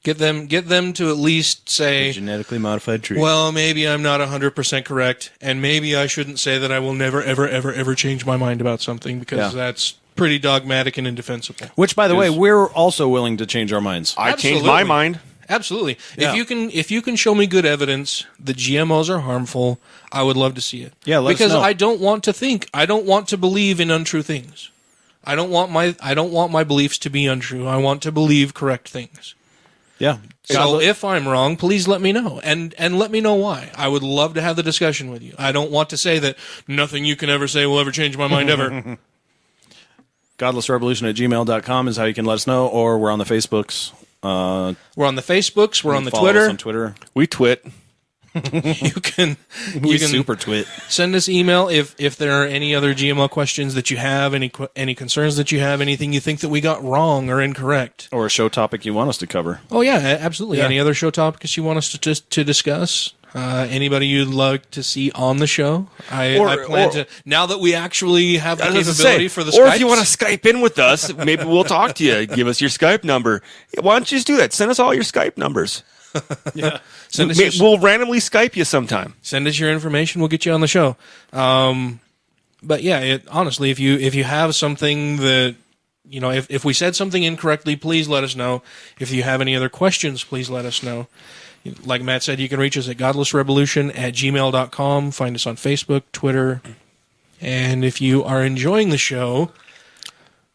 Get them to at least say, a genetically modified tree. Well, maybe I'm not 100% correct, and maybe I shouldn't say that I will never, ever, ever, ever change my mind about something, because that's pretty dogmatic and indefensible. Which, by the way, we're also willing to change our minds. I changed my mind. Absolutely. Yeah. If you can show me good evidence that GMOs are harmful, I would love to see it. Yeah, let us because know. I don't want to believe in untrue things. I don't want my beliefs to be untrue. I want to believe correct things. Yeah. So if I'm wrong, please let me know and let me know why. I would love to have the discussion with you. I don't want to say that nothing you can ever say will ever change my mind ever. GodlessRebelution@gmail.com is how you can let us know, or we're on the Facebooks. We're on the Facebooks. We're on the follow Twitter. us on Twitter. We twit. You can super twit. Send us email if there are any other GMO questions that you have, any concerns that you have, anything you think that we got wrong or incorrect, or a show topic you want us to cover. Oh yeah, absolutely. Yeah. Any other show topics you want us to discuss? Anybody you'd like to see on the show? I plan to, now that we actually have the capability for the Skypes. Or if you want to Skype in with us, maybe we'll talk to you. Give us your Skype number. Why don't you just do that? Send us all your Skype numbers. Yeah. We'll randomly Skype you sometime. Send us your information. We'll get you on the show. But yeah, honestly, if you have something that, if we said something incorrectly, please let us know. If you have any other questions, please let us know. Like Matt said, you can reach us at godlessrebelution@gmail.com. Find us on Facebook, Twitter. And if you are enjoying the show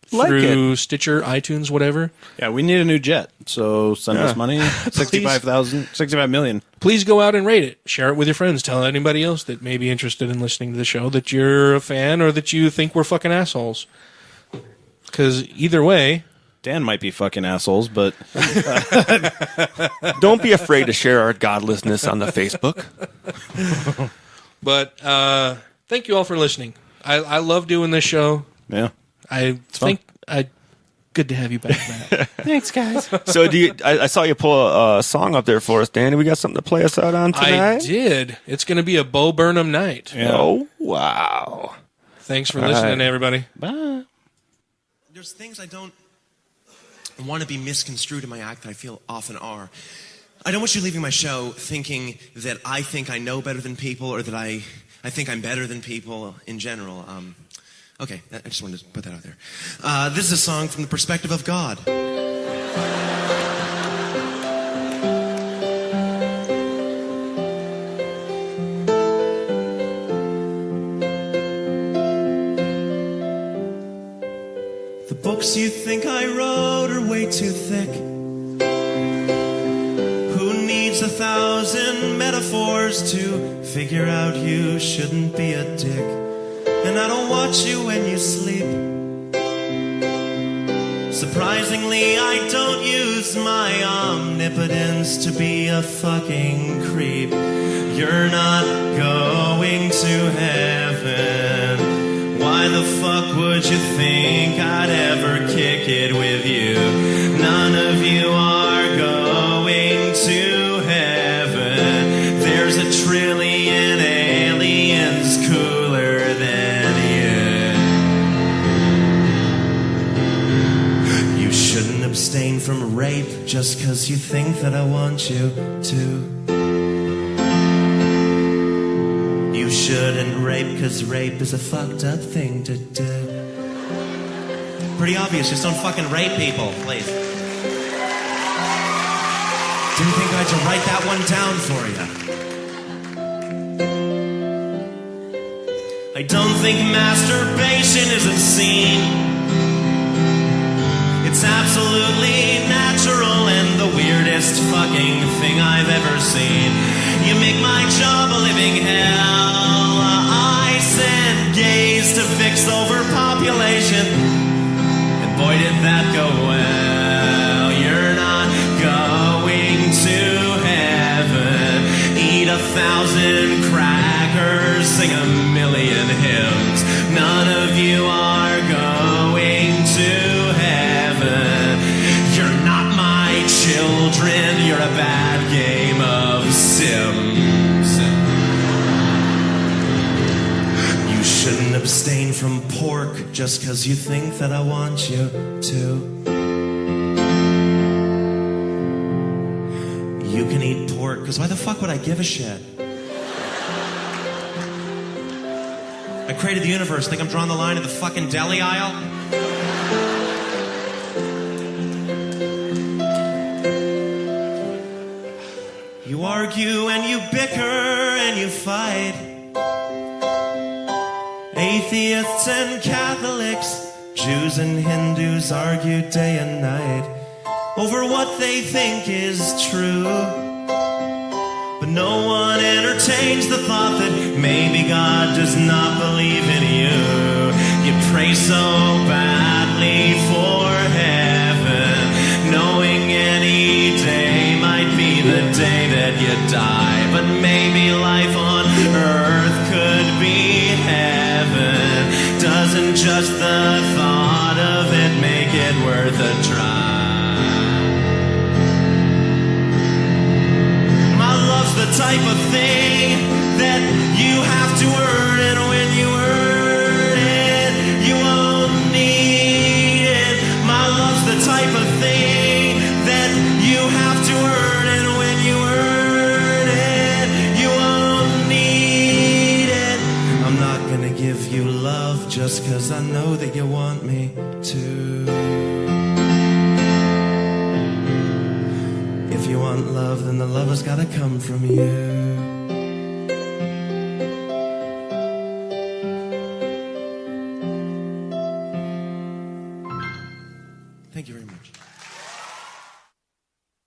through Stitcher, iTunes, whatever. Yeah, we need a new jet. So send us money. 65 million. Please go out and rate it. Share it with your friends. Tell anybody else that may be interested in listening to the show that you're a fan or that you think we're fucking assholes. Because either way, Dan might be fucking assholes, but don't be afraid to share our godlessness on the Facebook. But thank you all for listening. I love doing this show. Yeah. Good to have you back, Matt. Thanks, guys. So I saw you pull a song up there for us, Danny. We got something to play us out on tonight? I did. It's going to be a Bo Burnham night. Yeah. Oh, wow. Thanks for listening, everybody. Bye. There's things I don't want to be misconstrued in my act that I feel often are. I don't want you leaving my show thinking that I think I know better than people or that I think I'm better than people in general. Okay, I just wanted to put that out there. This is a song from the perspective of God. The books you think I wrote are way too thick. Who needs 1,000 metaphors to figure out you shouldn't be a dick? And I don't watch you when you sleep. Surprisingly, I don't use my omnipotence to be a fucking creep. You're not going to heaven. Why the fuck would you think I'd ever kick it with you? None of you are going to heaven. There's a trillion aliens cooler than you. You shouldn't abstain from rape just 'cause you think that I want you to. You shouldn't rape 'cause rape is a fucked up thing to do. Pretty obvious, just don't fucking rape people, please. Didn't think I had to write that one down for you. I don't think masturbation is obscene. It's absolutely natural and the weirdest fucking thing I've ever seen. You make my job a living hell. I send gays to fix overpopulation, and boy did that go well. You're not going to heaven. Eat 1,000 crackers, sing 1,000,000 hymns. None of you are going to heaven. You're not my children. You're a bad game of Sims. You shouldn't abstain from pork just 'cause you think that I want you to. You can eat pork, 'cause why the fuck would I give a shit? I created the universe. Think I'm drawing the line at the fucking deli aisle? You argue and you bicker and you fight. Atheists and Catholics, Jews and Hindus argue day and night over what they think is true. But no one entertains the thought that maybe God does not believe in you. You pray so badly for heaven, knowing any day might be the day that you die. But maybe life on earth could be heaven. Doesn't just the thought of it make it worth a try? The type of thing that you have to earn, and when you earn it, you won't need it. My love's the type of thing that you have to earn, and when you earn it, you won't need it. I'm not gonna give you love just 'cause I know that you want me to. If you want love, then the love has gotta come from you. Thank you very much.